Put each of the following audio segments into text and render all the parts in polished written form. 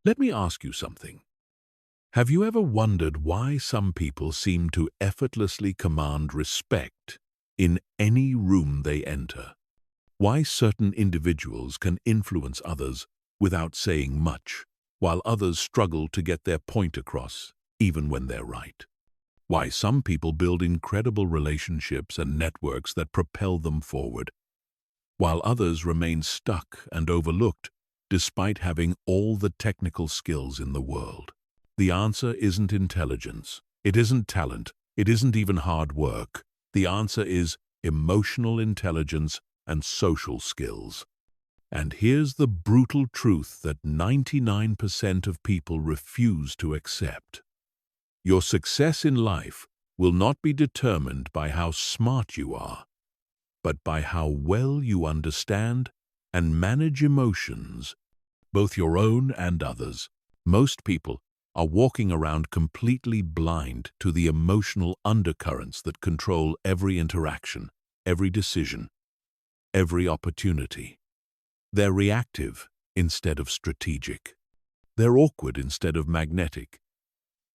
Let me ask you something. Have you ever wondered why some people seem to effortlessly command respect in any room they enter? Why certain individuals can influence others without saying much, while others struggle to get their point across, even when they're right? Why some people build incredible relationships and networks that propel them forward, while others remain stuck and overlooked despite having all the technical skills in the world? The answer isn't intelligence. It isn't talent. It isn't even hard work. The answer is emotional intelligence and social skills. And here's the brutal truth that 99% of people refuse to accept. Your success in life will not be determined by how smart you are, but by how well you understand and manage emotions, both your own and others. Most people are walking around completely blind to the emotional undercurrents that control every interaction, every decision, every opportunity. They're reactive instead of strategic. They're awkward instead of magnetic.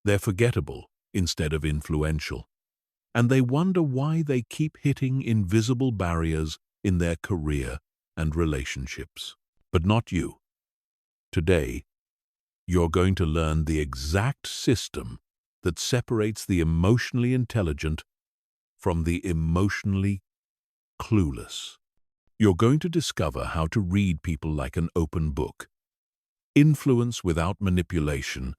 They're forgettable instead of influential. And they wonder why they keep hitting invisible barriers in their career and relationships. But not you. Today, you're going to learn the exact system that separates the emotionally intelligent from the emotionally clueless. You're going to discover how to read people like an open book, influence without manipulation,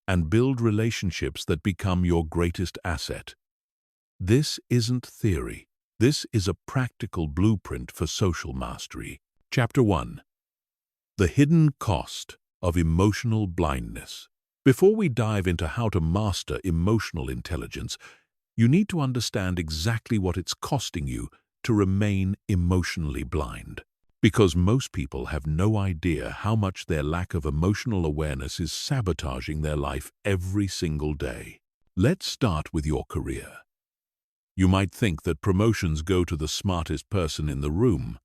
and build relationships that become your greatest asset. This isn't theory. This is a practical blueprint for social mastery. Chapter 1. The Hidden Cost of Emotional Blindness. Before we dive into how to master emotional intelligence, you need to understand exactly what it's costing you to remain emotionally blind. Because most people have no idea how much their lack of emotional awareness is sabotaging their life every single day. Let's start with your career. You might think that promotions go to the smartest person in the room,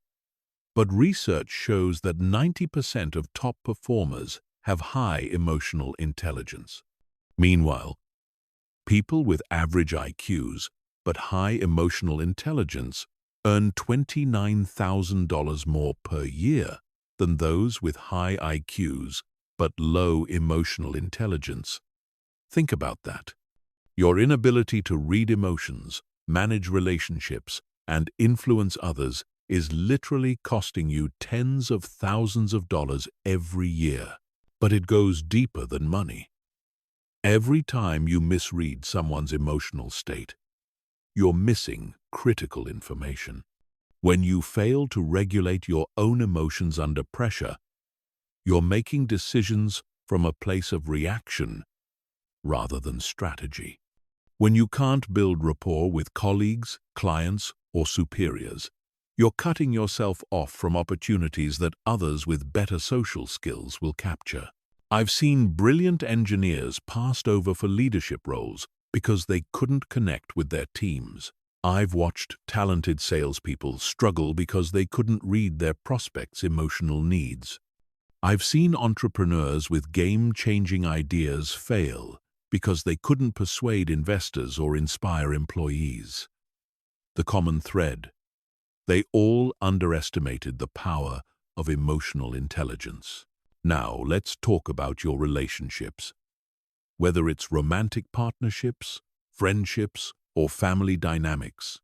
but research shows that 90% of top performers have high emotional intelligence. Meanwhile, people with average IQs but high emotional intelligence earn $29,000 more per year than those with high IQs but low emotional intelligence. Think about that. Your inability to read emotions, manage relationships, and influence others is literally costing you tens of thousands of dollars every year. But it goes deeper than money. Every time you misread someone's emotional state, you're missing critical information. When you fail to regulate your own emotions under pressure, you're making decisions from a place of reaction rather than strategy. When you can't build rapport with colleagues, clients, or superiors, you're cutting yourself off from opportunities that others with better social skills will capture. I've seen brilliant engineers passed over for leadership roles because they couldn't connect with their teams. I've watched talented salespeople struggle because they couldn't read their prospects' emotional needs. I've seen entrepreneurs with game-changing ideas fail because they couldn't persuade investors or inspire employees. The common thread: they all underestimated the power of emotional intelligence. Now, let's talk about your relationships. Whether it's romantic partnerships, friendships, or family dynamics,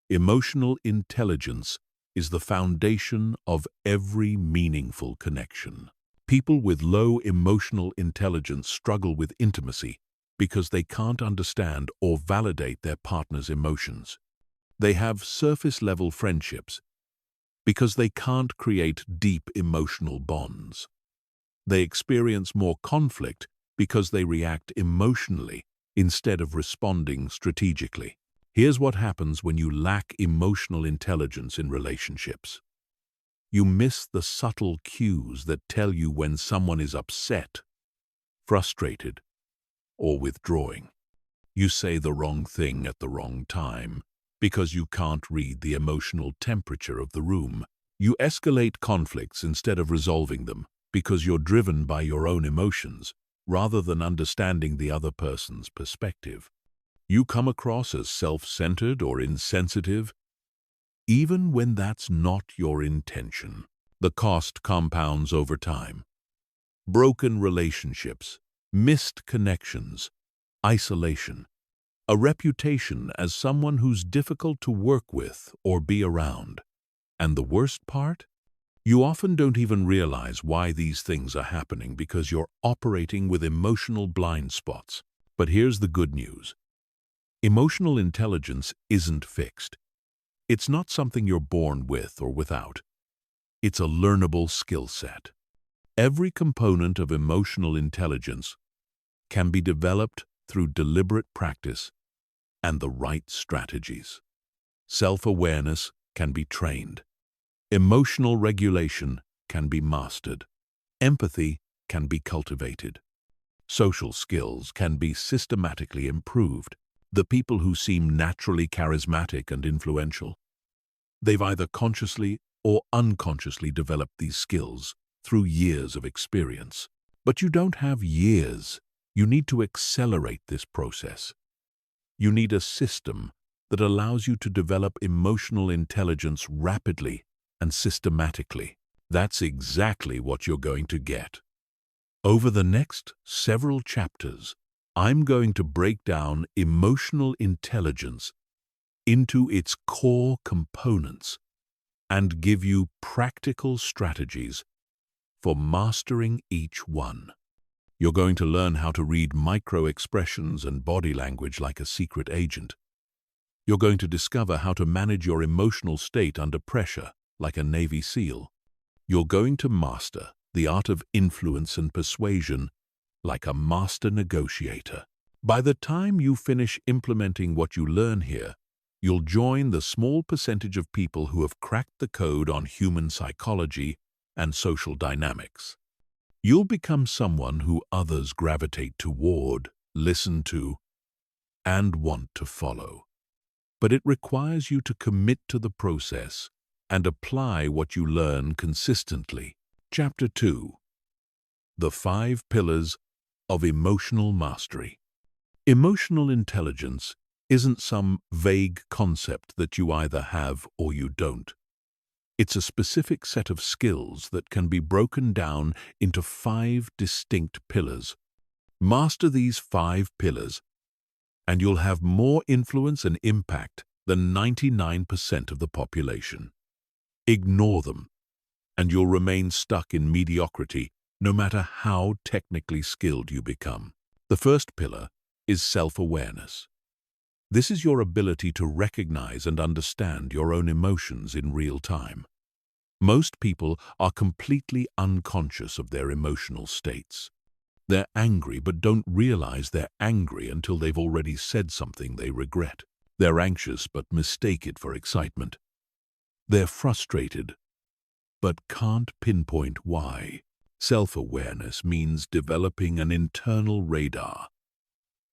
emotional intelligence is the foundation of every meaningful connection. People with low emotional intelligence struggle with intimacy because they can't understand or validate their partner's emotions. They have surface-level friendships because they can't create deep emotional bonds. They experience more conflict because they react emotionally instead of responding strategically. Here's what happens when you lack emotional intelligence in relationships. You miss the subtle cues that tell you when someone is upset, frustrated, or withdrawing. You say the wrong thing at the wrong time because you can't read the emotional temperature of the room. You escalate conflicts instead of resolving them, because you're driven by your own emotions rather than understanding the other person's perspective. You come across as self-centered or insensitive, even when that's not your intention. The cost compounds over time. Broken relationships, missed connections, isolation, a reputation as someone who's difficult to work with or be around. And the worst part? You often don't even realize why these things are happening because you're operating with emotional blind spots. But here's the good news. Emotional intelligence isn't fixed. It's not something you're born with or without. It's a learnable skill set. Every component of emotional intelligence can be developed through deliberate practice and the right strategies. Self-awareness can be trained. Emotional regulation can be mastered. Empathy can be cultivated. Social skills can be systematically improved. The people who seem naturally charismatic and influential, they've either consciously or unconsciously developed these skills through years of experience. But you don't have years. You need to accelerate this process. You need a system that allows you to develop emotional intelligence rapidly and systematically. That's exactly what you're going to get. Over the next several chapters, I'm going to break down emotional intelligence into its core components and give you practical strategies for mastering each one. You're going to learn how to read micro-expressions and body language like a secret agent. You're going to discover how to manage your emotional state under pressure like a Navy SEAL. You're going to master the art of influence and persuasion like a master negotiator. By the time you finish implementing what you learn here, you'll join the small percentage of people who have cracked the code on human psychology and social dynamics. You'll become someone who others gravitate toward, listen to, and want to follow. But it requires you to commit to the process and apply what you learn consistently. Chapter 2. The 5 Pillars of Emotional Mastery. Emotional intelligence isn't some vague concept that you either have or you don't. It's a specific set of skills that can be broken down into 5 distinct pillars. Master these 5 pillars, and you'll have more influence and impact than 99% of the population. Ignore them, and you'll remain stuck in mediocrity no matter how technically skilled you become. The first pillar is self-awareness. This is your ability to recognize and understand your own emotions in real time. Most people are completely unconscious of their emotional states. They're angry but don't realize they're angry until they've already said something they regret. They're anxious but mistake it for excitement. They're frustrated but can't pinpoint why. Self-awareness means developing an internal radar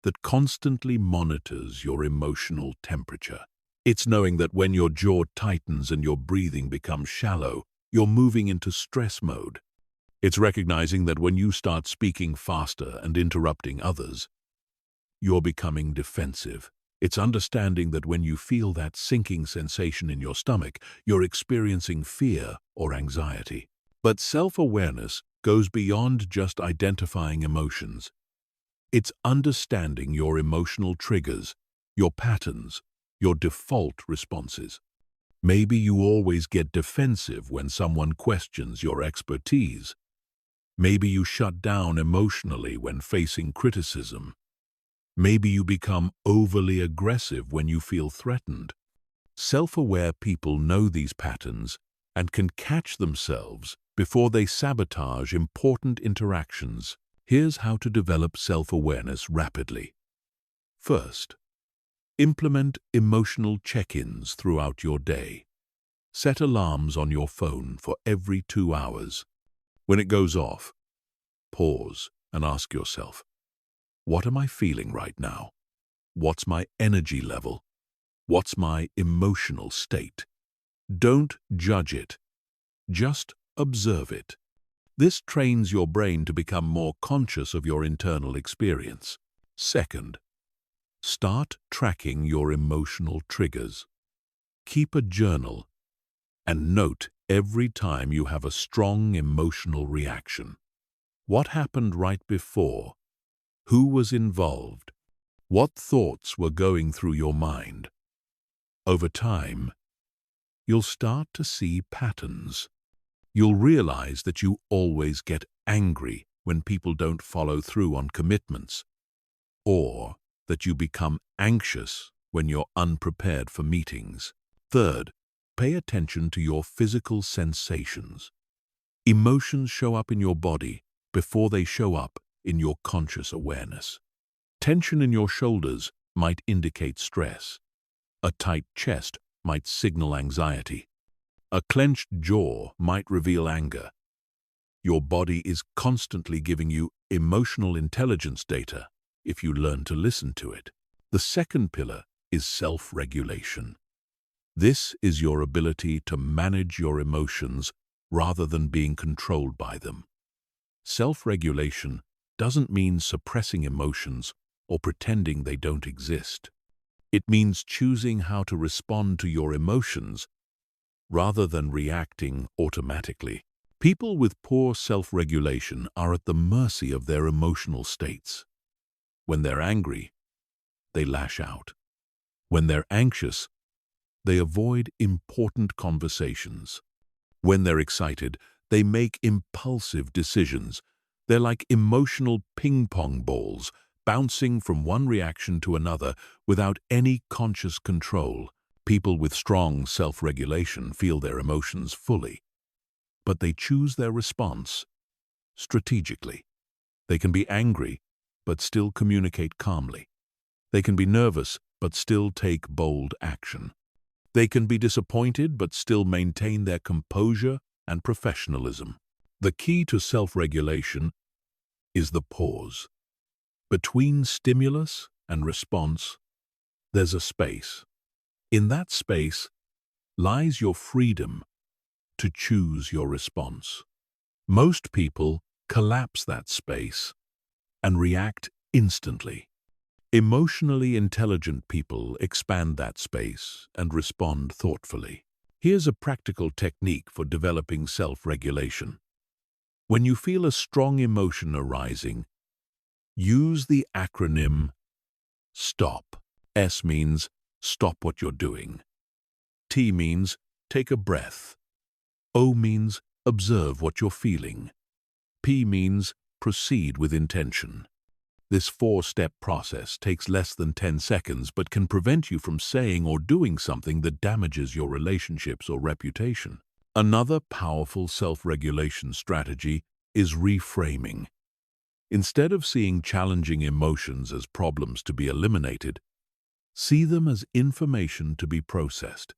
that constantly monitors your emotional temperature. It's knowing that when your jaw tightens and your breathing becomes shallow, you're moving into stress mode. It's recognizing that when you start speaking faster and interrupting others, you're becoming defensive. It's understanding that when you feel that sinking sensation in your stomach, you're experiencing fear or anxiety. But self-awareness goes beyond just identifying emotions. It's understanding your emotional triggers, your patterns, your default responses. Maybe you always get defensive when someone questions your expertise. Maybe you shut down emotionally when facing criticism. Maybe you become overly aggressive when you feel threatened. Self-aware people know these patterns and can catch themselves before they sabotage important interactions. Here's how to develop self-awareness rapidly. First, implement emotional check-ins throughout your day. Set alarms on your phone for every 2 hours. When it goes off, pause and ask yourself, what am I feeling right now? What's my energy level? What's my emotional state? Don't judge it. Just observe it. This trains your brain to become more conscious of your internal experience. Second, start tracking your emotional triggers. Keep a journal and note every time you have a strong emotional reaction. What happened right before? Who was involved? What thoughts were going through your mind? Over time, you'll start to see patterns. You'll realize that you always get angry when people don't follow through on commitments, or that you become anxious when you're unprepared for meetings. Third, pay attention to your physical sensations. Emotions show up in your body before they show up in your conscious awareness. Tension in your shoulders might indicate stress. A tight chest might signal anxiety. A clenched jaw might reveal anger. Your body is constantly giving you emotional intelligence data if you learn to listen to it. The second pillar is self-regulation. This is your ability to manage your emotions rather than being controlled by them. Self-regulation doesn't mean suppressing emotions or pretending they don't exist. It means choosing how to respond to your emotions rather than reacting automatically. People with poor self-regulation are at the mercy of their emotional states. When they're angry, they lash out. When they're anxious, they avoid important conversations. When they're excited, they make impulsive decisions. They're like emotional ping-pong balls, bouncing from one reaction to another without any conscious control. People with strong self-regulation feel their emotions fully, but they choose their response strategically. They can be angry, but still communicate calmly. They can be nervous, but still take bold action. They can be disappointed, but still maintain their composure and professionalism. The key to self-regulation is the pause. Between stimulus and response, there's a space. In that space lies your freedom to choose your response. Most people collapse that space and react instantly. Emotionally intelligent people expand that space and respond thoughtfully. Here's a practical technique for developing self-regulation. When you feel a strong emotion arising, use the acronym STOP. S means stop what you're doing. T means take a breath. O means observe what you're feeling. P means proceed with intention. This 4-step process takes less than 10 seconds but can prevent you from saying or doing something that damages your relationships or reputation. Another powerful self-regulation strategy is reframing. Instead of seeing challenging emotions as problems to be eliminated, see them as information to be processed.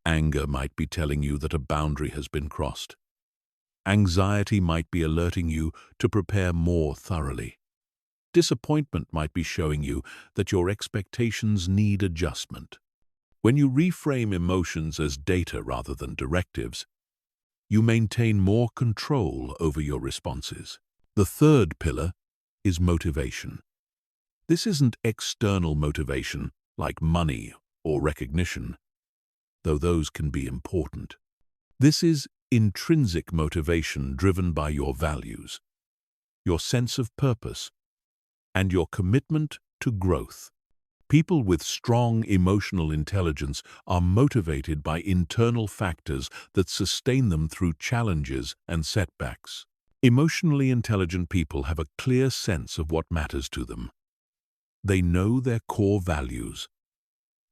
Anger might be telling you that a boundary has been crossed. Anxiety might be alerting you to prepare more thoroughly. Disappointment might be showing you that your expectations need adjustment. When you reframe emotions as data rather than directives, you maintain more control over your responses. The third pillar is motivation. This isn't external motivation like money or recognition, though those can be important. This is intrinsic motivation driven by your values, your sense of purpose, and your commitment to growth. People with strong emotional intelligence are motivated by internal factors that sustain them through challenges and setbacks. Emotionally intelligent people have a clear sense of what matters to them. They know their core values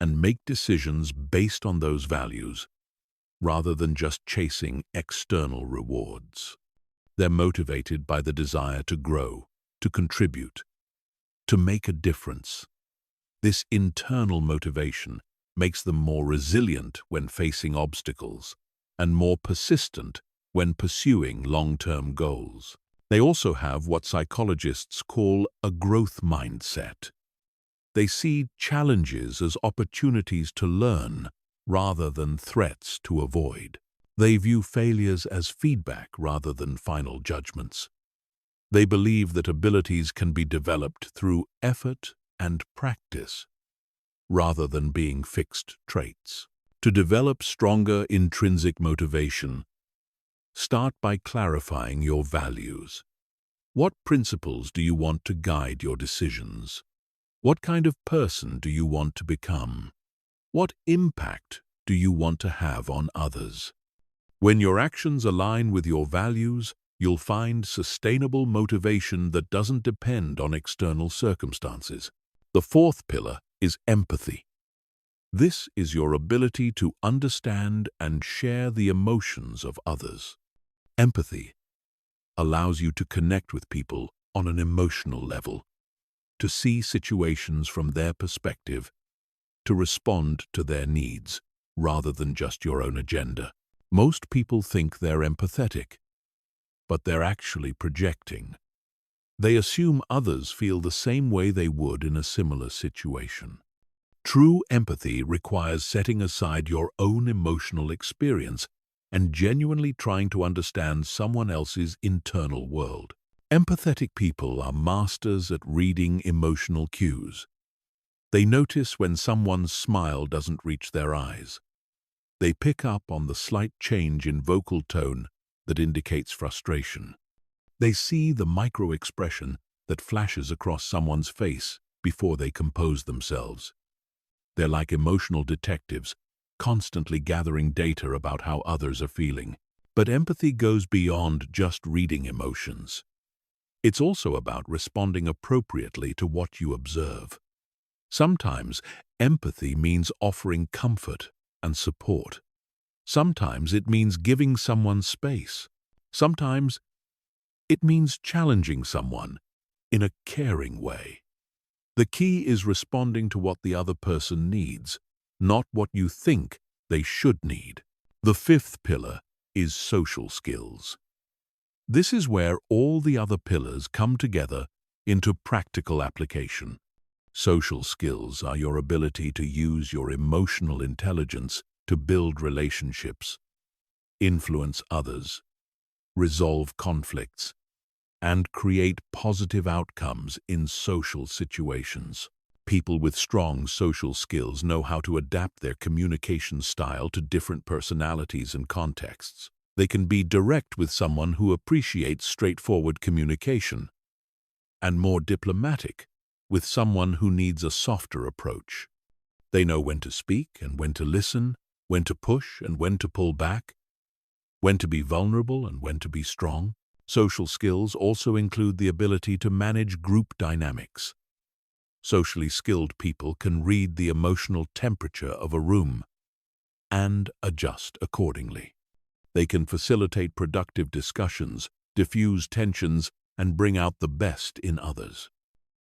and make decisions based on those values rather than just chasing external rewards. They're motivated by the desire to grow, to contribute, to make a difference. This internal motivation makes them more resilient when facing obstacles and more persistent when pursuing long-term goals. They also have what psychologists call a growth mindset. They see challenges as opportunities to learn rather than threats to avoid. They view failures as feedback rather than final judgments. They believe that abilities can be developed through effort and practice, rather than being fixed traits. To develop stronger intrinsic motivation, start by clarifying your values. What principles do you want to guide your decisions? What kind of person do you want to become? What impact do you want to have on others? When your actions align with your values, you'll find sustainable motivation that doesn't depend on external circumstances. The fourth pillar is empathy. This is your ability to understand and share the emotions of others. Empathy allows you to connect with people on an emotional level, to see situations from their perspective, to respond to their needs, rather than just your own agenda. Most people think they're empathetic, but they're actually projecting. They assume others feel the same way they would in a similar situation. True empathy requires setting aside your own emotional experience and genuinely trying to understand someone else's internal world. Empathetic people are masters at reading emotional cues. They notice when someone's smile doesn't reach their eyes. They pick up on the slight change in vocal tone that indicates frustration. They see the micro-expression that flashes across someone's face before they compose themselves. They're like emotional detectives, constantly gathering data about how others are feeling. But empathy goes beyond just reading emotions. It's also about responding appropriately to what you observe. Sometimes empathy means offering comfort and support. Sometimes it means giving someone space. Sometimes it means challenging someone in a caring way. The key is responding to what the other person needs, not what you think they should need. The fifth pillar is social skills. This is where all the other pillars come together into practical application. Social skills are your ability to use your emotional intelligence to build relationships, influence others, resolve conflicts, and create positive outcomes in social situations. People with strong social skills know how to adapt their communication style to different personalities and contexts. They can be direct with someone who appreciates straightforward communication, and more diplomatic with someone who needs a softer approach. They know when to speak and when to listen, when to push and when to pull back, when to be vulnerable and when to be strong. Social skills also include the ability to manage group dynamics. Socially skilled people can read the emotional temperature of a room and adjust accordingly. They can facilitate productive discussions, diffuse tensions, and bring out the best in others.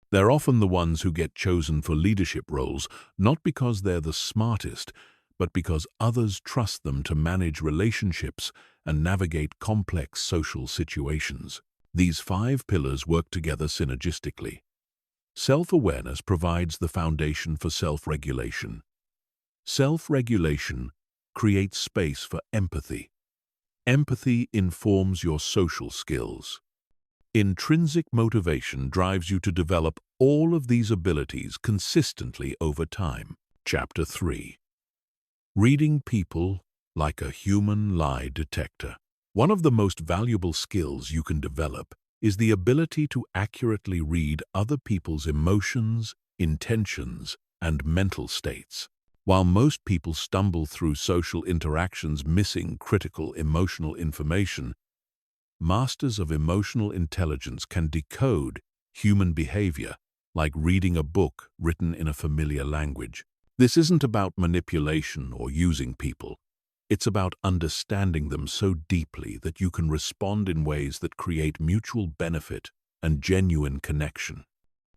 They're often the ones who get chosen for leadership roles, not because they're the smartest, but because others trust them to manage relationships and navigate complex social situations. These 5 pillars work together synergistically. Self-awareness provides the foundation for self-regulation. Self-regulation creates space for empathy. Empathy informs your social skills. Intrinsic motivation drives you to develop all of these abilities consistently over time. Chapter 3. Reading people like a human lie detector. One of the most valuable skills you can develop is the ability to accurately read other people's emotions, intentions, and mental states. While most people stumble through social interactions missing critical emotional information, masters of emotional intelligence can decode human behavior like reading a book written in a familiar language. This isn't about manipulation or using people. It's about understanding them so deeply that you can respond in ways that create mutual benefit and genuine connection.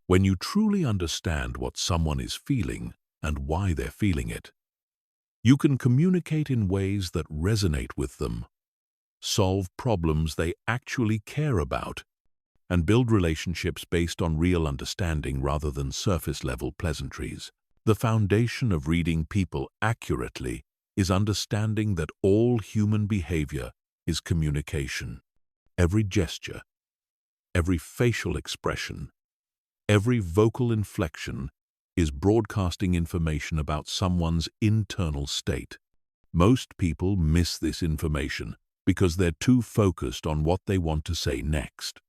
When you truly understand what someone is feeling and why they're feeling it, you can communicate in ways that resonate with them, solve problems they actually care about, and build relationships based on real understanding rather than surface-level pleasantries. The foundation of reading people accurately is understanding that all human behavior is communication. Every gesture, every facial expression, every vocal inflection is broadcasting information about someone's internal state. Most people miss this information because they're too focused on what they want to say next,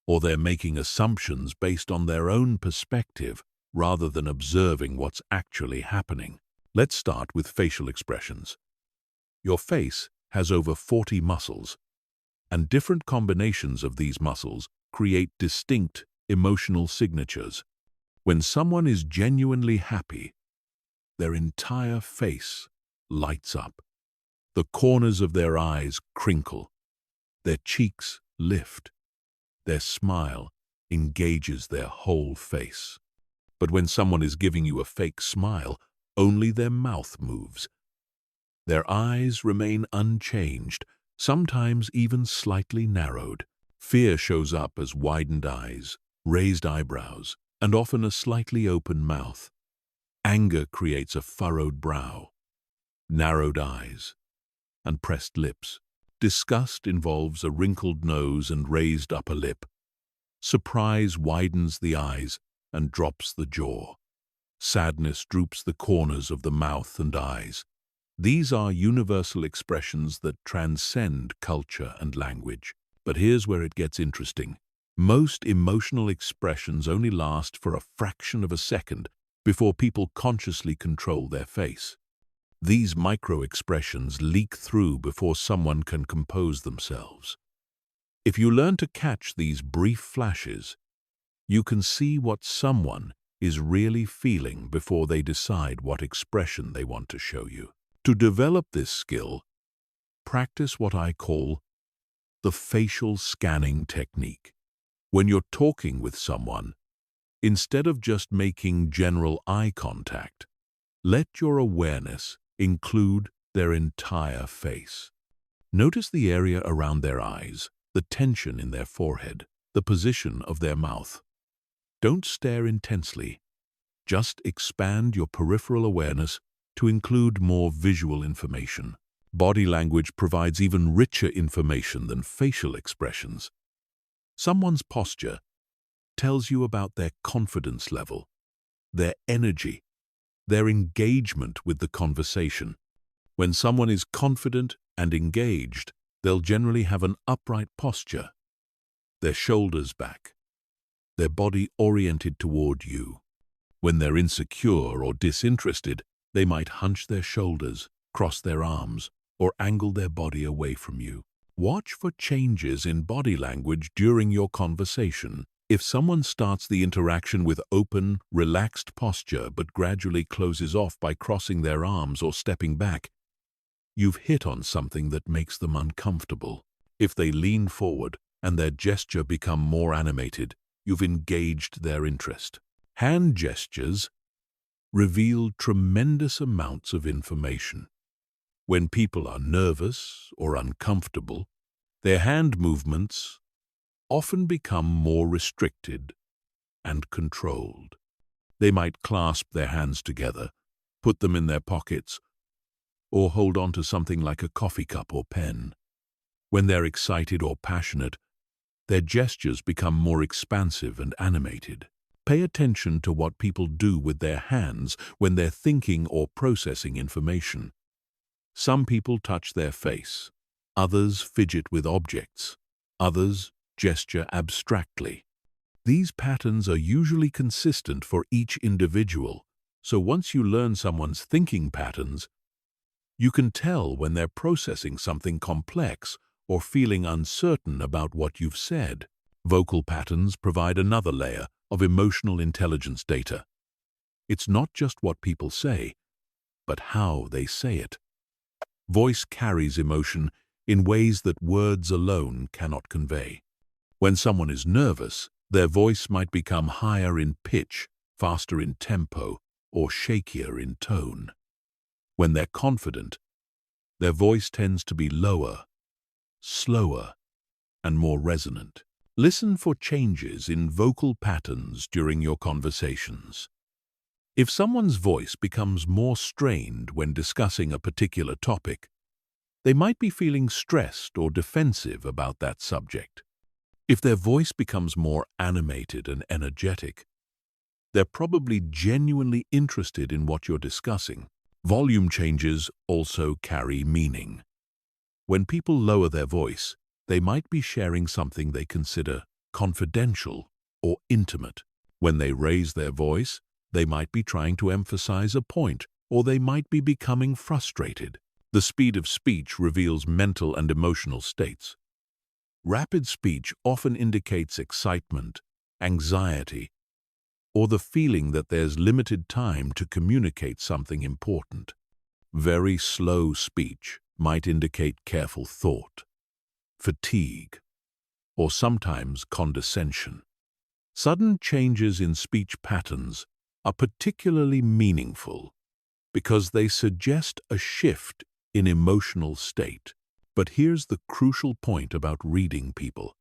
or they're making assumptions based on their own perspective rather than observing what's actually happening. Let's start with facial expressions. Your face has over 40 muscles, and different combinations of these muscles create distinct emotional signatures. When someone is genuinely happy, their entire face lights up. The corners of their eyes crinkle, their cheeks lift, their smile engages their whole face. But when someone is giving you a fake smile, only their mouth moves. Their eyes remain unchanged, sometimes even slightly narrowed. Fear shows up as widened eyes, raised eyebrows, and often a slightly open mouth. Anger creates a furrowed brow, narrowed eyes, and pressed lips. Disgust involves a wrinkled nose and raised upper lip. Surprise widens the eyes and drops the jaw. Sadness droops the corners of the mouth and eyes. These are universal expressions that transcend culture and language. But here's where it gets interesting. Most emotional expressions only last for a fraction of a second before people consciously control their face. These micro-expressions leak through before someone can compose themselves. If you learn to catch these brief flashes, you can see what someone is really feeling before they decide what expression they want to show you. To develop this skill, practice what I call the facial scanning technique. When you're talking with someone, instead of just making general eye contact, let your awareness include their entire face. Notice the area around their eyes, the tension in their forehead, the position of their mouth. Don't stare intensely. Just expand your peripheral awareness to include more visual information. Body language provides even richer information than facial expressions. Someone's posture tells you about their confidence level, their energy, their engagement with the conversation. When someone is confident and engaged, they'll generally have an upright posture, their shoulders back, their body oriented toward you. When they're insecure or disinterested, they might hunch their shoulders, cross their arms, or angle their body away from you. Watch for changes in body language during your conversation. If someone starts the interaction with open, relaxed posture but gradually closes off by crossing their arms or stepping back, you've hit on something that makes them uncomfortable. If they lean forward and their gesture become more animated, you've engaged their interest. Hand gestures reveal tremendous amounts of information. When people are nervous or uncomfortable, their hand movements often become more restricted and controlled. They might clasp their hands together, put them in their pockets, or hold on to something like a coffee cup or pen. When they're excited or passionate, their gestures become more expansive and animated. Pay attention to what people do with their hands when they're thinking or processing information. Some people touch their face, others fidget with objects, others gesture abstractly. These patterns are usually consistent for each individual, so once you learn someone's thinking patterns, you can tell when they're processing something complex or feeling uncertain about what you've said. Vocal patterns provide another layer of emotional intelligence data. It's not just what people say, but how they say it. Voice carries emotion in ways that words alone cannot convey. When someone is nervous, their voice might become higher in pitch, faster in tempo, or shakier in tone. When they're confident, their voice tends to be lower, slower, and more resonant. Listen for changes in vocal patterns during your conversations. If someone's voice becomes more strained when discussing a particular topic, they might be feeling stressed or defensive about that subject. If their voice becomes more animated and energetic, they're probably genuinely interested in what you're discussing. Volume changes also carry meaning. When people lower their voice, they might be sharing something they consider confidential or intimate. When they raise their voice, they might be trying to emphasize a point, or they might be becoming frustrated. The speed of speech reveals mental and emotional states. Rapid speech often indicates excitement, anxiety, or the feeling that there's limited time to communicate something important. Very slow speech might indicate careful thought, fatigue, or sometimes condescension. Sudden changes in speech patterns are particularly meaningful because they suggest a shift in emotional state. But here's the crucial point about reading people.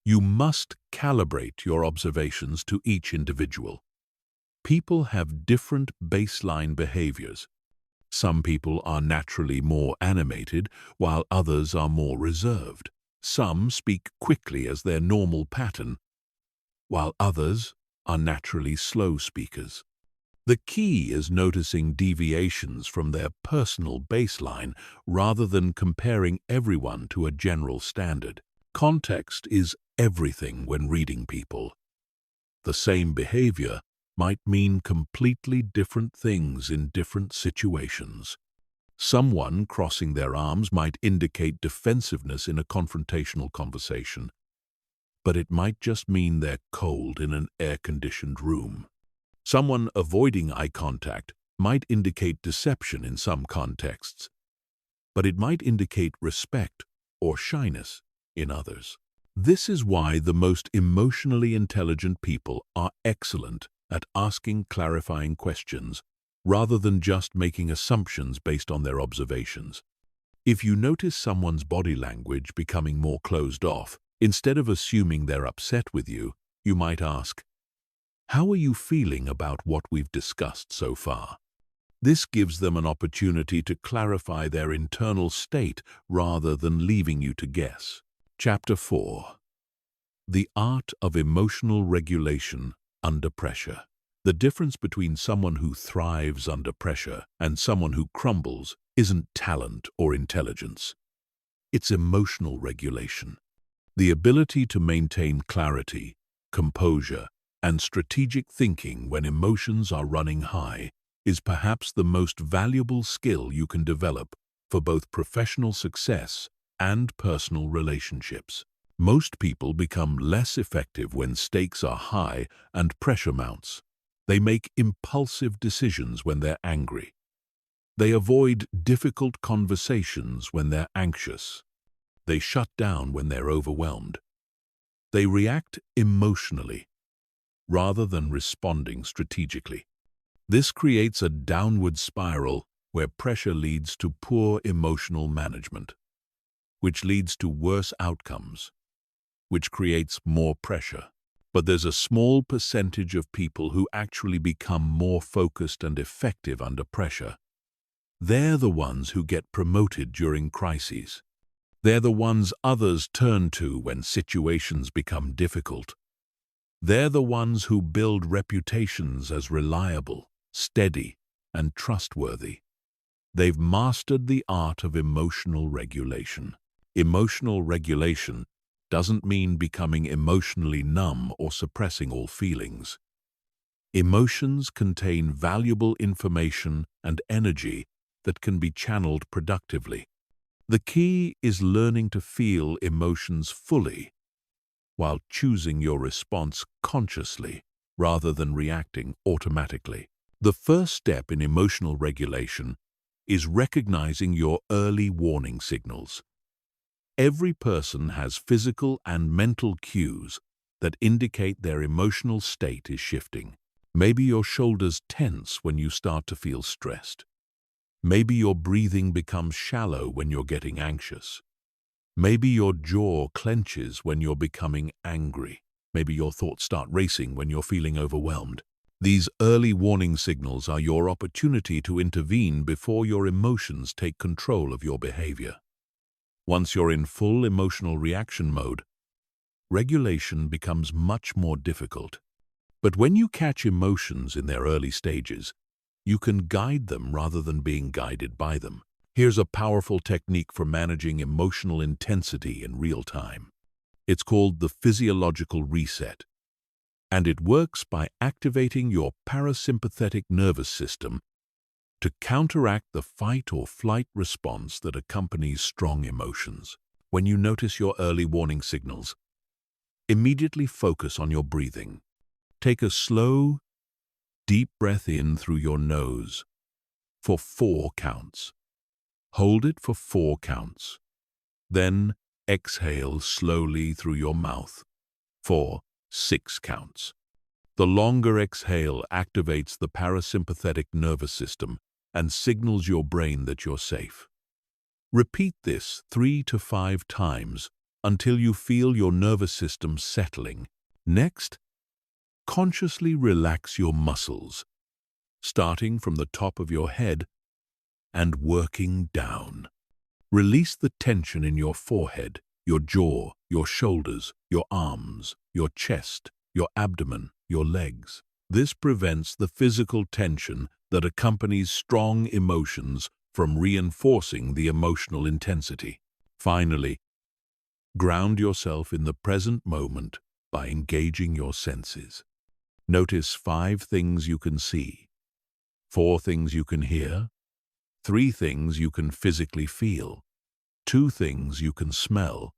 You must calibrate your observations to each individual. People have different baseline behaviors. Some people are naturally more animated, while others are more reserved. Some speak quickly as their normal pattern, while others are naturally slow speakers. The key is noticing deviations from their personal baseline rather than comparing everyone to a general standard. Context is everything when reading people. The same behavior might mean completely different things in different situations. Someone crossing their arms might indicate defensiveness in a confrontational conversation, but it might just mean they're cold in an air-conditioned room. Someone avoiding eye contact might indicate deception in some contexts, but it might indicate respect or shyness in others. This is why the most emotionally intelligent people are excellent at asking clarifying questions rather than just making assumptions based on their observations. If you notice someone's body language becoming more closed off, instead of assuming they're upset with you, you might ask, "How are you feeling about what we've discussed so far?" This gives them an opportunity to clarify their internal state rather than leaving you to guess. Chapter 4. The Art of Emotional Regulation Under Pressure. The difference between someone who thrives under pressure and someone who crumbles isn't talent or intelligence. It's emotional regulation. The ability to maintain clarity, composure, and strategic thinking when emotions are running high is perhaps the most valuable skill you can develop for both professional success and personal relationships. Most people become less effective when stakes are high and pressure mounts. They make impulsive decisions when they're angry. They avoid difficult conversations when they're anxious. They shut down when they're overwhelmed. They react emotionally rather than responding strategically. This creates a downward spiral where pressure leads to poor emotional management, which leads to worse outcomes, which creates more pressure. But there's a small percentage of people who actually become more focused and effective under pressure. They're the ones who get promoted during crises. They're the ones others turn to when situations become difficult. They're the ones who build reputations as reliable, steady, and trustworthy. They've mastered the art of emotional regulation. Emotional regulation doesn't mean becoming emotionally numb or suppressing all feelings. Emotions contain valuable information and energy that can be channeled productively. The key is learning to feel emotions fully while choosing your response consciously rather than reacting automatically. The first step in emotional regulation is recognizing your early warning signals. Every person has physical and mental cues that indicate their emotional state is shifting. Maybe your shoulders tense when you start to feel stressed. Maybe your breathing becomes shallow when you're getting anxious. Maybe your jaw clenches when you're becoming angry. Maybe your thoughts start racing when you're feeling overwhelmed. These early warning signals are your opportunity to intervene before your emotions take control of your behavior. Once you're in full emotional reaction mode, regulation becomes much more difficult. But when you catch emotions in their early stages, you can guide them rather than being guided by them. Here's a powerful technique for managing emotional intensity in real time. It's called the physiological reset, and it works by activating your parasympathetic nervous system to counteract the fight or flight response that accompanies strong emotions. When you notice your early warning signals, immediately focus on your breathing. Take a slow, deep breath in through your nose for 4 counts. Hold it for 4 counts. Then exhale slowly through your mouth for 6 counts. The longer exhale activates the parasympathetic nervous system and signals your brain that you're safe. Repeat this 3 to 5 times until you feel your nervous system settling. Next, consciously relax your muscles, starting from the top of your head and working down. Release the tension in your forehead, your jaw, your shoulders, your arms, your chest, your abdomen, your legs. This prevents the physical tension that accompanies strong emotions from reinforcing the emotional intensity. Finally, ground yourself in the present moment by engaging your senses. Notice 5 things you can see, 4 things you can hear, 3 things you can physically feel, 2 things you can smell,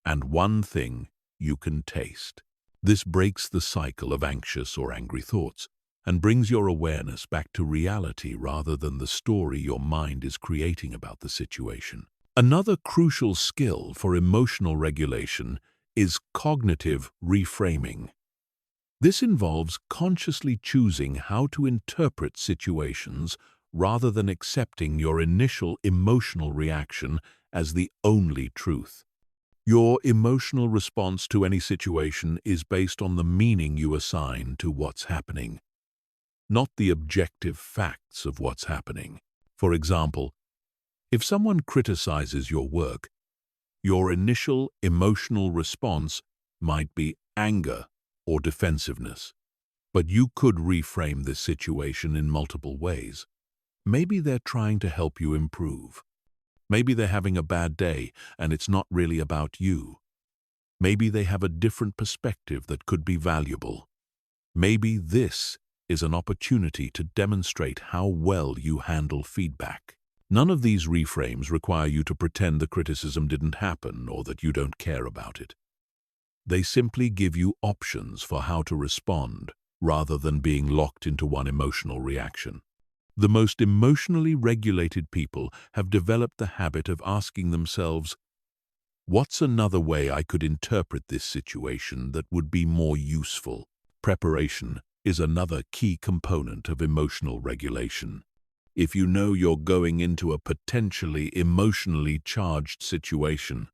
and 1 thing you can taste. This breaks the cycle of anxious or angry thoughts and brings your awareness back to reality rather than the story your mind is creating about the situation. Another crucial skill for emotional regulation is cognitive reframing. This involves consciously choosing how to interpret situations rather than accepting your initial emotional reaction as the only truth. Your emotional response to any situation is based on the meaning you assign to what's happening, not the objective facts of what's happening. For example, if someone criticizes your work, your initial emotional response might be anger or defensiveness. But you could reframe this situation in multiple ways. Maybe they're trying to help you improve. Maybe they're having a bad day and it's not really about you. Maybe they have a different perspective that could be valuable. Maybe this is an opportunity to demonstrate how well you handle feedback. None of these reframes require you to pretend the criticism didn't happen or that you don't care about it. They simply give you options for how to respond rather than being locked into one emotional reaction. The most emotionally regulated people have developed the habit of asking themselves, what's another way I could interpret this situation that would be more useful? Preparation is another key component of emotional regulation. If you know you're going into a potentially emotionally charged situation,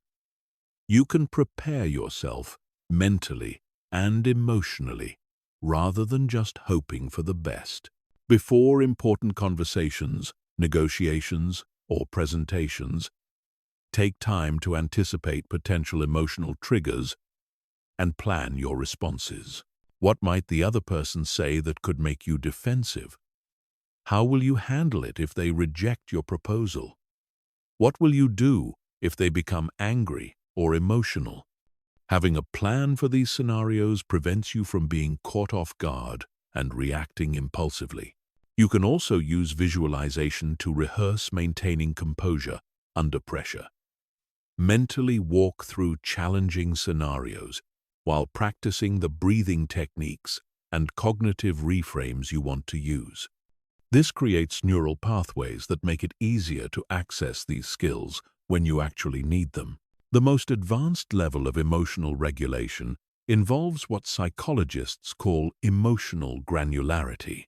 you can prepare yourself mentally and emotionally rather than just hoping for the best. Before important conversations, negotiations, or presentations, take time to anticipate potential emotional triggers and plan your responses. What might the other person say that could make you defensive? How will you handle it if they reject your proposal? What will you do if they become angry or emotional? Having a plan for these scenarios prevents you from being caught off guard and reacting impulsively. You can also use visualization to rehearse maintaining composure under pressure. Mentally walk through challenging scenarios while practicing the breathing techniques and cognitive reframes you want to use. This creates neural pathways that make it easier to access these skills when you actually need them. The most advanced level of emotional regulation involves what psychologists call emotional granularity.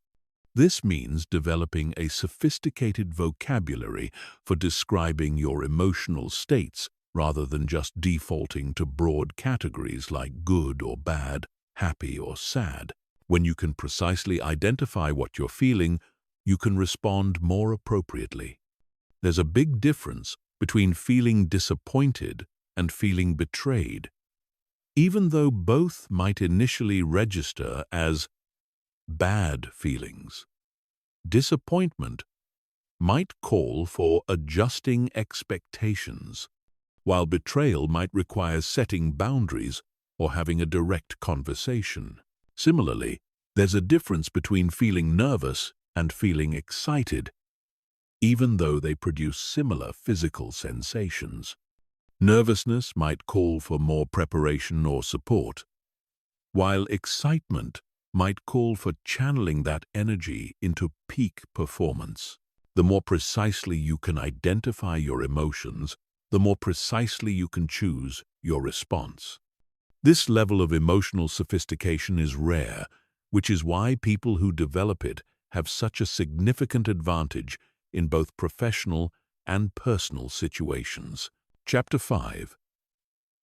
This means developing a sophisticated vocabulary for describing your emotional states rather than just defaulting to broad categories like good or bad, happy or sad. When you can precisely identify what you're feeling, you can respond more appropriately. There's a big difference between feeling disappointed and feeling betrayed. Even though both might initially register as bad feelings, disappointment might call for adjusting expectations, while betrayal might require setting boundaries or having a direct conversation. Similarly, there's a difference between feeling nervous and feeling excited, even though they produce similar physical sensations. Nervousness might call for more preparation or support, while excitement might call for channeling that energy into peak performance. The more precisely you can identify your emotions, the more precisely you can choose your response. This level of emotional sophistication is rare, which is why people who develop it have such a significant advantage in both professional and personal situations. Chapter 5.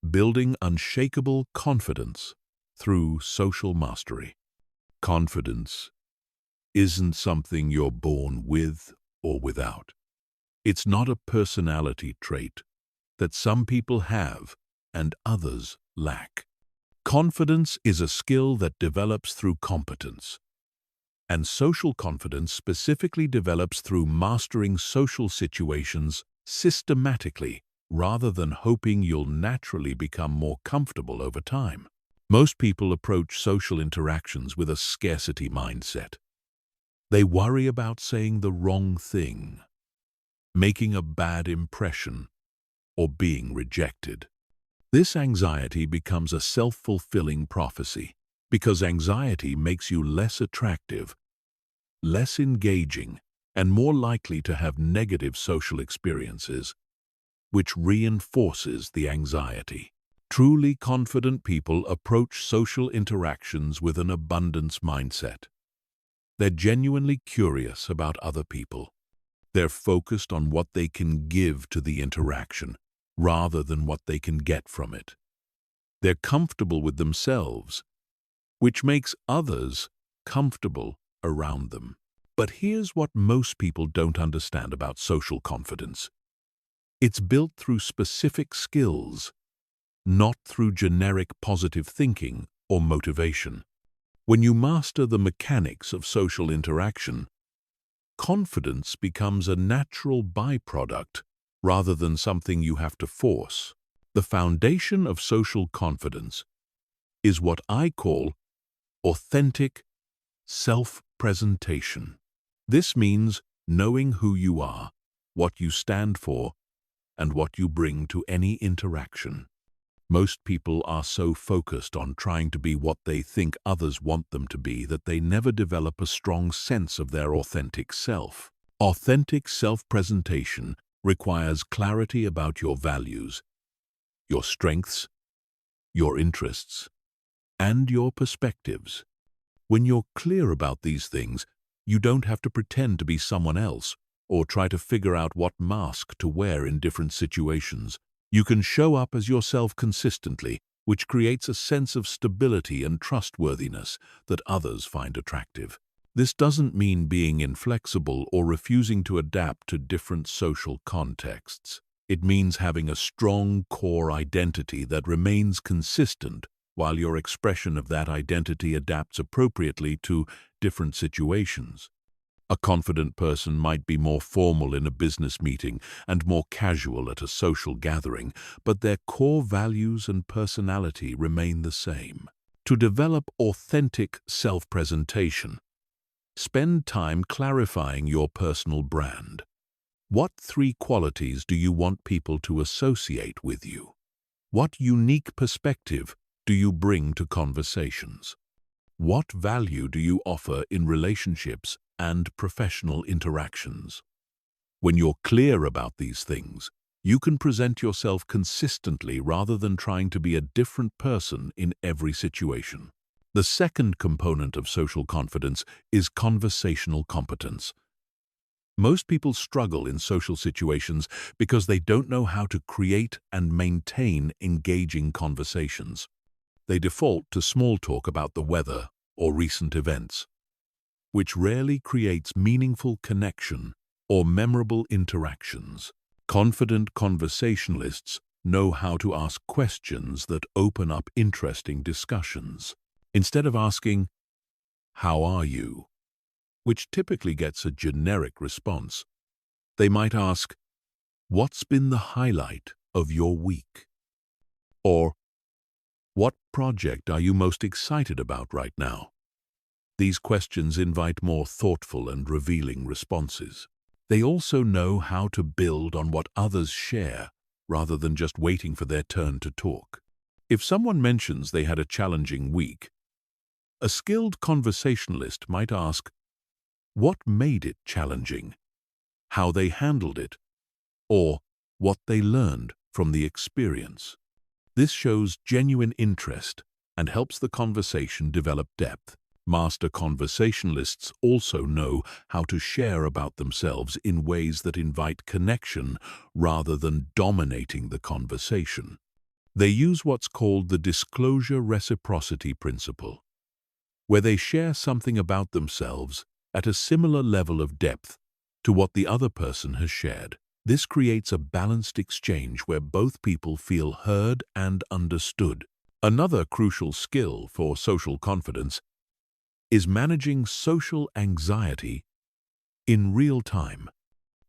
Building Unshakable Confidence Through Social Mastery. Confidence isn't something you're born with or without. It's not a personality trait that some people have and others lack. Confidence is a skill that develops through competence, and social confidence specifically develops through mastering social situations systematically rather than hoping you'll naturally become more comfortable over time. Most people approach social interactions with a scarcity mindset. They worry about saying the wrong thing, making a bad impression, or being rejected. This anxiety becomes a self-fulfilling prophecy, because anxiety makes you less attractive, less engaging, and more likely to have negative social experiences, which reinforces the anxiety. Truly confident people approach social interactions with an abundance mindset. They're genuinely curious about other people. They're focused on what they can give to the interaction, rather than what they can get from it. They're comfortable with themselves, which makes others comfortable around them. But here's what most people don't understand about social confidence. It's built through specific skills, not through generic positive thinking or motivation. When you master the mechanics of social interaction, confidence becomes a natural byproduct rather than something you have to force. The foundation of social confidence is what I call authentic self-presentation. This means knowing who you are, what you stand for, and what you bring to any interaction. Most people are so focused on trying to be what they think others want them to be that they never develop a strong sense of their authentic self. Authentic self-presentation requires clarity about your values, your strengths, your interests, and your perspectives. When you're clear about these things, you don't have to pretend to be someone else or try to figure out what mask to wear in different situations. You can show up as yourself consistently, which creates a sense of stability and trustworthiness that others find attractive. This doesn't mean being inflexible or refusing to adapt to different social contexts. It means having a strong core identity that remains consistent while your expression of that identity adapts appropriately to different situations. A confident person might be more formal in a business meeting and more casual at a social gathering, but their core values and personality remain the same. To develop authentic self-presentation, spend time clarifying your personal brand. What 3 qualities do you want people to associate with you? What unique perspective do you bring to conversations? What value do you offer in relationships and professional interactions? When you're clear about these things, you can present yourself consistently rather than trying to be a different person in every situation. The second component of social confidence is conversational competence. Most people struggle in social situations because they don't know how to create and maintain engaging conversations. They default to small talk about the weather or recent events, which rarely creates meaningful connection or memorable interactions. Confident conversationalists know how to ask questions that open up interesting discussions. Instead of asking, "How are you?" which typically gets a generic response, they might ask, "What's been the highlight of your week?" Or, "What project are you most excited about right now?" These questions invite more thoughtful and revealing responses. They also know how to build on what others share rather than just waiting for their turn to talk. If someone mentions they had a challenging week, a skilled conversationalist might ask, what made it challenging, how they handled it, or what they learned from the experience. This shows genuine interest and helps the conversation develop depth. Master conversationalists also know how to share about themselves in ways that invite connection rather than dominating the conversation. They use what's called the disclosure reciprocity principle, where they share something about themselves at a similar level of depth to what the other person has shared. This creates a balanced exchange where both people feel heard and understood. Another crucial skill for social confidence is managing social anxiety in real time.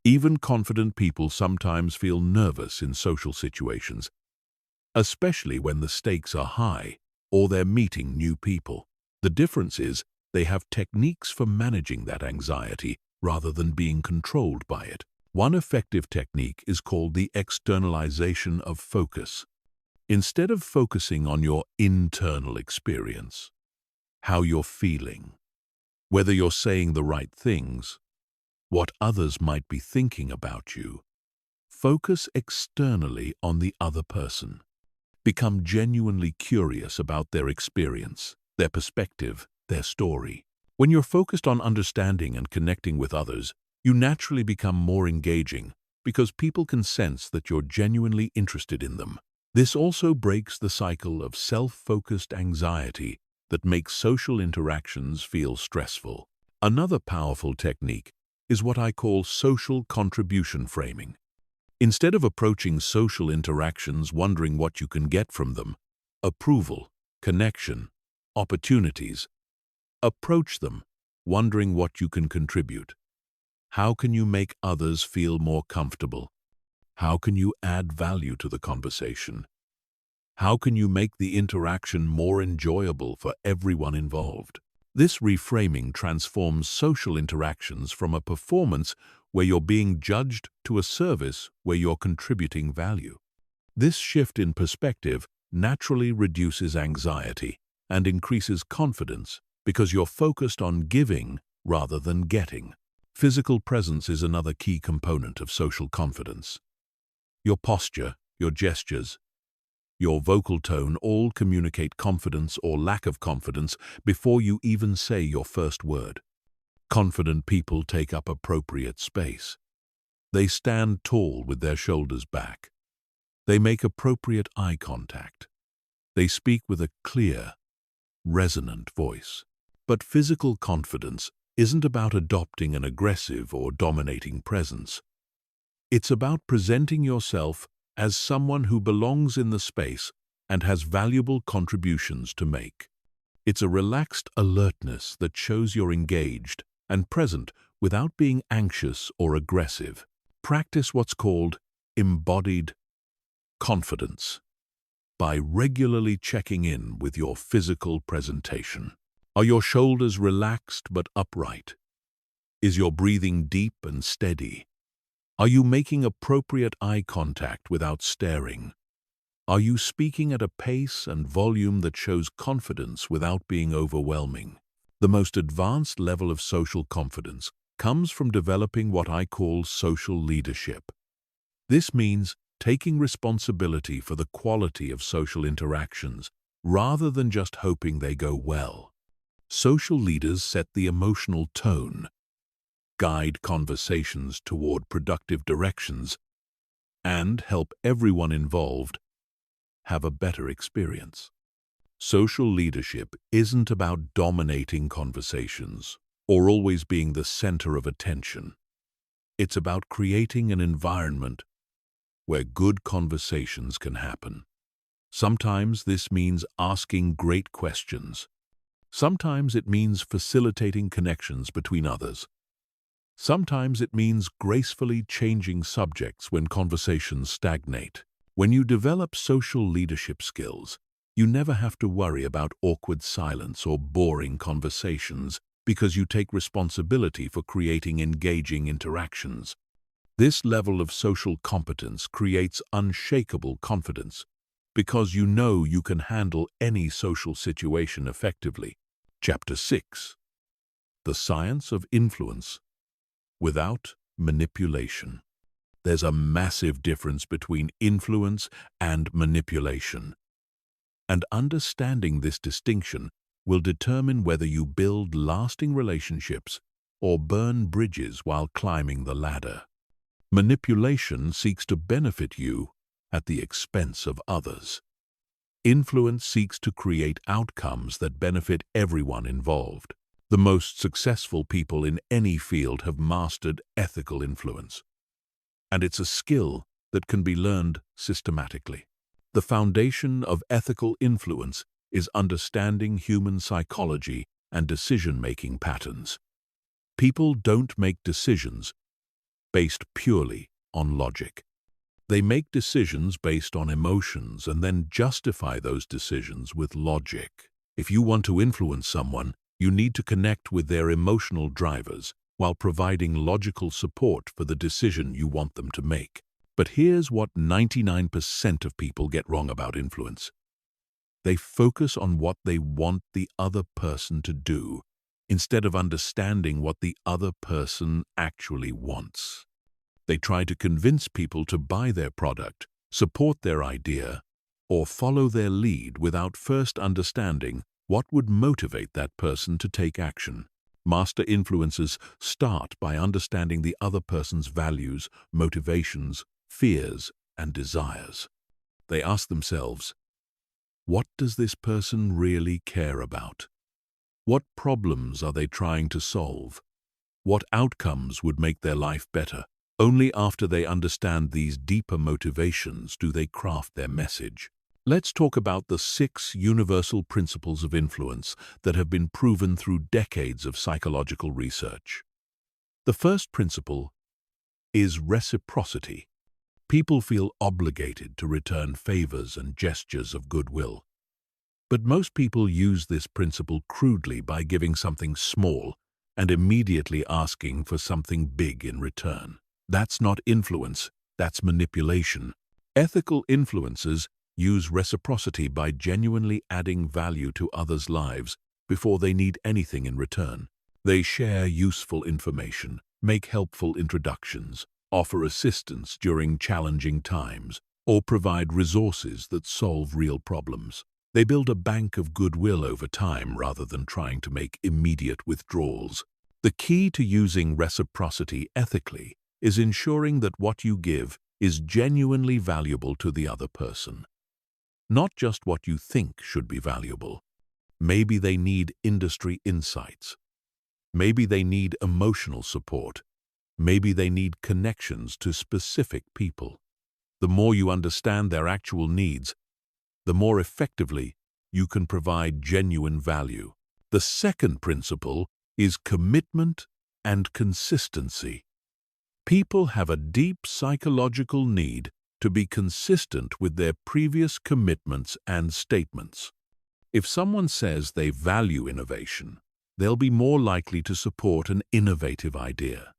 Even confident people sometimes feel nervous in social situations, especially when the stakes are high or they're meeting new people. The difference is they have techniques for managing that anxiety rather than being controlled by it. One effective technique is called the externalization of focus. Instead of focusing on your internal experience, how you're feeling, whether you're saying the right things, what others might be thinking about you, focus externally on the other person. Become genuinely curious about their experience, their perspective, their story. When you're focused on understanding and connecting with others, you naturally become more engaging because people can sense that you're genuinely interested in them. This also breaks the cycle of self-focused anxiety that makes social interactions feel stressful. Another powerful technique is what I call social contribution framing. Instead of approaching social interactions wondering what you can get from them, approval, connection, opportunities, approach them wondering what you can contribute. How can you make others feel more comfortable? How can you add value to the conversation? How can you make the interaction more enjoyable for everyone involved? This reframing transforms social interactions from a performance where you're being judged to a service where you're contributing value. This shift in perspective naturally reduces anxiety and increases confidence because you're focused on giving rather than getting. Physical presence is another key component of social confidence. Your posture, your gestures, your vocal tone all communicate confidence or lack of confidence before you even say your first word. Confident people take up appropriate space. They stand tall with their shoulders back. They make appropriate eye contact. They speak with a clear, resonant voice. But physical confidence isn't about adopting an aggressive or dominating presence. It's about presenting yourself as someone who belongs in the space and has valuable contributions to make. It's a relaxed alertness that shows you're engaged and present without being anxious or aggressive. Practice what's called embodied confidence by regularly checking in with your physical presentation. Are your shoulders relaxed but upright? Is your breathing deep and steady? Are you making appropriate eye contact without staring? Are you speaking at a pace and volume that shows confidence without being overwhelming? The most advanced level of social confidence comes from developing what I call social leadership. This means taking responsibility for the quality of social interactions rather than just hoping they go well. Social leaders set the emotional tone, guide conversations toward productive directions, and help everyone involved have a better experience. Social leadership isn't about dominating conversations or always being the center of attention. It's about creating an environment where good conversations can happen. Sometimes this means asking great questions. Sometimes it means facilitating connections between others. Sometimes it means gracefully changing subjects when conversations stagnate. When you develop social leadership skills, you never have to worry about awkward silence or boring conversations because you take responsibility for creating engaging interactions. This level of social competence creates unshakable confidence because you know you can handle any social situation effectively. Chapter 6. The Science of Influence Without Manipulation. There's a massive difference between influence and manipulation. And understanding this distinction will determine whether you build lasting relationships or burn bridges while climbing the ladder. Manipulation seeks to benefit you at the expense of others. Influence seeks to create outcomes that benefit everyone involved. The most successful people in any field have mastered ethical influence, and it's a skill that can be learned systematically. The foundation of ethical influence is understanding human psychology and decision-making patterns. People don't make decisions based purely on logic. They make decisions based on emotions and then justify those decisions with logic. If you want to influence someone, you need to connect with their emotional drivers while providing logical support for the decision you want them to make. But here's what 99% of people get wrong about influence. They focus on what they want the other person to do instead of understanding what the other person actually wants. They try to convince people to buy their product, support their idea, or follow their lead without first understanding what would motivate that person to take action. Master influencers start by understanding the other person's values, motivations, fears, and desires. They ask themselves, what does this person really care about? What problems are they trying to solve? What outcomes would make their life better? Only after they understand these deeper motivations do they craft their message. Let's talk about the 6 universal principles of influence that have been proven through decades of psychological research. The first principle is reciprocity. People feel obligated to return favors and gestures of goodwill. But most people use this principle crudely by giving something small and immediately asking for something big in return. That's not influence, that's manipulation. Ethical influencers use reciprocity by genuinely adding value to others' lives before they need anything in return. They share useful information, make helpful introductions, offer assistance during challenging times, or provide resources that solve real problems. They build a bank of goodwill over time rather than trying to make immediate withdrawals. The key to using reciprocity ethically is ensuring that what you give is genuinely valuable to the other person. Not just what you think should be valuable. Maybe they need industry insights. Maybe they need emotional support. Maybe they need connections to specific people. The more you understand their actual needs, the more effectively you can provide genuine value. The second principle is commitment and consistency. People have a deep psychological need to be consistent with their previous commitments and statements. If someone says they value innovation, they'll be more likely to support an innovative idea.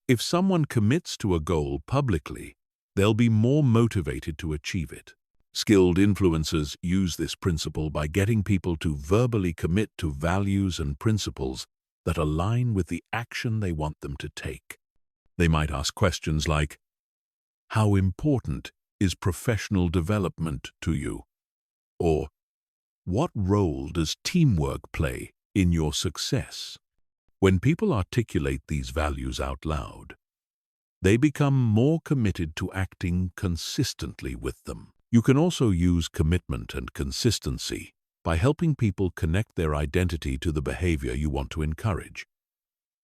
If someone commits to a goal publicly, they'll be more motivated to achieve it. Skilled influencers use this principle by getting people to verbally commit to values and principles that align with the action they want them to take. They might ask questions like, how important is professional development to you? Or, what role does teamwork play in your success? When people articulate these values out loud, they become more committed to acting consistently with them. You can also use commitment and consistency by helping people connect their identity to the behavior you want to encourage.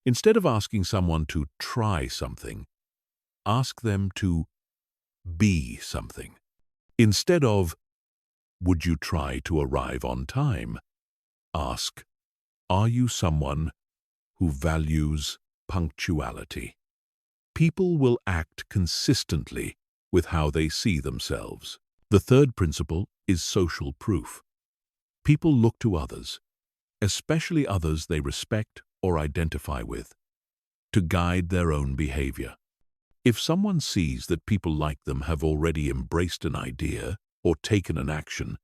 Instead of asking someone to try something, ask them to be something. Instead of, "Would you try to arrive on time?" ask, "Are you someone who values punctuality?" People will act consistently with how they see themselves. The third principle is social proof. People look to others, especially others they respect or identify with, to guide their own behavior. If someone sees that people like them have already embraced an idea or taken an action,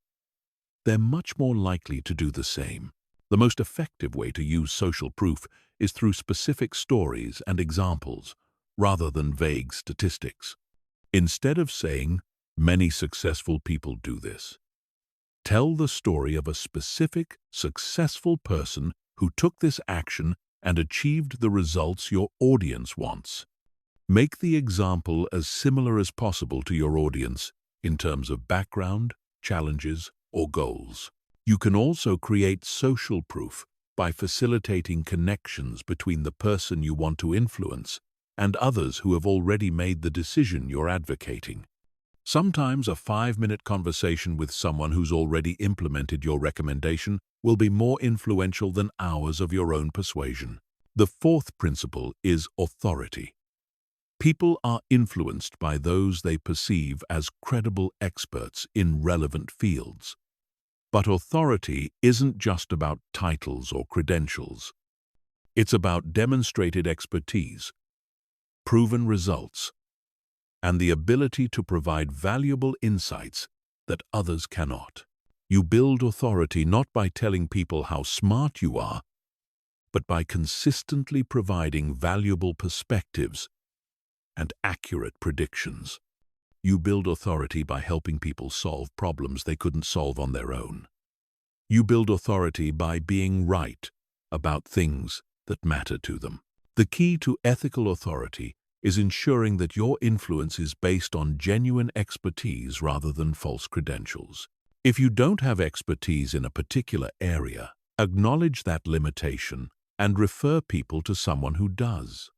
they're much more likely to do the same. The most effective way to use social proof is through specific stories and examples, rather than vague statistics. Instead of saying, "Many successful people do this," tell the story of a specific, successful person who took this action and achieved the results your audience wants. Make the example as similar as possible to your audience in terms of background, challenges, or goals. You can also create social proof by facilitating connections between the person you want to influence and others who have already made the decision you're advocating. Sometimes a 5-minute conversation with someone who's already implemented your recommendation will be more influential than hours of your own persuasion. The fourth principle is authority. People are influenced by those they perceive as credible experts in relevant fields. But authority isn't just about titles or credentials. It's about demonstrated expertise, proven results, and the ability to provide valuable insights that others cannot. You build authority not by telling people how smart you are, but by consistently providing valuable perspectives and accurate predictions. You build authority by helping people solve problems they couldn't solve on their own. You build authority by being right about things that matter to them. The key to ethical authority is ensuring that your influence is based on genuine expertise rather than false credentials. If you don't have expertise in a particular area, acknowledge that limitation and refer people to someone who does.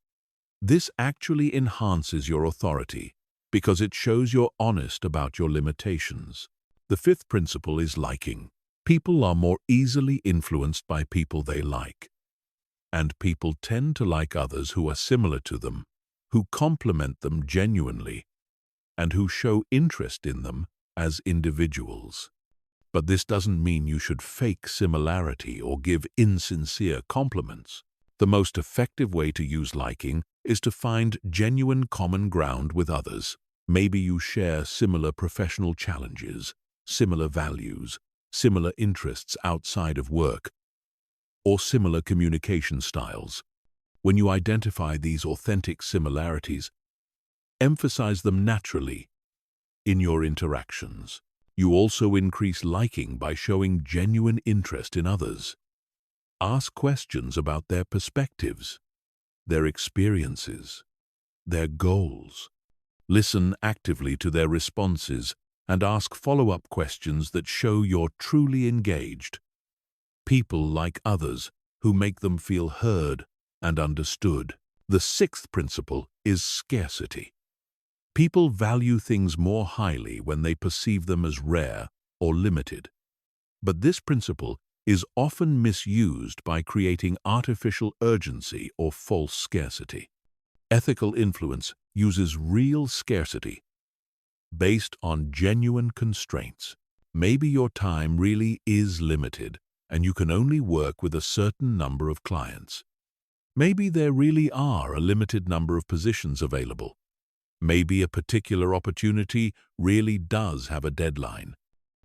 This actually enhances your authority because it shows you're honest about your limitations. The fifth principle is liking. People are more easily influenced by people they like, and people tend to like others who are similar to them, who compliment them genuinely, and who show interest in them as individuals. But this doesn't mean you should fake similarity or give insincere compliments. The most effective way to use liking is to find genuine common ground with others. Maybe you share similar professional challenges, similar values, similar interests outside of work, or similar communication styles. When you identify these authentic similarities, emphasize them naturally in your interactions. You also increase liking by showing genuine interest in others. Ask questions about their perspectives, their experiences, their goals. Listen actively to their responses and ask follow-up questions that show you're truly engaged. People like others who make them feel heard and understood. The sixth principle is scarcity. People value things more highly when they perceive them as rare or limited. But this principle is often misused by creating artificial urgency or false scarcity. Ethical influence uses real scarcity based on genuine constraints. Maybe your time really is limited and you can only work with a certain number of clients. Maybe there really are a limited number of positions available. Maybe a particular opportunity really does have a deadline.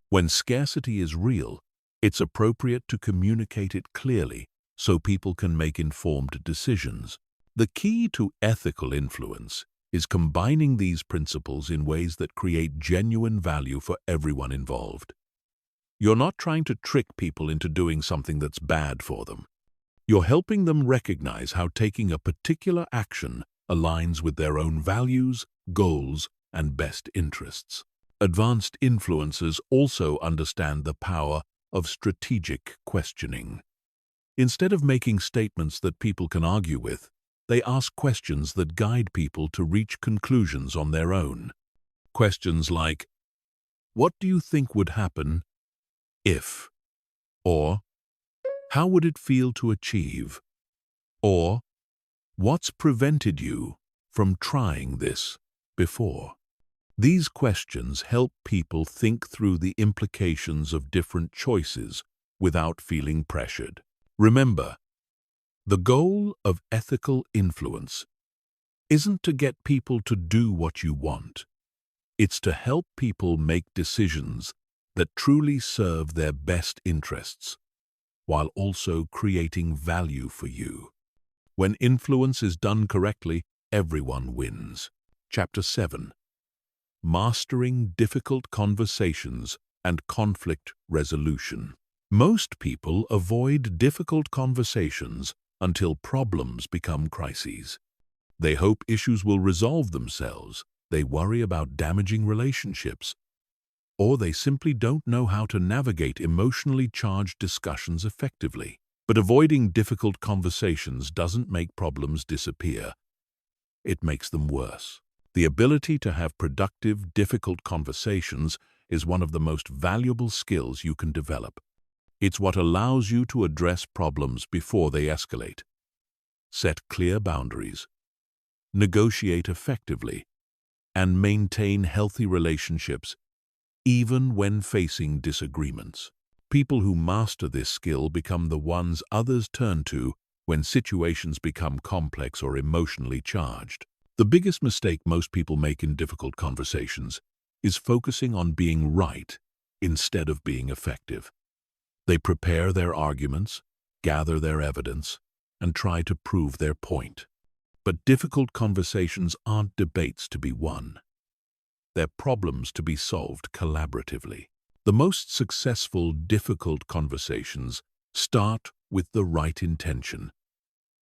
When scarcity is real, it's appropriate to communicate it clearly so people can make informed decisions. The key to ethical influence is combining these principles in ways that create genuine value for everyone involved. You're not trying to trick people into doing something that's bad for them. You're helping them recognize how taking a particular action aligns with their own values, goals, and best interests. Advanced influencers also understand the power of strategic questioning. Instead of making statements that people can argue with, they ask questions that guide people to reach conclusions on their own. Questions like, "What do you think would happen if?" Or, "How would it feel to achieve?" Or, "What's prevented you from trying this before?" These questions help people think through the implications of different choices without feeling pressured. Remember, the goal of ethical influence isn't to get people to do what you want. It's to help people make decisions that truly serve their best interests, while also creating value for you. When influence is done correctly, everyone wins. Chapter 7. Mastering difficult conversations and conflict resolution. Most people avoid difficult conversations until problems become crises. They hope issues will resolve themselves, they worry about damaging relationships, or they simply don't know how to navigate emotionally charged discussions effectively. But avoiding difficult conversations doesn't make problems disappear. It makes them worse. The ability to have productive, difficult conversations is one of the most valuable skills you can develop. It's what allows you to address problems before they escalate, set clear boundaries, negotiate effectively, and maintain healthy relationships even when facing disagreements. People who master this skill become the ones others turn to when situations become complex or emotionally charged. The biggest mistake most people make in difficult conversations is focusing on being right instead of being effective. They prepare their arguments, gather their evidence, and try to prove their point. But difficult conversations aren't debates to be won. They're problems to be solved collaboratively. The most successful difficult conversations start with the right intention.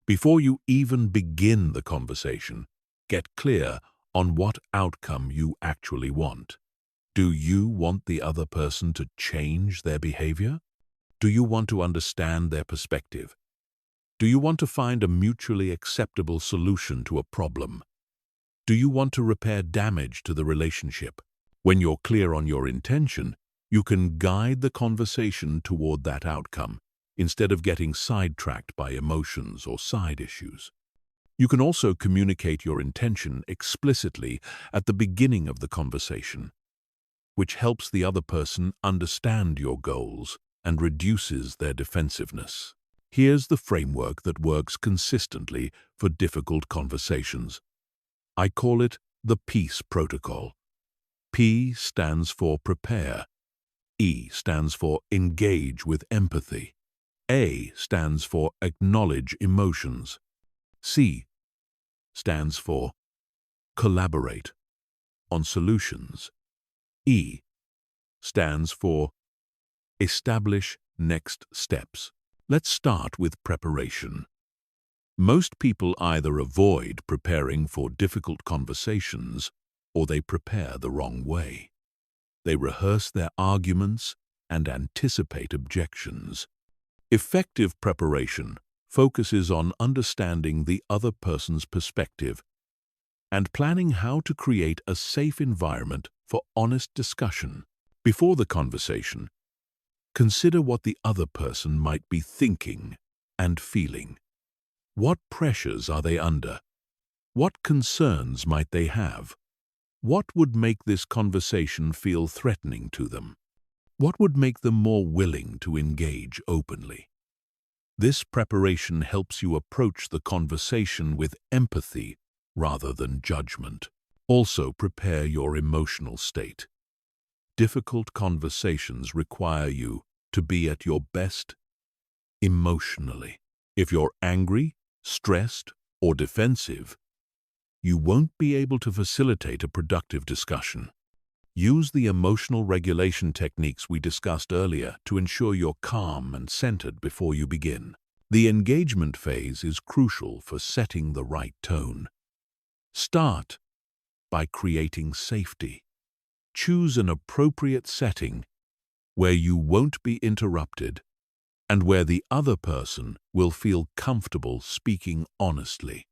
Before you even begin the conversation, get clear on what outcome you actually want. Do you want the other person to change their behavior? Do you want to understand their perspective? Do you want to find a mutually acceptable solution to a problem? Do you want to repair damage to the relationship? When you're clear on your intention, you can guide the conversation toward that outcome instead of getting sidetracked by emotions or side issues. You can also communicate your intention explicitly at the beginning of the conversation, which helps the other person understand your goals and reduces their defensiveness. Here's the framework that works consistently for difficult conversations. I call it the Peace Protocol. P stands for prepare. E stands for engage with empathy. A stands for acknowledge emotions. C stands for collaborate on solutions. E stands for establish next steps. Let's start with preparation. Most people either avoid preparing for difficult conversations or they prepare the wrong way. They rehearse their arguments and anticipate objections. Effective preparation focuses on understanding the other person's perspective and planning how to create a safe environment for honest discussion. Before the conversation, consider what the other person might be thinking and feeling. What pressures are they under? What concerns might they have? What would make this conversation feel threatening to them? What would make them more willing to engage openly? This preparation helps you approach the conversation with empathy rather than judgment. Also, prepare your emotional state. Difficult conversations require you to be at your best emotionally. If you're angry, stressed, or defensive, you won't be able to facilitate a productive discussion. Use the emotional regulation techniques we discussed earlier to ensure you're calm and centered before you begin. The engagement phase is crucial for setting the right tone. Start by creating safety. Choose an appropriate setting where you won't be interrupted, and where the other person will feel comfortable speaking honestly.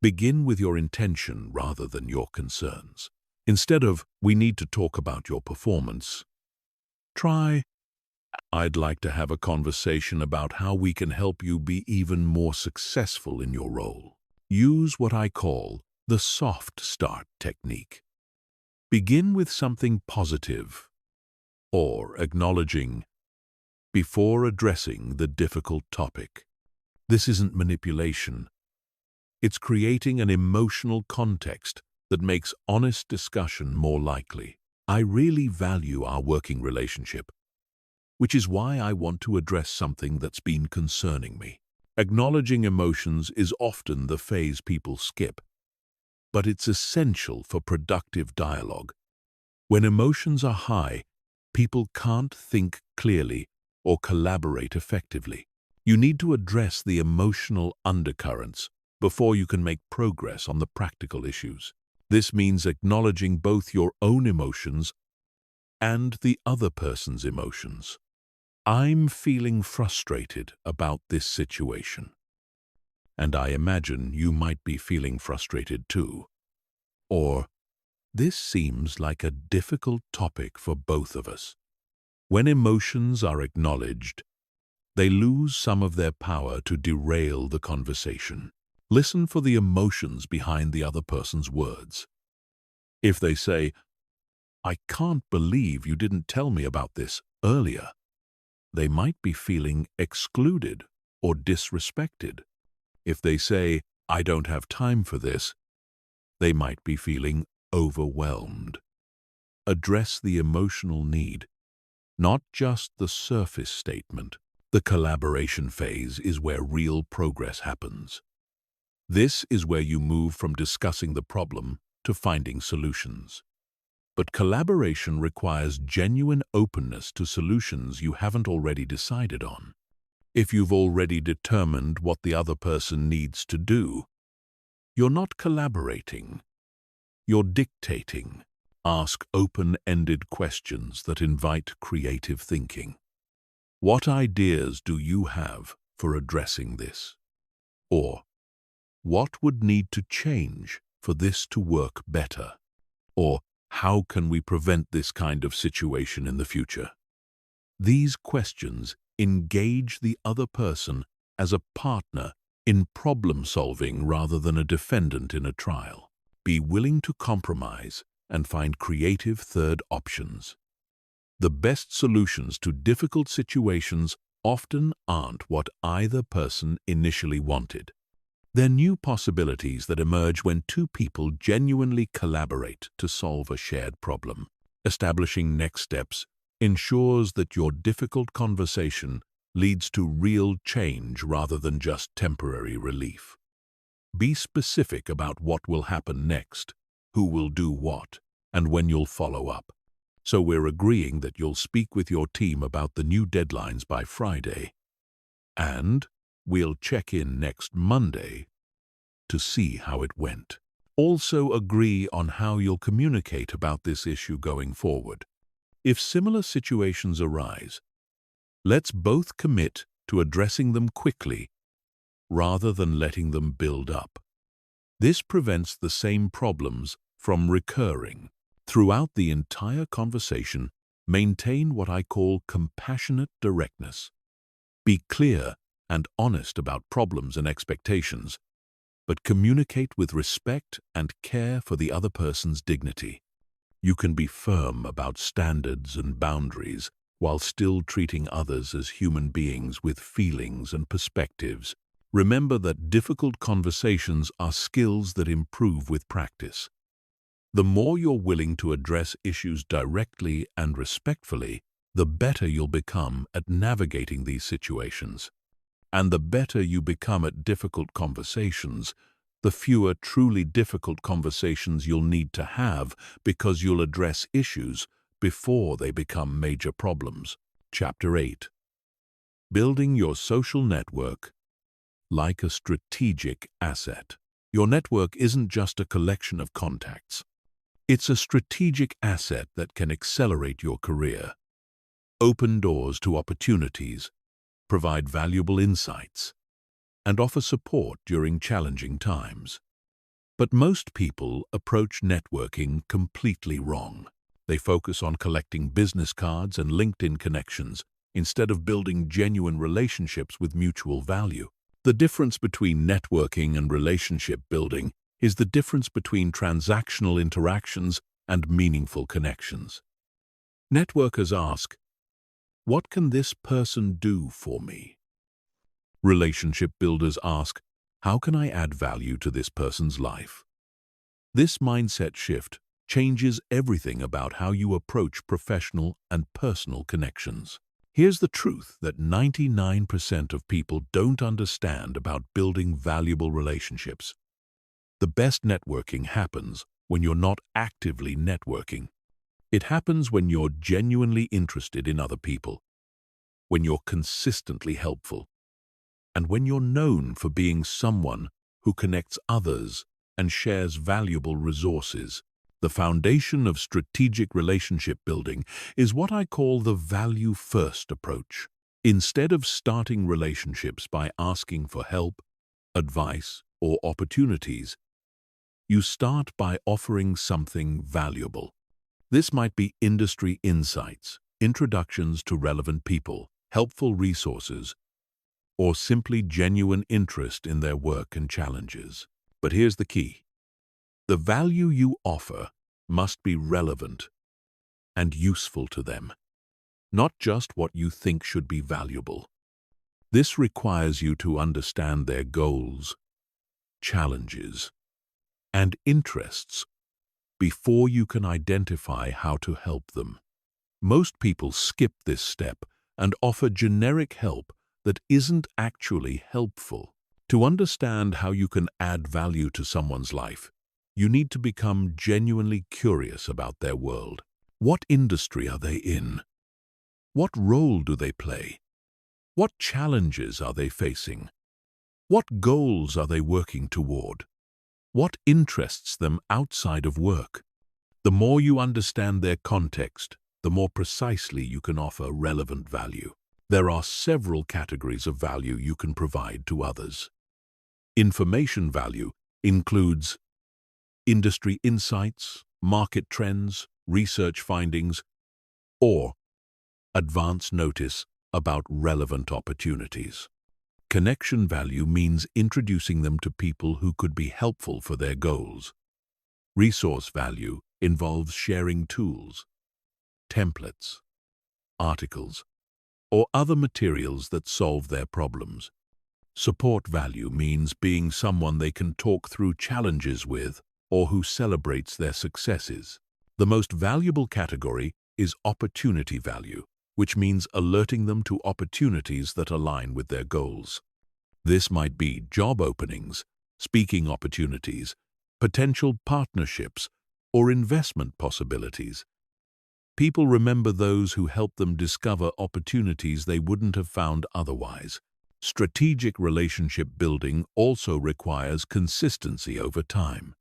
Begin with your intention rather than your concerns. Instead of, "We need to talk about your performance," try, "I'd like to have a conversation about how we can help you be even more successful in your role." Use what I call the soft start technique. Begin with something positive or acknowledging before addressing the difficult topic. This isn't manipulation. It's creating an emotional context that makes honest discussion more likely. I really value our working relationship, which is why I want to address something that's been concerning me. Acknowledging emotions is often the phase people skip, but it's essential for productive dialogue. When emotions are high, people can't think clearly or collaborate effectively. You need to address the emotional undercurrents before you can make progress on the practical issues. This means acknowledging both your own emotions and the other person's emotions. "I'm feeling frustrated about this situation, and I imagine you might be feeling frustrated too." Or, "This seems like a difficult topic for both of us." When emotions are acknowledged, they lose some of their power to derail the conversation. Listen for the emotions behind the other person's words. If they say, "I can't believe you didn't tell me about this earlier," they might be feeling excluded or disrespected. If they say, "I don't have time for this," they might be feeling overwhelmed. Address the emotional need, not just the surface statement. The collaboration phase is where real progress happens. This is where you move from discussing the problem to finding solutions. But collaboration requires genuine openness to solutions you haven't already decided on. If you've already determined what the other person needs to do, you're not collaborating, you're dictating. Ask open-ended questions that invite creative thinking. What ideas do you have for addressing this? Or, what would need to change for this to work better? Or, how can we prevent this kind of situation in the future? These questions engage the other person as a partner in problem-solving rather than a defendant in a trial. Be willing to compromise and find creative third options. The best solutions to difficult situations often aren't what either person initially wanted. They're new possibilities that emerge when two people genuinely collaborate to solve a shared problem. Establishing next steps ensures that your difficult conversation leads to real change rather than just temporary relief. Be specific about what will happen next, who will do what, and when you'll follow up. So we're agreeing that you'll speak with your team about the new deadlines by Friday, and we'll check in next Monday to see how it went. Also agree on how you'll communicate about this issue going forward. If similar situations arise, let's both commit to addressing them quickly rather than letting them build up. This prevents the same problems from recurring. Throughout the entire conversation, maintain what I call compassionate directness. Be clear and honest about problems and expectations, but communicate with respect and care for the other person's dignity. You can be firm about standards and boundaries while still treating others as human beings with feelings and perspectives. Remember that difficult conversations are skills that improve with practice. The more you're willing to address issues directly and respectfully, the better you'll become at navigating these situations. And the better you become at difficult conversations, the fewer truly difficult conversations you'll need to have because you'll address issues before they become major problems. Chapter 8. Building your social network like a strategic asset. Your network isn't just a collection of contacts. It's a strategic asset that can accelerate your career. open doors to opportunities, provide valuable insights, and offer support during challenging times. But most people approach networking completely wrong. They focus on collecting business cards and LinkedIn connections instead of building genuine relationships with mutual value. The difference between networking and relationship building is the difference between transactional interactions and meaningful connections. Networkers ask, "What can this person do for me?" Relationship builders ask, "How can I add value to this person's life?" This mindset shift changes everything about how you approach professional and personal connections. Here's the truth that 99% of people don't understand about building valuable relationships. The best networking happens when you're not actively networking. It happens when you're genuinely interested in other people, when you're consistently helpful, and when you're known for being someone who connects others and shares valuable resources. The foundation of strategic relationship building is what I call the value-first approach. Instead of starting relationships by asking for help, advice, or opportunities, you start by offering something valuable. This might be industry insights, introductions to relevant people, helpful resources, or simply genuine interest in their work and challenges. But here's the key. The value you offer must be relevant and useful to them, not just what you think should be valuable. This requires you to understand their goals, challenges, and interests before you can identify how to help them. Most people skip this step and offer generic help that isn't actually helpful. To understand how you can add value to someone's life, you need to become genuinely curious about their world. What industry are they in? What role do they play? What challenges are they facing? What goals are they working toward? What interests them outside of work? The more you understand their context, the more precisely you can offer relevant value. There are several categories of value you can provide to others. Information value includes industry insights, market trends, research findings, or advance notice about relevant opportunities. Connection value means introducing them to people who could be helpful for their goals. Resource value involves sharing tools, templates, articles, or other materials that solve their problems. Support value means being someone they can talk through challenges with or who celebrates their successes. The most valuable category is opportunity value, which means alerting them to opportunities that align with their goals. This might be job openings, speaking opportunities, potential partnerships, or investment possibilities. People remember those who help them discover opportunities they wouldn't have found otherwise. Strategic relationship building also requires consistency over time.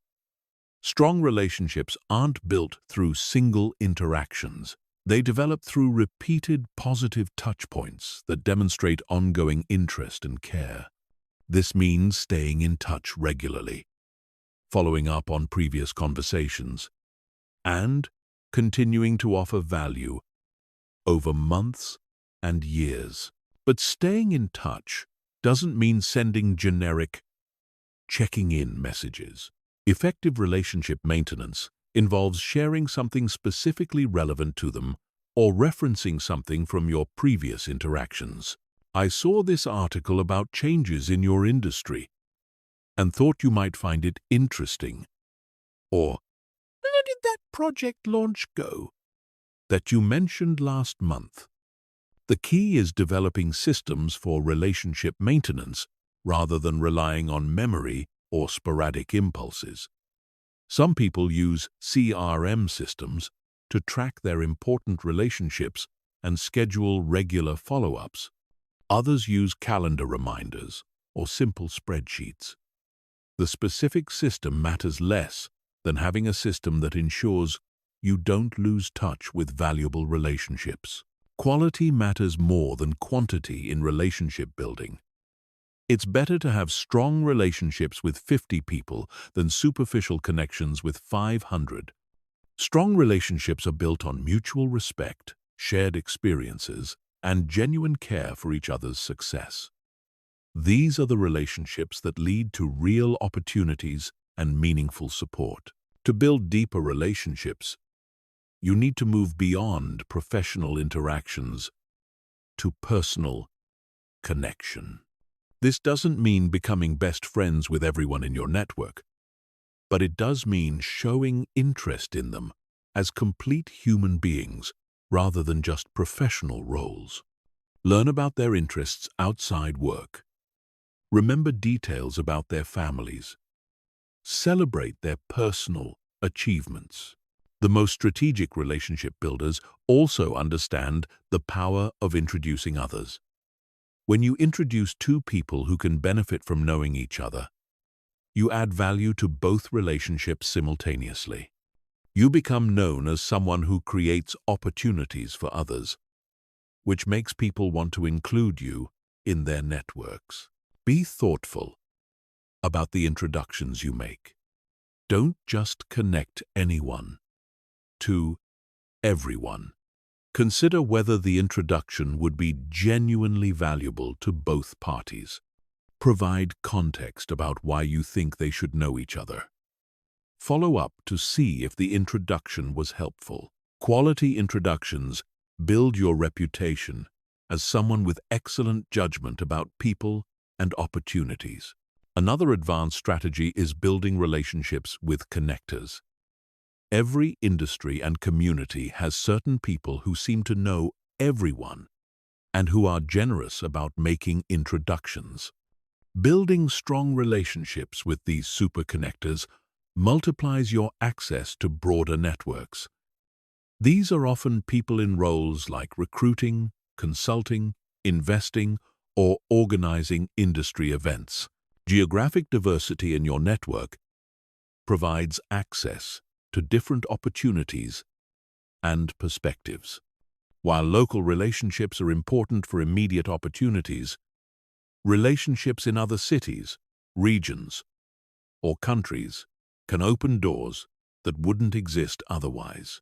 Strong relationships aren't built through single interactions. They develop through repeated positive touchpoints that demonstrate ongoing interest and care. This means staying in touch regularly, following up on previous conversations, and continuing to offer value over months and years. But staying in touch doesn't mean sending generic checking-in messages. Effective relationship maintenance involves sharing something specifically relevant to them or referencing something from your previous interactions. I saw this article about changes in your industry and thought you might find it interesting. Or, how did that project launch go that you mentioned last month? The key is developing systems for relationship maintenance rather than relying on memory or sporadic impulses. Some people use CRM systems to track their important relationships and schedule regular follow-ups. Others use calendar reminders or simple spreadsheets. The specific system matters less than having a system that ensures you don't lose touch with valuable relationships. Quality matters more than quantity in relationship building. It's better to have strong relationships with 50 people than superficial connections with 500. Strong relationships are built on mutual respect, shared experiences, and genuine care for each other's success. These are the relationships that lead to real opportunities and meaningful support. To build deeper relationships, you need to move beyond professional interactions to personal connection. This doesn't mean becoming best friends with everyone in your network, but it does mean showing interest in them as complete human beings rather than just professional roles. Learn about their interests outside work. Remember details about their families. Celebrate their personal achievements. The most strategic relationship builders also understand the power of introducing others. When you introduce two people who can benefit from knowing each other, you add value to both relationships simultaneously. You become known as someone who creates opportunities for others, which makes people want to include you in their networks. Be thoughtful about the introductions you make. Don't just connect anyone to everyone. Consider whether the introduction would be genuinely valuable to both parties. Provide context about why you think they should know each other. Follow up to see if the introduction was helpful. Quality introductions build your reputation as someone with excellent judgment about people and opportunities. Another advanced strategy is building relationships with connectors. Every industry and community has certain people who seem to know everyone and who are generous about making introductions. Building strong relationships with these super connectors multiplies your access to broader networks. These are often people in roles like recruiting, consulting, investing, or organizing industry events. Geographic diversity in your network provides access to different opportunities and perspectives. While local relationships are important for immediate opportunities, relationships in other cities, regions, or countries can open doors that wouldn't exist otherwise.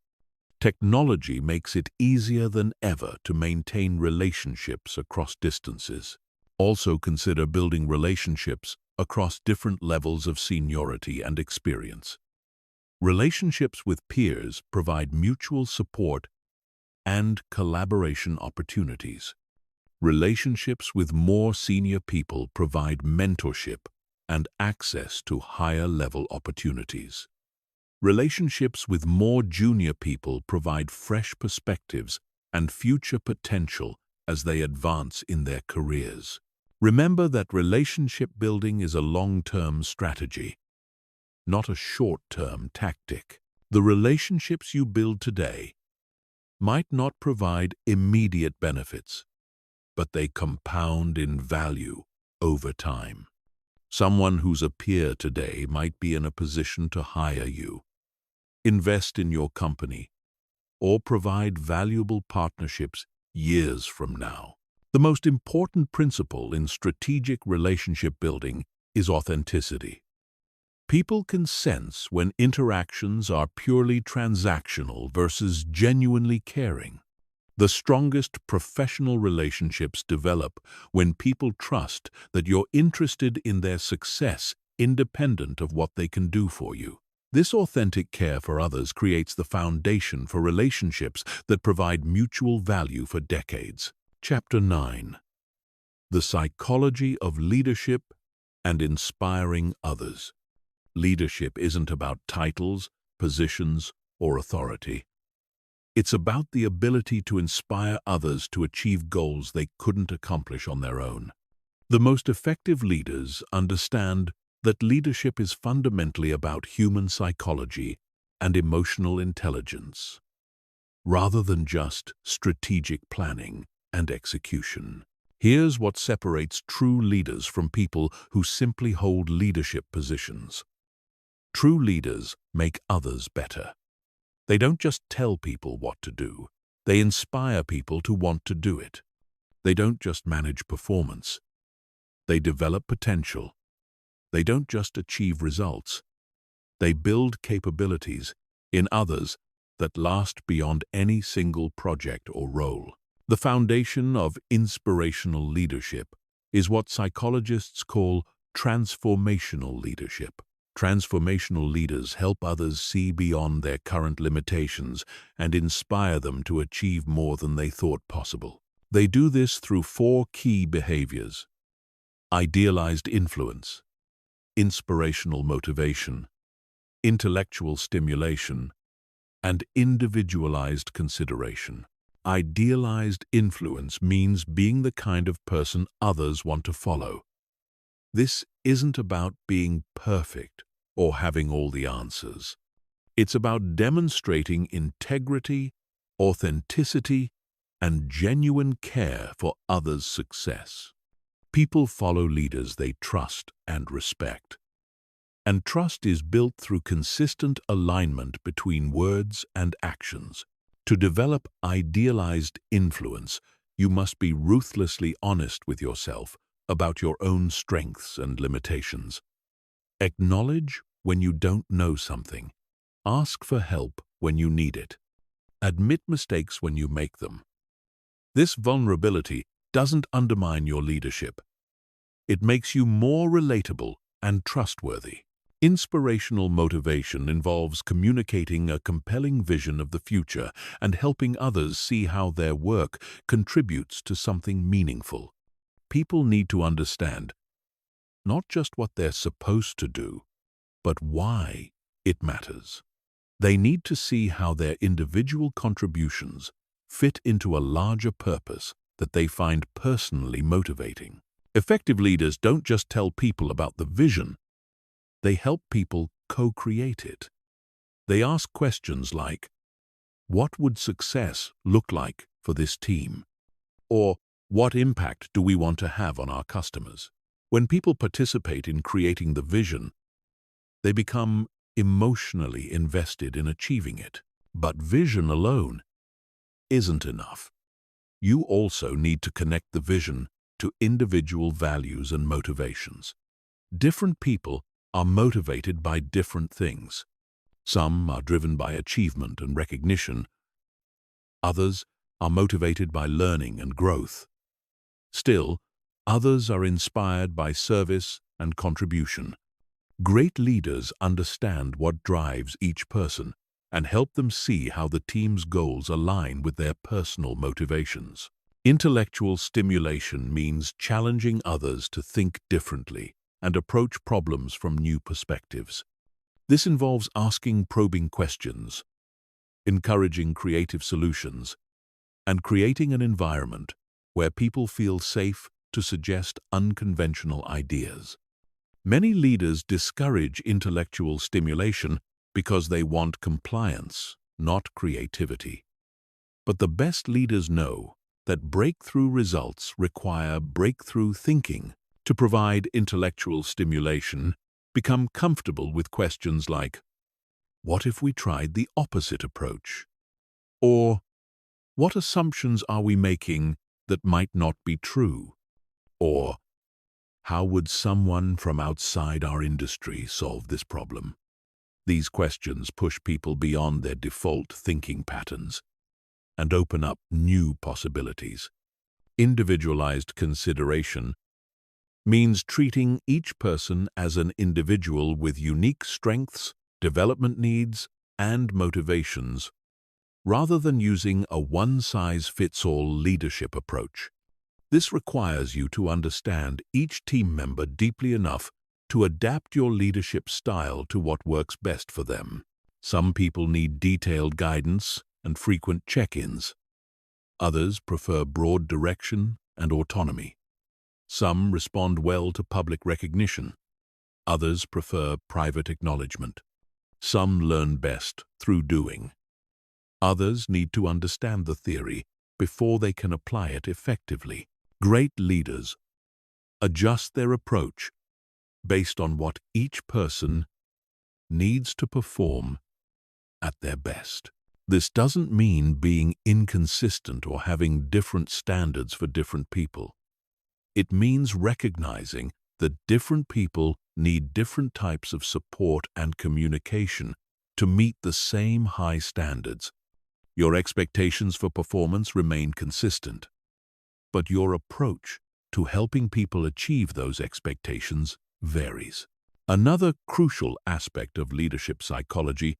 Technology makes it easier than ever to maintain relationships across distances. Also consider building relationships across different levels of seniority and experience. Relationships with peers provide mutual support and collaboration opportunities. Relationships with more senior people provide mentorship and access to higher-level opportunities. Relationships with more junior people provide fresh perspectives and future potential as they advance in their careers. Remember that relationship building is a long-term strategy, not a short-term tactic. The relationships you build today might not provide immediate benefits, but they compound in value over time. Someone who's a peer today might be in a position to hire you, invest in your company, or provide valuable partnerships years from now. The most important principle in strategic relationship building is authenticity. People can sense when interactions are purely transactional versus genuinely caring. The strongest professional relationships develop when people trust that you're interested in their success independent of what they can do for you. This authentic care for others creates the foundation for relationships that provide mutual value for decades. Chapter 9. The Psychology of Leadership and Inspiring Others. Leadership isn't about titles, positions, or authority. It's about the ability to inspire others to achieve goals they couldn't accomplish on their own. The most effective leaders understand that leadership is fundamentally about human psychology and emotional intelligence, rather than just strategic planning and execution. Here's what separates true leaders from people who simply hold leadership positions. True leaders make others better. They don't just tell people what to do. They inspire people to want to do it. They don't just manage performance. They develop potential. They don't just achieve results. They build capabilities in others that last beyond any single project or role. The foundation of inspirational leadership is what psychologists call transformational leadership. Transformational leaders help others see beyond their current limitations and inspire them to achieve more than they thought possible. They do this through 4 key behaviors: idealized influence, inspirational motivation, intellectual stimulation, and individualized consideration. Idealized influence means being the kind of person others want to follow. This isn't about being perfect or having all the answers. It's about demonstrating integrity, authenticity, and genuine care for others' success. People follow leaders they trust and respect. And trust is built through consistent alignment between words and actions. To develop idealized influence, you must be ruthlessly honest with yourself about your own strengths and limitations. Acknowledge when you don't know something. Ask for help when you need it. Admit mistakes when you make them. This vulnerability doesn't undermine your leadership. It makes you more relatable and trustworthy. Inspirational motivation involves communicating a compelling vision of the future and helping others see how their work contributes to something meaningful. People need to understand not just what they're supposed to do, but why it matters. They need to see how their individual contributions fit into a larger purpose that they find personally motivating. Effective leaders don't just tell people about the vision, they help people co-create it. They ask questions like, what would success look like for this team? Or, what impact do we want to have on our customers? When people participate in creating the vision, they become emotionally invested in achieving it. But vision alone isn't enough. You also need to connect the vision to individual values and motivations. Different people are motivated by different things. Some are driven by achievement and recognition. Others are motivated by learning and growth. Still, others are inspired by service and contribution. Great leaders understand what drives each person and help them see how the team's goals align with their personal motivations. Intellectual stimulation means challenging others to think differently and approach problems from new perspectives. This involves asking probing questions, encouraging creative solutions, and creating an environment where people feel safe to suggest unconventional ideas. Many leaders discourage intellectual stimulation because they want compliance, not creativity. But the best leaders know that breakthrough results require breakthrough thinking. To provide intellectual stimulation, become comfortable with questions like, what if we tried the opposite approach? Or, what assumptions are we making that might not be true? Or, how would someone from outside our industry solve this problem? These questions push people beyond their default thinking patterns and open up new possibilities. Individualized consideration means treating each person as an individual with unique strengths, development needs, and motivations, rather than using a one-size-fits-all leadership approach. This requires you to understand each team member deeply enough to adapt your leadership style to what works best for them. Some people need detailed guidance and frequent check-ins. Others prefer broad direction and autonomy. Some respond well to public recognition. Others prefer private acknowledgement. Some learn best through doing. Others need to understand the theory before they can apply it effectively. Great leaders adjust their approach based on what each person needs to perform at their best. This doesn't mean being inconsistent or having different standards for different people. It means recognizing that different people need different types of support and communication to meet the same high standards. Your expectations for performance remain consistent, but your approach to helping people achieve those expectations varies. Another crucial aspect of leadership psychology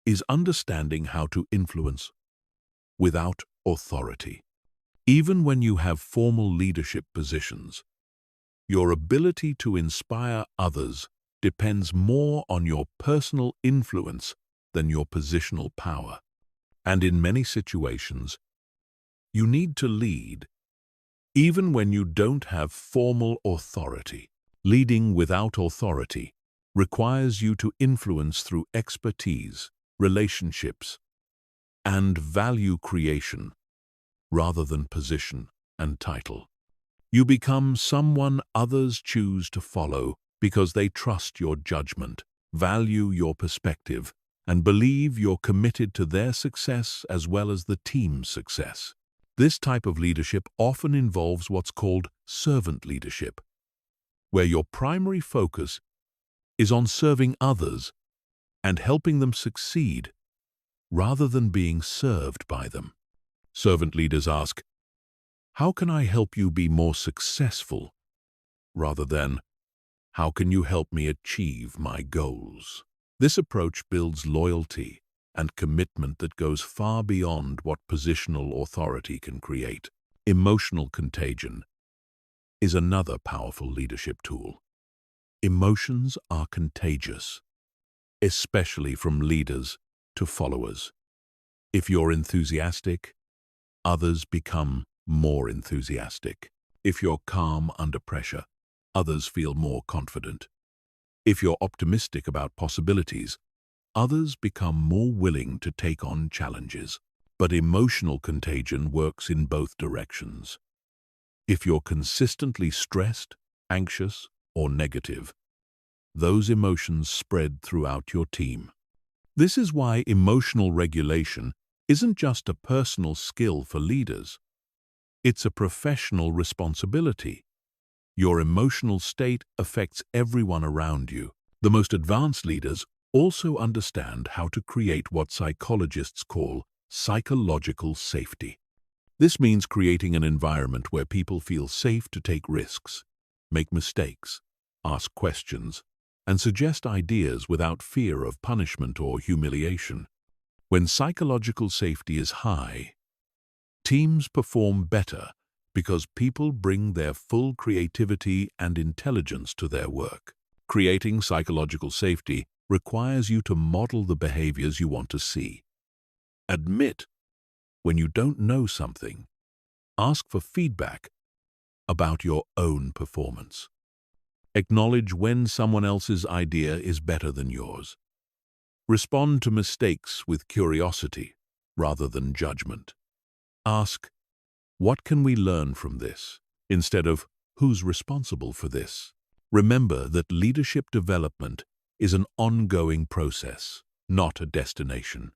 is understanding how to influence without authority. Even when you have formal leadership positions, your ability to inspire others depends more on your personal influence than your positional power. And in many situations, you need to lead even when you don't have formal authority. Leading without authority requires you to influence through expertise, relationships, and value creation rather than position and title. You become someone others choose to follow because they trust your judgment, value your perspective, and believe you're committed to their success as well as the team's success. This type of leadership often involves what's called servant leadership, where your primary focus is on serving others and helping them succeed rather than being served by them. Servant leaders ask, "How can I help you be more successful?" rather than, "How can you help me achieve my goals?" This approach builds loyalty and commitment that goes far beyond what positional authority can create. Emotional contagion is another powerful leadership tool. Emotions are contagious, especially from leaders to followers. If you're enthusiastic, others become more enthusiastic. If you're calm under pressure, others feel more confident. If you're optimistic about possibilities, others become more willing to take on challenges. But emotional contagion works in both directions. If you're consistently stressed, anxious, or negative, those emotions spread throughout your team. This is why emotional regulation isn't just a personal skill for leaders. It's a professional responsibility. Your emotional state affects everyone around you. The most advanced leaders also understand how to create what psychologists call psychological safety. This means creating an environment where people feel safe to take risks, make mistakes, ask questions, and suggest ideas without fear of punishment or humiliation. When psychological safety is high, teams perform better because people bring their full creativity and intelligence to their work. Creating psychological safety requires you to model the behaviors you want to see. Admit when you don't know something. Ask for feedback about your own performance. Acknowledge when someone else's idea is better than yours. Respond to mistakes with curiosity rather than judgment. Ask, "What can we learn from this?" instead of, "Who's responsible for this?" Remember that leadership development is an ongoing process, not a destination.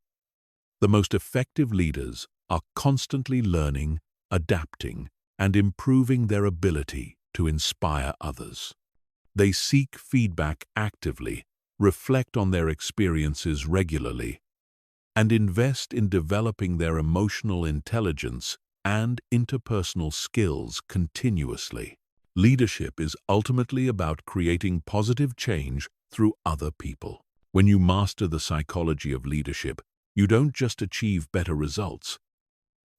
The most effective leaders are constantly learning, adapting, and improving their ability to inspire others. They seek feedback actively, reflect on their experiences regularly, and invest in developing their emotional intelligence and interpersonal skills continuously. Leadership is ultimately about creating positive change through other people. When you master the psychology of leadership, you don't just achieve better results.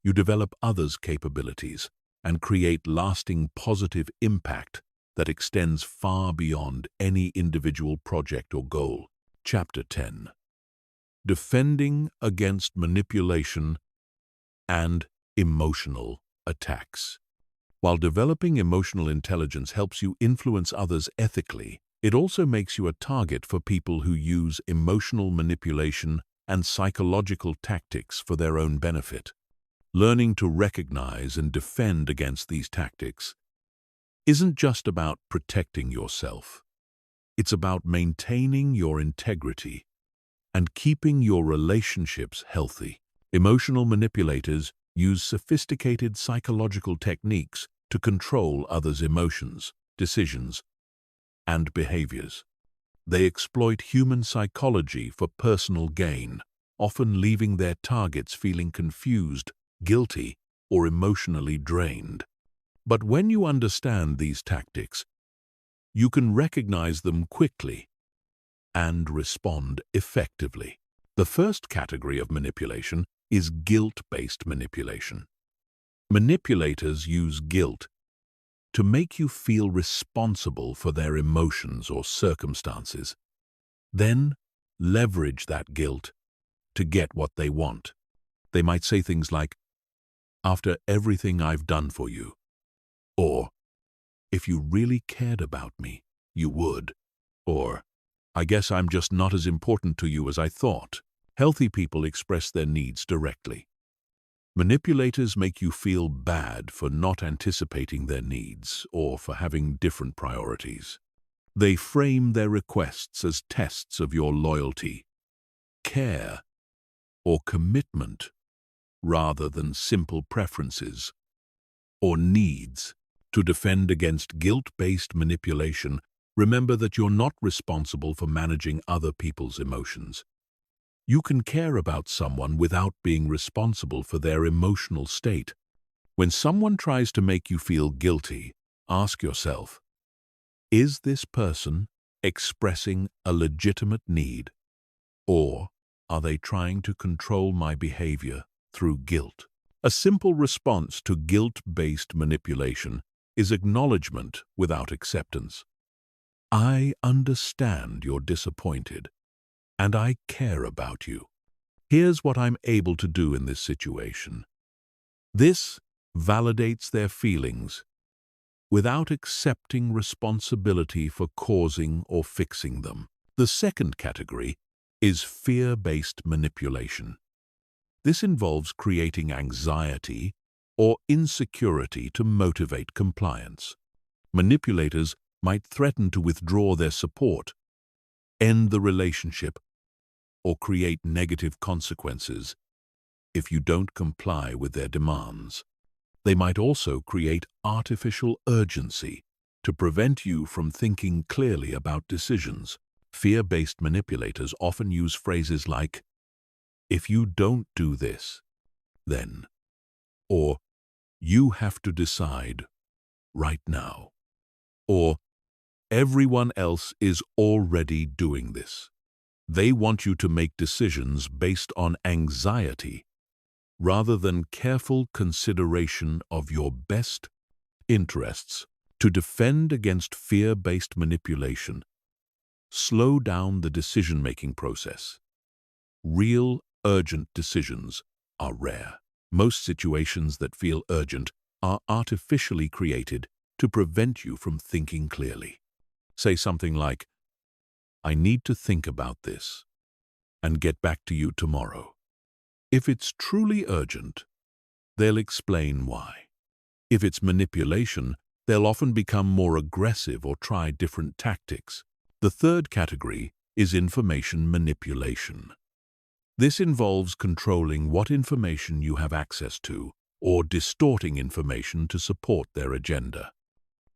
You develop others' capabilities and create lasting positive impact that extends far beyond any individual project or goal. Chapter 10. Defending against manipulation and emotional attacks. While developing emotional intelligence helps you influence others ethically, it also makes you a target for people who use emotional manipulation and psychological tactics for their own benefit. Learning to recognize and defend against these tactics isn't just about protecting yourself. It's about maintaining your integrity and keeping your relationships healthy. Emotional manipulators use sophisticated psychological techniques to control others' emotions, decisions, and behaviors. They exploit human psychology for personal gain, often leaving their targets feeling confused, guilty, or emotionally drained. But when you understand these tactics, you can recognize them quickly and respond effectively. The first category of manipulation is guilt-based manipulation. Manipulators use guilt to make you feel responsible for their emotions or circumstances, then leverage that guilt to get what they want. They might say things like, "After everything I've done for you," or "If you really cared about me, you would," or "I guess I'm just not as important to you as I thought." Healthy people express their needs directly. Manipulators make you feel bad for not anticipating their needs or for having different priorities. They frame their requests as tests of your loyalty, care, or commitment rather than simple preferences or needs. To defend against guilt-based manipulation, remember that you're not responsible for managing other people's emotions. You can care about someone without being responsible for their emotional state. When someone tries to make you feel guilty, ask yourself, is this person expressing a legitimate need, or are they trying to control my behavior through guilt? A simple response to guilt-based manipulation is acknowledgement without acceptance. I understand you're disappointed, and I care about you. Here's what I'm able to do in this situation. This validates their feelings without accepting responsibility for causing or fixing them. The second category is fear-based manipulation. This involves creating anxiety or insecurity to motivate compliance. Manipulators might threaten to withdraw their support, end the relationship, or create negative consequences if you don't comply with their demands. They might also create artificial urgency to prevent you from thinking clearly about decisions. Fear-based manipulators often use phrases like, "If you don't do this, then," or "You have to decide right now," or "Everyone else is already doing this." They want you to make decisions based on anxiety rather than careful consideration of your best interests. To defend against fear-based manipulation, slow down the decision-making process. Real, urgent decisions are rare. Most situations that feel urgent are artificially created to prevent you from thinking clearly. Say something like, "I need to think about this and get back to you tomorrow." If it's truly urgent, they'll explain why. If it's manipulation, they'll often become more aggressive or try different tactics. The third category is information manipulation. This involves controlling what information you have access to or distorting information to support their agenda.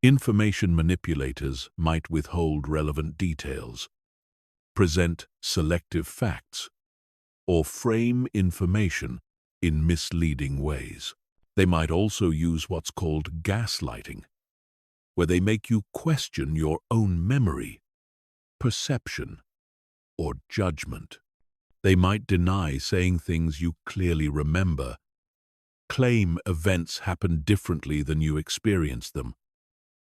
Information manipulators might withhold relevant details, present selective facts, or frame information in misleading ways. They might also use what's called gaslighting, where they make you question your own memory, perception, or judgment. They might deny saying things you clearly remember, claim events happened differently than you experienced them,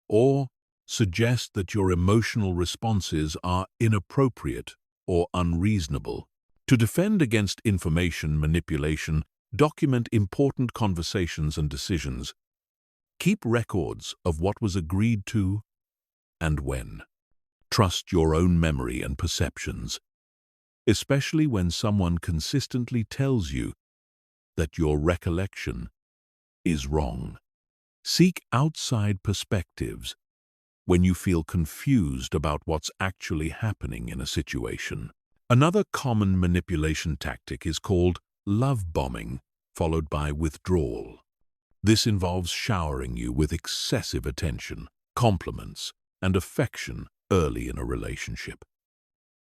or suggest that your emotional responses are inappropriate or unreasonable. To defend against information manipulation, document important conversations and decisions. Keep records of what was agreed to and when. Trust your own memory and perceptions, especially when someone consistently tells you that your recollection is wrong. Seek outside perspectives when you feel confused about what's actually happening in a situation. Another common manipulation tactic is called love bombing, followed by withdrawal. This involves showering you with excessive attention, compliments, and affection early in a relationship,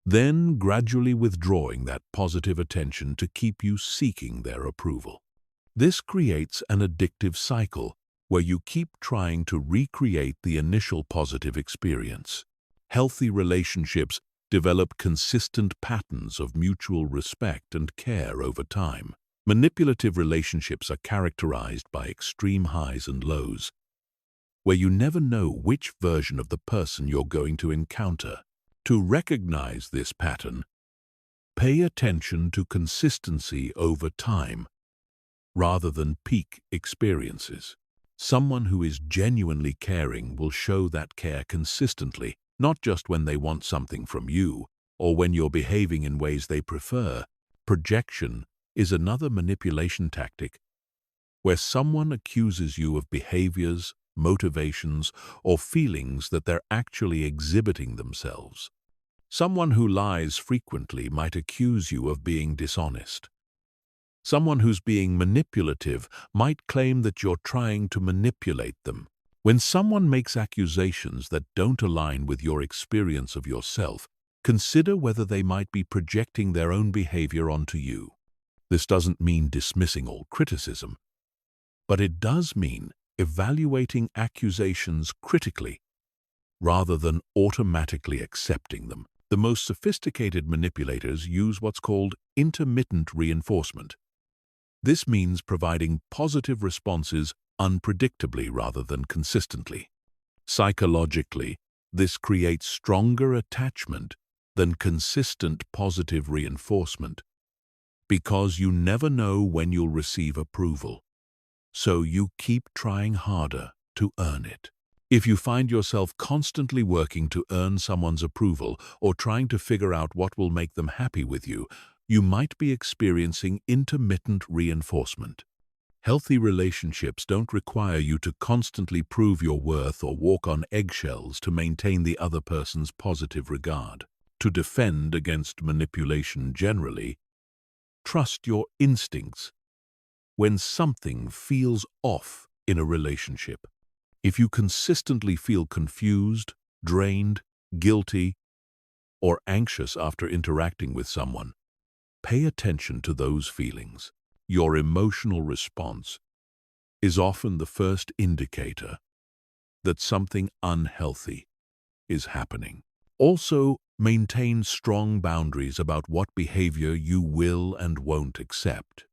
then gradually withdrawing that positive attention to keep you seeking their approval. This creates an addictive cycle where you keep trying to recreate the initial positive experience. Healthy relationships develop consistent patterns of mutual respect and care over time. Manipulative relationships are characterized by extreme highs and lows, where you never know which version of the person you're going to encounter. To recognize this pattern, pay attention to consistency over time rather than peak experiences. Someone who is genuinely caring will show that care consistently, not just when they want something from you or when you're behaving in ways they prefer. Projection is another manipulation tactic where someone accuses you of behaviors, motivations, or feelings that they're actually exhibiting themselves. Someone who lies frequently might accuse you of being dishonest. Someone who's being manipulative might claim that you're trying to manipulate them. When someone makes accusations that don't align with your experience of yourself, consider whether they might be projecting their own behavior onto you. This doesn't mean dismissing all criticism, but it does mean evaluating accusations critically rather than automatically accepting them. The most sophisticated manipulators use what's called intermittent reinforcement. This means providing positive responses unpredictably rather than consistently. Psychologically, this creates stronger attachment than consistent positive reinforcement because you never know when you'll receive approval, so you keep trying harder to earn it. If you find yourself constantly working to earn someone's approval or trying to figure out what will make them happy with you, you might be experiencing intermittent reinforcement. Healthy relationships don't require you to constantly prove your worth or walk on eggshells to maintain the other person's positive regard. To defend against manipulation generally, trust your instincts when something feels off in a relationship. If you consistently feel confused, drained, guilty, or anxious after interacting with someone, pay attention to those feelings. Your emotional response is often the first indicator that something unhealthy is happening. Also, maintain strong boundaries about what behavior you will and won't accept.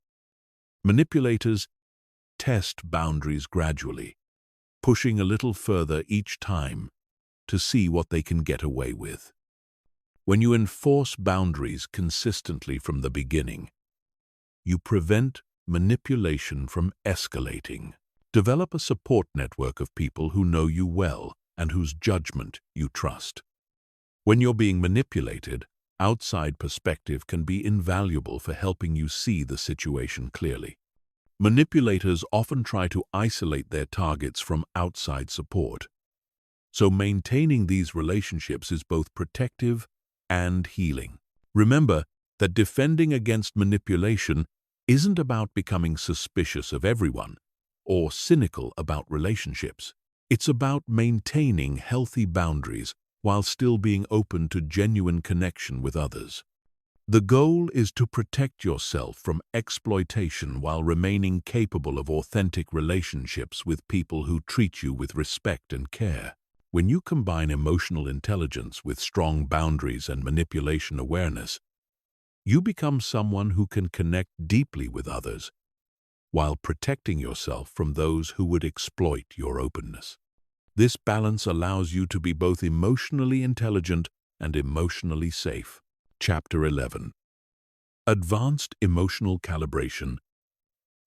Manipulators test boundaries gradually, pushing a little further each time to see what they can get away with. When you enforce boundaries consistently from the beginning, you prevent manipulation from escalating. Develop a support network of people who know you well and whose judgment you trust. When you're being manipulated, outside perspective can be invaluable for helping you see the situation clearly. Manipulators often try to isolate their targets from outside support, so maintaining these relationships is both protective and healing. Remember that defending against manipulation isn't about becoming suspicious of everyone or cynical about relationships. It's about maintaining healthy boundaries while still being open to genuine connection with others. The goal is to protect yourself from exploitation while remaining capable of authentic relationships with people who treat you with respect and care. When you combine emotional intelligence with strong boundaries and manipulation awareness, you become someone who can connect deeply with others while protecting yourself from those who would exploit your openness. This balance allows you to be both emotionally intelligent and emotionally safe. Chapter 11. Advanced Emotional Calibration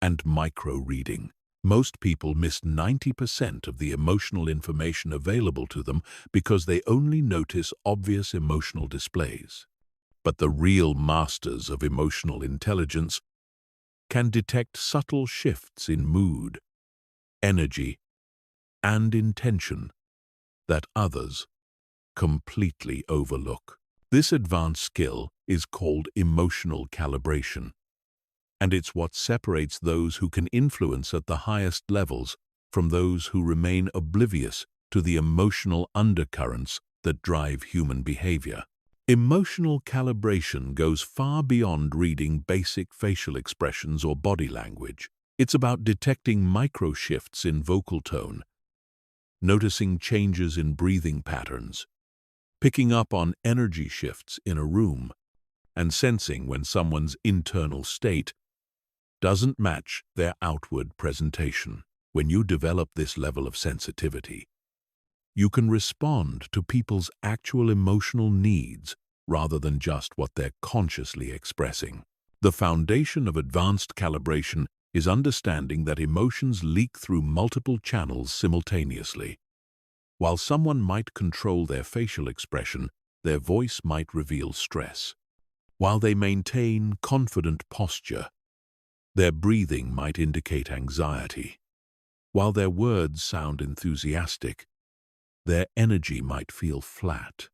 and Micro-Reading. Most people miss 90% of the emotional information available to them because they only notice obvious emotional displays. But the real masters of emotional intelligence can detect subtle shifts in mood, energy, and intention that others completely overlook. This advanced skill is called emotional calibration, and it's what separates those who can influence at the highest levels from those who remain oblivious to the emotional undercurrents that drive human behavior. Emotional calibration goes far beyond reading basic facial expressions or body language. It's about detecting micro-shifts in vocal tone, noticing changes in breathing patterns, picking up on energy shifts in a room, and sensing when someone's internal state doesn't match their outward presentation. When you develop this level of sensitivity, you can respond to people's actual emotional needs rather than just what they're consciously expressing. The foundation of advanced calibration is understanding that emotions leak through multiple channels simultaneously. While someone might control their facial expression, their voice might reveal stress. While they maintain confident posture, their breathing might indicate anxiety. While their words sound enthusiastic, their energy might feel flat.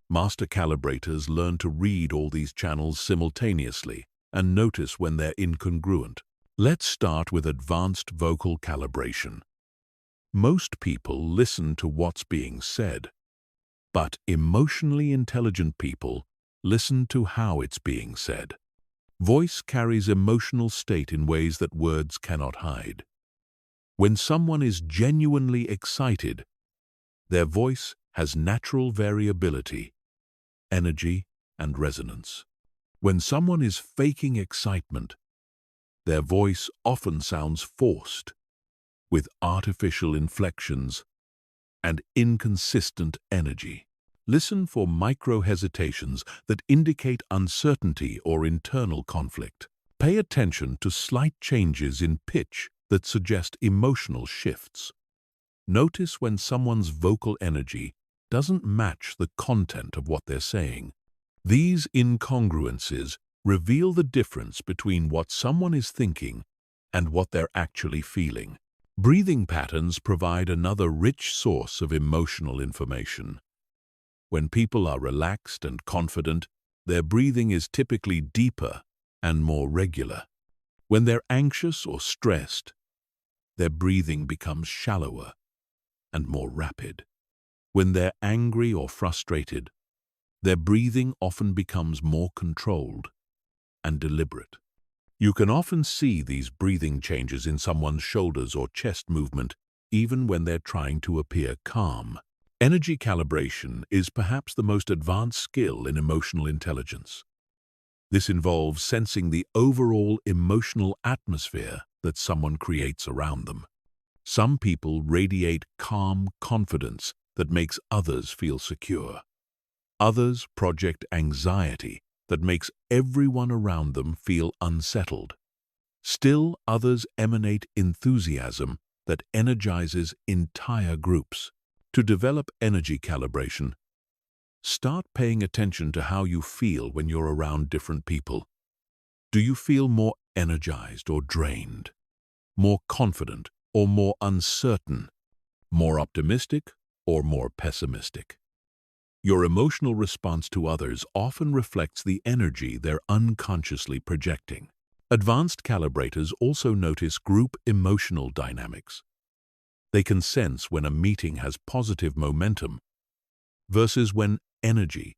Master calibrators learn to read all these channels simultaneously and notice when they're incongruent. Let's start with advanced vocal calibration. Most people listen to what's being said, but emotionally intelligent people listen to how it's being said. Voice carries emotional state in ways that words cannot hide. When someone is genuinely excited, their voice has natural variability, energy, and resonance. When someone is faking excitement, their voice often sounds forced, with artificial inflections and inconsistent energy. Listen for micro-hesitations that indicate uncertainty or internal conflict. Pay attention to slight changes in pitch that suggest emotional shifts. Notice when someone's vocal energy doesn't match the content of what they're saying. These incongruences reveal the difference between what someone is thinking and what they're actually feeling. Breathing patterns provide another rich source of emotional information. When people are relaxed and confident, their breathing is typically deeper and more regular. When they're anxious or stressed, their breathing becomes shallower and more rapid. When they're angry or frustrated, their breathing often becomes more controlled and deliberate. You can often see these breathing changes in someone's shoulders or chest movement, even when they're trying to appear calm. Energy calibration is perhaps the most advanced skill in emotional intelligence. This involves sensing the overall emotional atmosphere that someone creates around them. Some people radiate calm confidence that makes others feel secure. Others project anxiety that makes everyone around them feel unsettled. Still others emanate enthusiasm that energizes entire groups. To develop energy calibration, start paying attention to how you feel when you're around different people. Do you feel more energized or drained? More confident or more uncertain? More optimistic or more pessimistic? Your emotional response to others often reflects the energy they're unconsciously projecting. Advanced calibrators also notice group emotional dynamics. They can sense when a meeting has positive momentum versus when energy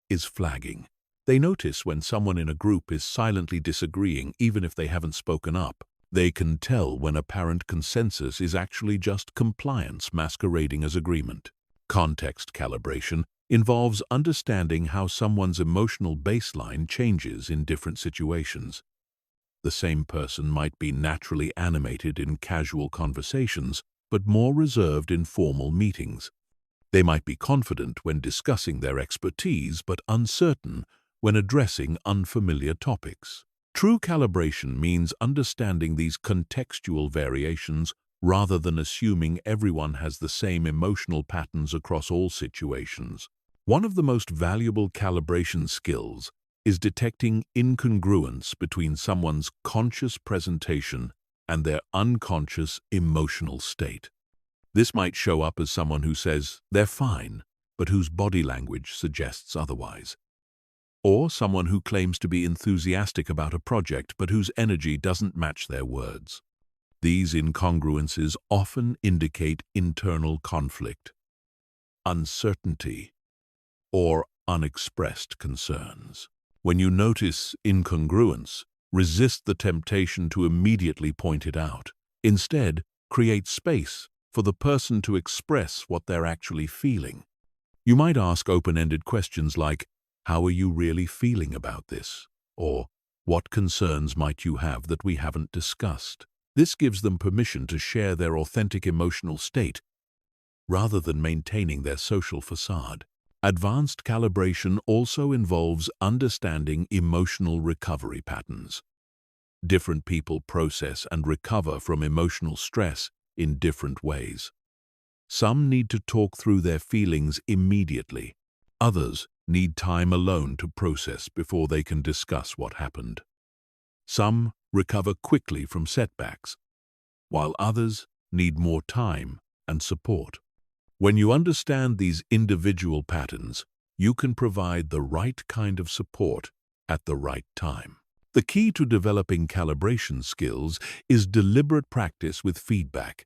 is flagging. They notice when someone in a group is silently disagreeing even if they haven't spoken up. They can tell when apparent consensus is actually just compliance masquerading as agreement. Context calibration involves understanding how someone's emotional baseline changes in different situations. The same person might be naturally animated in casual conversations, but more reserved in formal meetings. They might be confident when discussing their expertise, but uncertain when addressing unfamiliar topics. True calibration means understanding these contextual variations rather than assuming everyone has the same emotional patterns across all situations. One of the most valuable calibration skills is detecting incongruence between someone's conscious presentation and their unconscious emotional state. This might show up as someone who says they're fine, but whose body language suggests otherwise. or someone who claims to be enthusiastic about a project but whose energy doesn't match their words. These incongruences often indicate internal conflict, uncertainty, or unexpressed concerns. When you notice incongruence, resist the temptation to immediately point it out. Instead, create space for the person to express what they're actually feeling. You might ask open-ended questions like, "How are you really feeling about this?" Or, "What concerns might you have that we haven't discussed?" This gives them permission to share their authentic emotional state rather than maintaining their social facade. Advanced calibration also involves understanding emotional recovery patterns. Different people process and recover from emotional stress in different ways. Some need to talk through their feelings immediately. Others need time alone to process before they can discuss what happened. Some recover quickly from setbacks, while others need more time and support. When you understand these individual patterns, you can provide the right kind of support at the right time. The key to developing calibration skills is deliberate practice with feedback.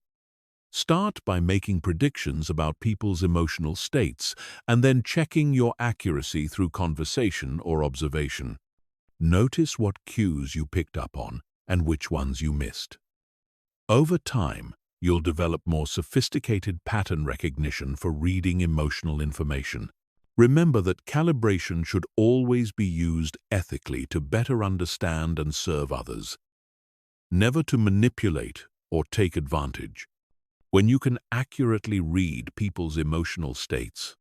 Start by making predictions about people's emotional states and then checking your accuracy through conversation or observation. Notice what cues you picked up on and which ones you missed. Over time, you'll develop more sophisticated pattern recognition for reading emotional information. Remember that calibration should always be used ethically to better understand and serve others, never to manipulate or take advantage. When you can accurately read people's emotional states,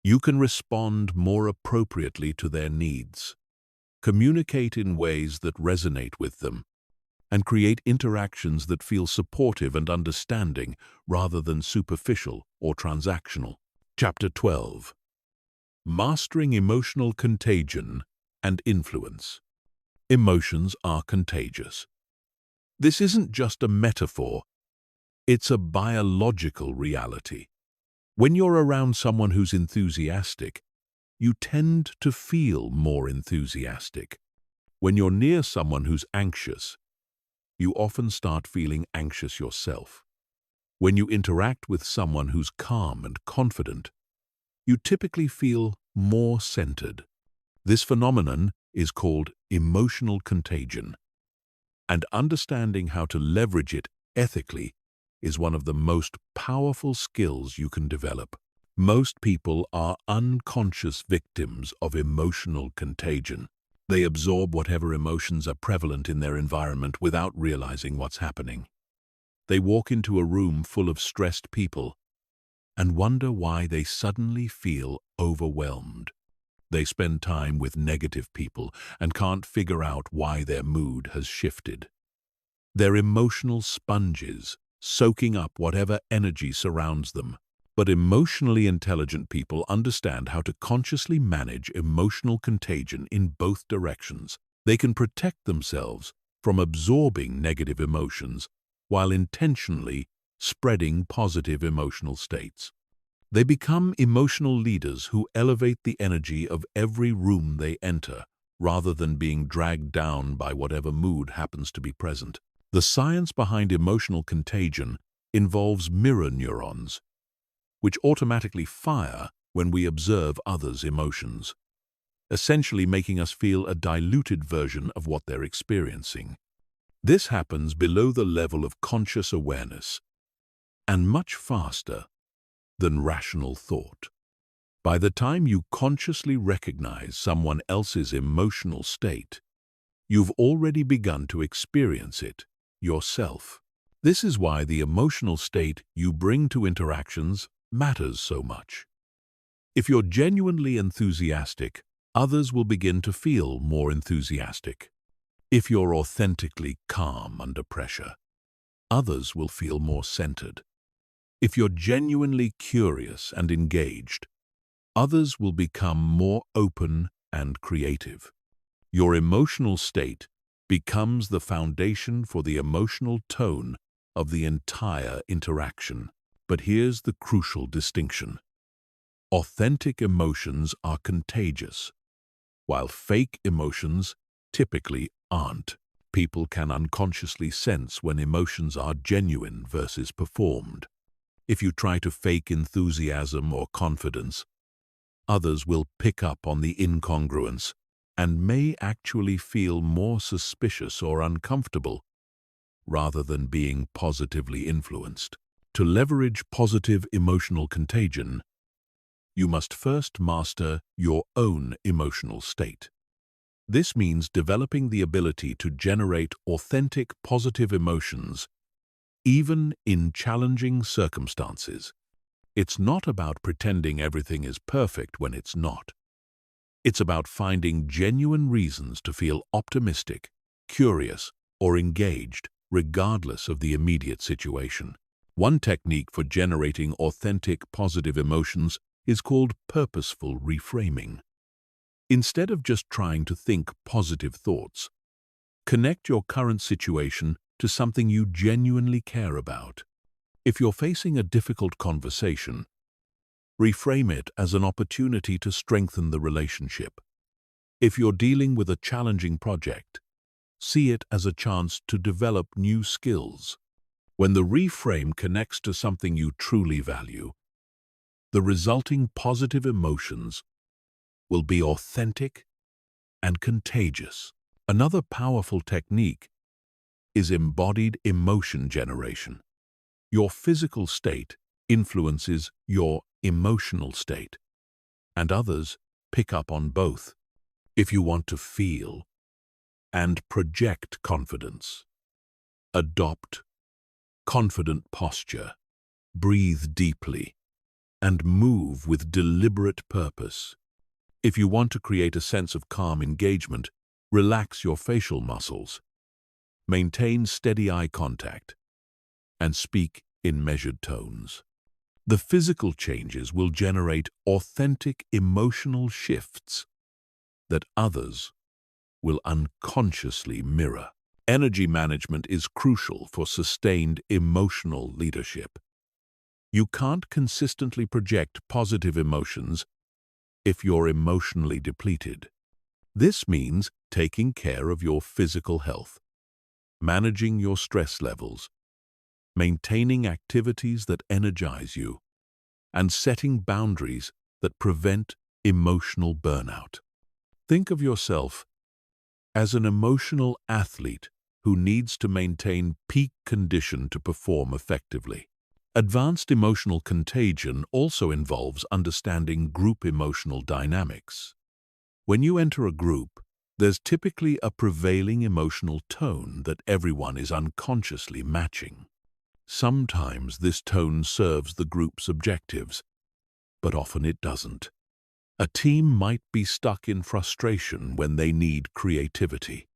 you can respond more appropriately to their needs, communicate in ways that resonate with them, and create interactions that feel supportive and understanding rather than superficial or transactional. Chapter 12. Mastering Emotional Contagion and Influence. Emotions are contagious. This isn't just a metaphor, it's a biological reality. When you're around someone who's enthusiastic, you tend to feel more enthusiastic. When you're near someone who's anxious, you often start feeling anxious yourself. When you interact with someone who's calm and confident, you typically feel more centered. This phenomenon is called emotional contagion, and understanding how to leverage it ethically is one of the most powerful skills you can develop. Most people are unconscious victims of emotional contagion. They absorb whatever emotions are prevalent in their environment without realizing what's happening. They walk into a room full of stressed people and wonder why they suddenly feel overwhelmed. They spend time with negative people and can't figure out why their mood has shifted. They're emotional sponges, soaking up whatever energy surrounds them. But emotionally intelligent people understand how to consciously manage emotional contagion in both directions. They can protect themselves from absorbing negative emotions while intentionally spreading positive emotional states. They become emotional leaders who elevate the energy of every room they enter, rather than being dragged down by whatever mood happens to be present. The science behind emotional contagion involves mirror neurons, which automatically fire when we observe others' emotions, essentially making us feel a diluted version of what they're experiencing. This happens below the level of conscious awareness and much faster than rational thought. By the time you consciously recognize someone else's emotional state, you've already begun to experience it yourself. This is why the emotional state you bring to interactions matters so much. If you're genuinely enthusiastic, others will begin to feel more enthusiastic. If you're authentically calm under pressure, others will feel more centered. If you're genuinely curious and engaged, others will become more open and creative. Your emotional state becomes the foundation for the emotional tone of the entire interaction. But here's the crucial distinction. Authentic emotions are contagious. while fake emotions typically aren't. People can unconsciously sense when emotions are genuine versus performed. If you try to fake enthusiasm or confidence, others will pick up on the incongruence and may actually feel more suspicious or uncomfortable rather than being positively influenced. To leverage positive emotional contagion, you must first master your own emotional state. This means developing the ability to generate authentic positive emotions, even in challenging circumstances. It's not about pretending everything is perfect when it's not. It's about finding genuine reasons to feel optimistic, curious, or engaged, regardless of the immediate situation. One technique for generating authentic positive emotions is called purposeful reframing. Instead of just trying to think positive thoughts, connect your current situation to something you genuinely care about. If you're facing a difficult conversation, reframe it as an opportunity to strengthen the relationship. If you're dealing with a challenging project, see it as a chance to develop new skills. When the reframe connects to something you truly value, the resulting positive emotions will be authentic and contagious. Another powerful technique is embodied emotion generation. Your physical state influences your emotional state, and others pick up on both. If you want to feel and project confidence, adopt confident posture, breathe deeply, and move with deliberate purpose. If you want to create a sense of calm engagement, relax your facial muscles, maintain steady eye contact, and speak in measured tones. The physical changes will generate authentic emotional shifts that others will unconsciously mirror. Energy management is crucial for sustained emotional leadership. You can't consistently project positive emotions if you're emotionally depleted. This means taking care of your physical health, managing your stress levels, maintaining activities that energize you, and setting boundaries that prevent emotional burnout. Think of yourself as an emotional athlete who needs to maintain peak condition to perform effectively. Advanced emotional contagion also involves understanding group emotional dynamics. When you enter a group, there's typically a prevailing emotional tone that everyone is unconsciously matching. Sometimes this tone serves the group's objectives, but often it doesn't. A team might be stuck in frustration when they need creativity.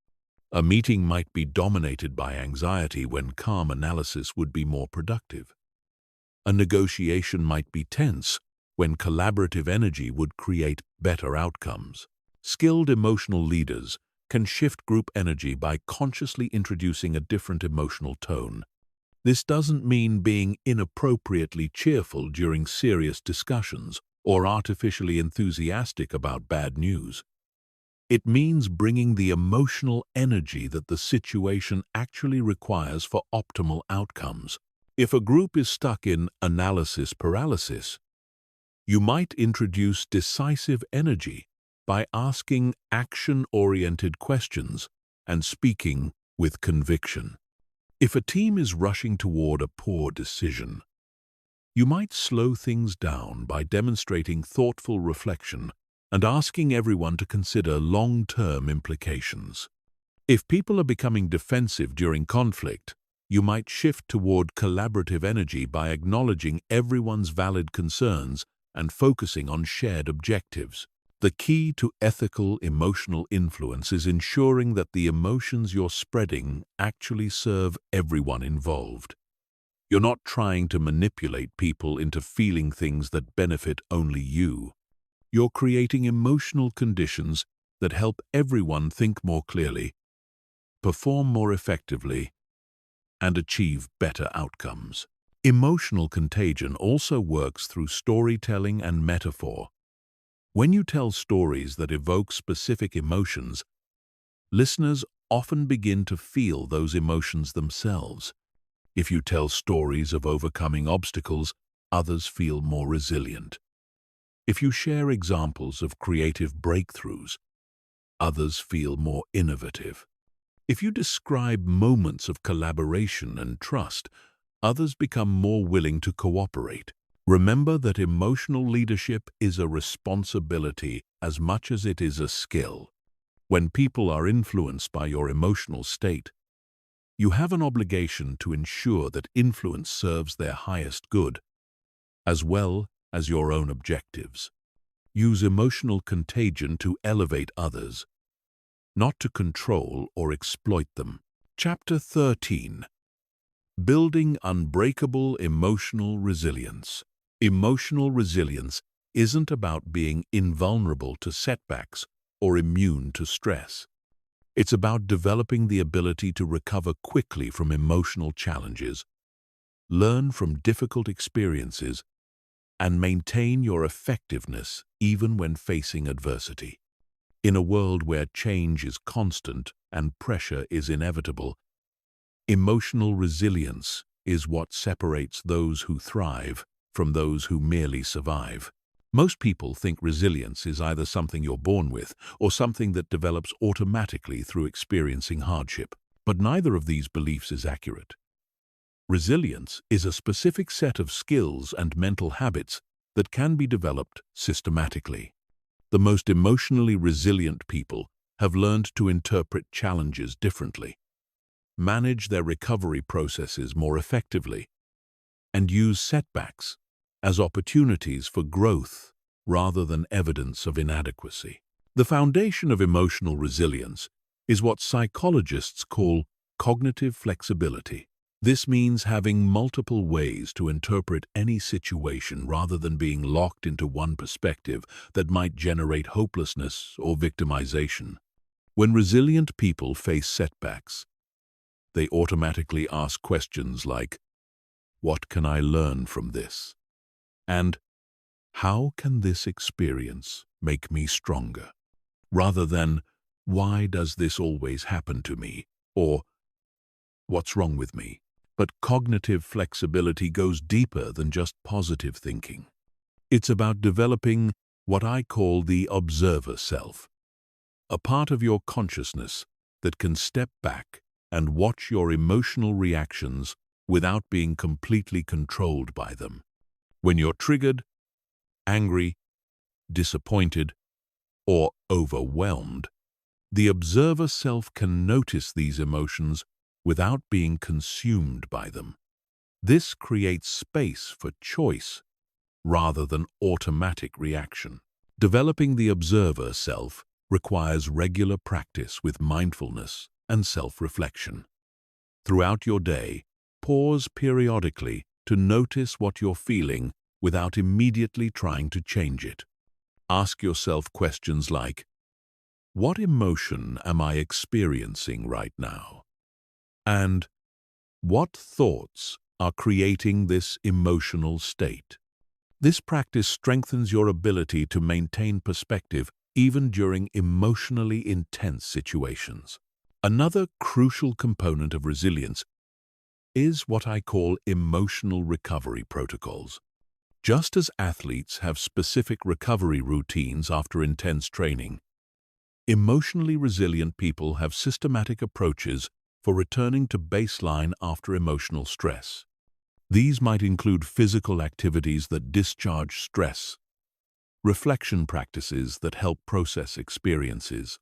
A meeting might be dominated by anxiety when calm analysis would be more productive. A negotiation might be tense when collaborative energy would create better outcomes. Skilled emotional leaders can shift group energy by consciously introducing a different emotional tone. This doesn't mean being inappropriately cheerful during serious discussions or artificially enthusiastic about bad news. It means bringing the emotional energy that the situation actually requires for optimal outcomes. If a group is stuck in analysis paralysis, you might introduce decisive energy by asking action-oriented questions and speaking with conviction. If a team is rushing toward a poor decision, you might slow things down by demonstrating thoughtful reflection and asking everyone to consider long-term implications. If people are becoming defensive during conflict, you might shift toward collaborative energy by acknowledging everyone's valid concerns and focusing on shared objectives. The key to ethical emotional influence is ensuring that the emotions you're spreading actually serve everyone involved. You're not trying to manipulate people into feeling things that benefit only you. You're creating emotional conditions that help everyone think more clearly, perform more effectively, and achieve better outcomes. Emotional contagion also works through storytelling and metaphor. When you tell stories that evoke specific emotions, listeners often begin to feel those emotions themselves. If you tell stories of overcoming obstacles, others feel more resilient. If you share examples of creative breakthroughs, others feel more innovative. If you describe moments of collaboration and trust, others become more willing to cooperate. Remember that emotional leadership is a responsibility as much as it is a skill. When people are influenced by your emotional state, you have an obligation to ensure that influence serves their highest good, as well as your own objectives. Use emotional contagion to elevate others, not to control or exploit them. Chapter 13. Building Unbreakable Emotional Resilience. Emotional resilience isn't about being invulnerable to setbacks or immune to stress. It's about developing the ability to recover quickly from emotional challenges, learn from difficult experiences, and maintain your effectiveness even when facing adversity. In a world where change is constant and pressure is inevitable, emotional resilience is what separates those who thrive from those who merely survive. Most people think resilience is either something you're born with or something that develops automatically through experiencing hardship. But neither of these beliefs is accurate. Resilience is a specific set of skills and mental habits that can be developed systematically. The most emotionally resilient people have learned to interpret challenges differently, manage their recovery processes more effectively, and use setbacks as opportunities for growth rather than evidence of inadequacy. The foundation of emotional resilience is what psychologists call cognitive flexibility. This means having multiple ways to interpret any situation rather than being locked into one perspective that might generate hopelessness or victimization. When resilient people face setbacks, they automatically ask questions like, "What can I learn from this?" And "How can this experience make me stronger?" Rather than, "Why does this always happen to me?" or "What's wrong with me?" But cognitive flexibility goes deeper than just positive thinking. It's about developing what I call the observer self, a part of your consciousness that can step back and watch your emotional reactions without being completely controlled by them. When you're triggered, angry, disappointed, or overwhelmed, the observer self can notice these emotions without being consumed by them. This creates space for choice rather than automatic reaction. Developing the observer self requires regular practice with mindfulness and self-reflection. Throughout your day, pause periodically to notice what you're feeling without immediately trying to change it. Ask yourself questions like, "What emotion am I experiencing right now?" And "What thoughts are creating this emotional state?" This practice strengthens your ability to maintain perspective even during emotionally intense situations. Another crucial component of resilience is what I call emotional recovery protocols. Just as athletes have specific recovery routines after intense training, emotionally resilient people have systematic approaches for returning to baseline after emotional stress. These might include physical activities that discharge stress, reflection practices that help process experiences,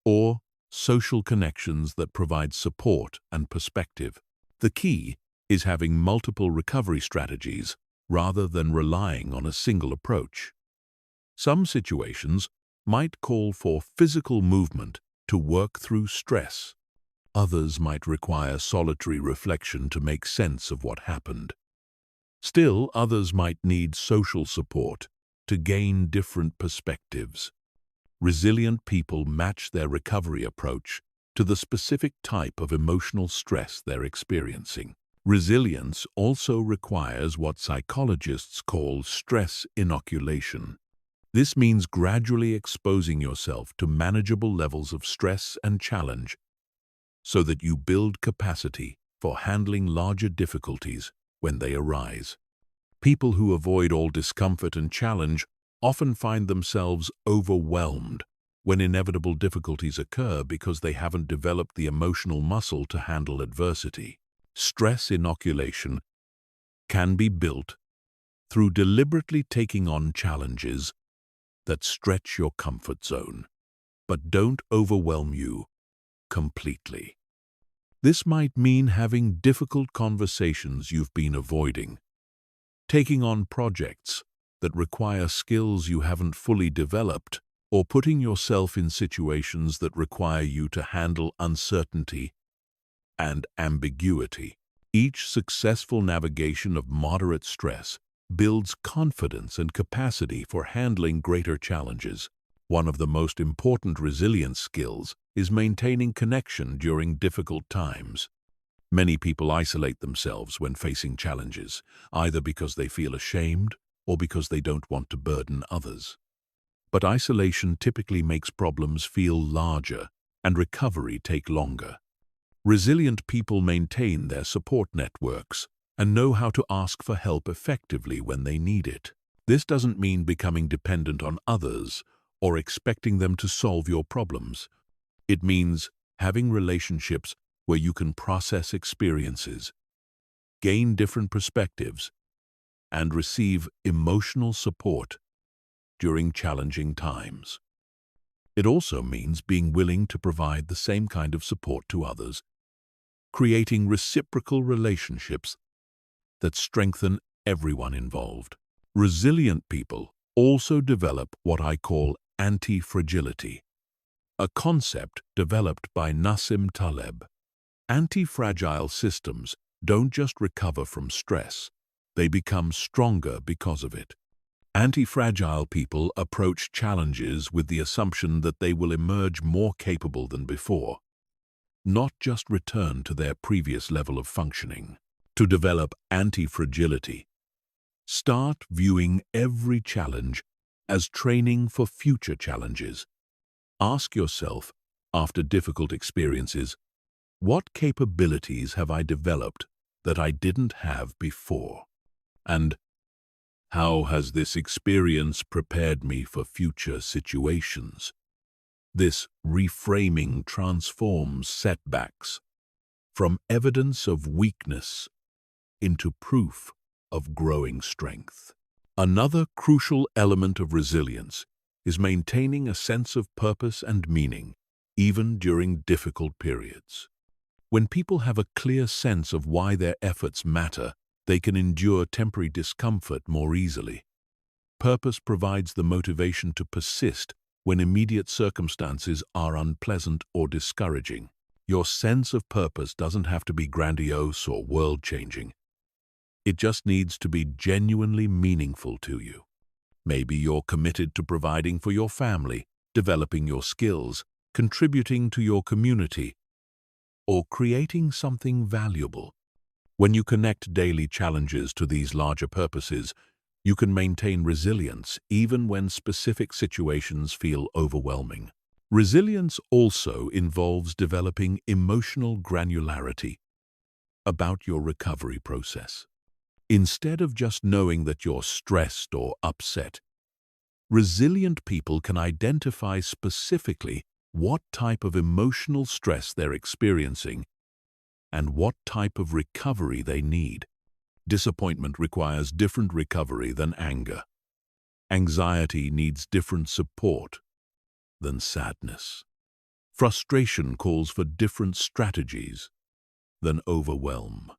or social connections that provide support and perspective. The key is having multiple recovery strategies rather than relying on a single approach. Some situations might call for physical movement to work through stress. Others might require solitary reflection to make sense of what happened. Still, others might need social support to gain different perspectives. Resilient people match their recovery approach to the specific type of emotional stress they're experiencing. Resilience also requires what psychologists call stress inoculation. This means gradually exposing yourself to manageable levels of stress and challenge so that you build capacity for handling larger difficulties when they arise. People who avoid all discomfort and challenge often find themselves overwhelmed when inevitable difficulties occur because they haven't developed the emotional muscle to handle adversity. Stress inoculation can be built through deliberately taking on challenges that stretch your comfort zone, but don't overwhelm you completely. This might mean having difficult conversations you've been avoiding, taking on projects that require skills you haven't fully developed, or putting yourself in situations that require you to handle uncertainty and ambiguity. Each successful navigation of moderate stress builds confidence and capacity for handling greater challenges. One of the most important resilience skills is maintaining connection during difficult times. Many people isolate themselves when facing challenges, either because they feel ashamed or because they don't want to burden others. But isolation typically makes problems feel larger and recovery take longer. Resilient people maintain their support networks and know how to ask for help effectively when they need it. This doesn't mean becoming dependent on others or expecting them to solve your problems. It means having relationships where you can process experiences, gain different perspectives, and receive emotional support during challenging times. It also means being willing to provide the same kind of support to others, creating reciprocal relationships that strengthen everyone involved. Resilient people also develop what I call anti-fragility, a concept developed by Nassim Taleb. Anti-fragile systems don't just recover from stress, they become stronger because of it. Anti-fragile people approach challenges with the assumption that they will emerge more capable than before, not just return to their previous level of functioning. To develop anti-fragility, start viewing every challenge as training for future challenges. Ask yourself, after difficult experiences, what capabilities have I developed that I didn't have before? And how has this experience prepared me for future situations? This reframing transforms setbacks from evidence of weakness into proof of growing strength. Another crucial element of resilience is maintaining a sense of purpose and meaning, even during difficult periods. When people have a clear sense of why their efforts matter, they can endure temporary discomfort more easily. Purpose provides the motivation to persist when immediate circumstances are unpleasant or discouraging. Your sense of purpose doesn't have to be grandiose or world-changing. It just needs to be genuinely meaningful to you. Maybe you're committed to providing for your family, developing your skills, contributing to your community, or creating something valuable. When you connect daily challenges to these larger purposes, you can maintain resilience even when specific situations feel overwhelming. Resilience also involves developing emotional granularity about your recovery process. Instead of just knowing that you're stressed or upset, resilient people can identify specifically what type of emotional stress they're experiencing and what type of recovery they need. Disappointment requires different recovery than anger. Anxiety needs different support than sadness. Frustration calls for different strategies than overwhelm.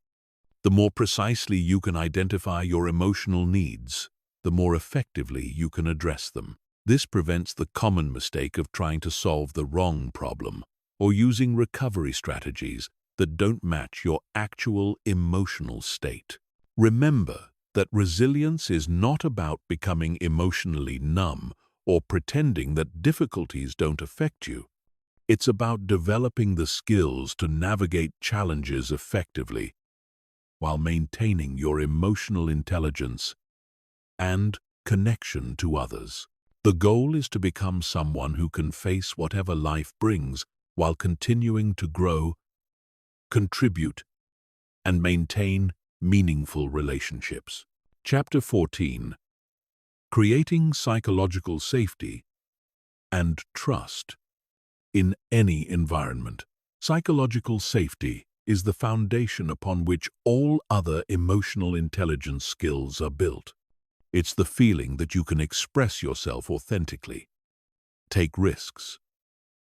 The more precisely you can identify your emotional needs, the more effectively you can address them. This prevents the common mistake of trying to solve the wrong problem or using recovery strategies that don't match your actual emotional state. Remember that resilience is not about becoming emotionally numb or pretending that difficulties don't affect you. It's about developing the skills to navigate challenges effectively while maintaining your emotional intelligence and connection to others. The goal is to become someone who can face whatever life brings while continuing to grow, contribute, and maintain meaningful relationships. Chapter 14. Creating Psychological Safety and Trust in Any Environment. Psychological safety is the foundation upon which all other emotional intelligence skills are built. It's the feeling that you can express yourself authentically, take risks,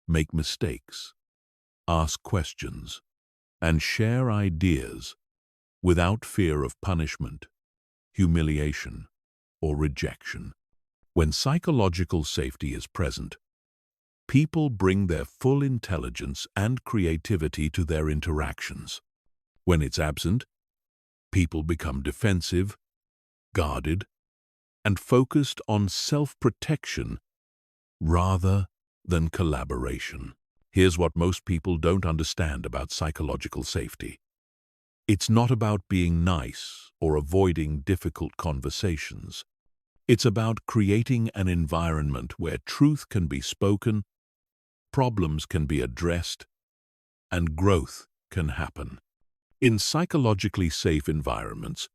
make mistakes, ask questions, and share ideas without fear of punishment, humiliation, or rejection. When psychological safety is present, people bring their full intelligence and creativity to their interactions. When it's absent, people become defensive, guarded, and focused on self-protection rather than collaboration. Here's what most people don't understand about psychological safety. It's not about being nice or avoiding difficult conversations. It's about creating an environment where truth can be spoken, problems can be addressed, and growth can happen. In psychologically safe environments,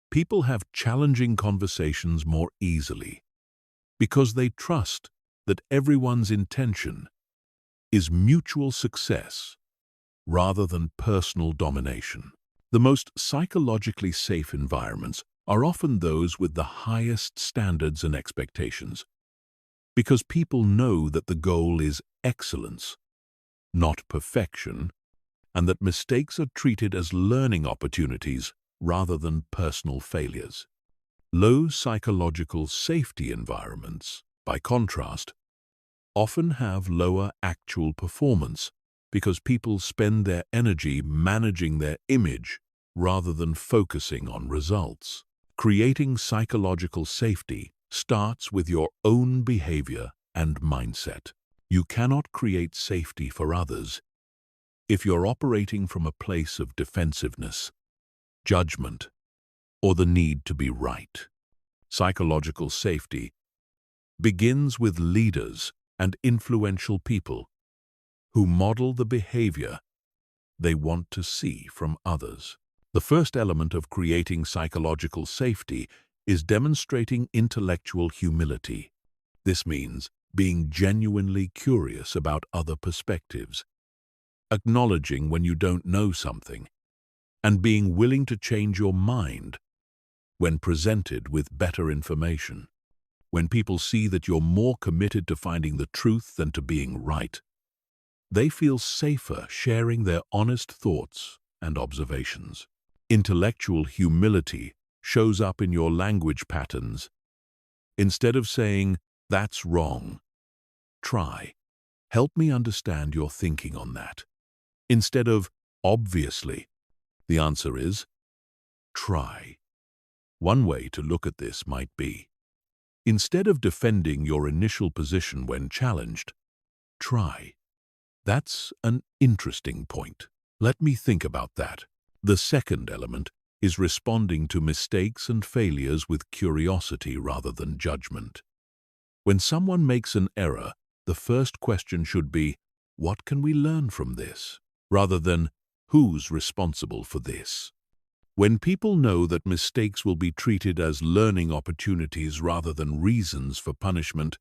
people have challenging conversations more easily because they trust that everyone's intention is mutual success rather than personal domination. The most psychologically safe environments are often those with the highest standards and expectations, because people know that the goal is excellence, not perfection, and that mistakes are treated as learning opportunities rather than personal failures. Low psychological safety environments, by contrast, often have lower actual performance because people spend their energy managing their image rather than focusing on results. Creating psychological safety starts with your own behavior and mindset. You cannot create safety for others if you're operating from a place of defensiveness, judgment, or the need to be right. Psychological safety begins with leaders and influential people who model the behavior they want to see from others. The first element of creating psychological safety is demonstrating intellectual humility. This means being genuinely curious about other perspectives, acknowledging when you don't know something, and being willing to change your mind when presented with better information. When people see that you're more committed to finding the truth than to being right, they feel safer sharing their honest thoughts and observations. Intellectual humility shows up in your language patterns. Instead of saying, "That's wrong," try, "Help me understand your thinking on that." Instead of, "Obviously," the answer is, "Try." One way to look at this might be, instead of defending your initial position when challenged, try, "That's an interesting point. Let me think about that." The second element is responding to mistakes and failures with curiosity rather than judgment. When someone makes an error, the first question should be, "What can we learn from this?" rather than, "Who's responsible for this?" When people know that mistakes will be treated as learning opportunities rather than reasons for punishment,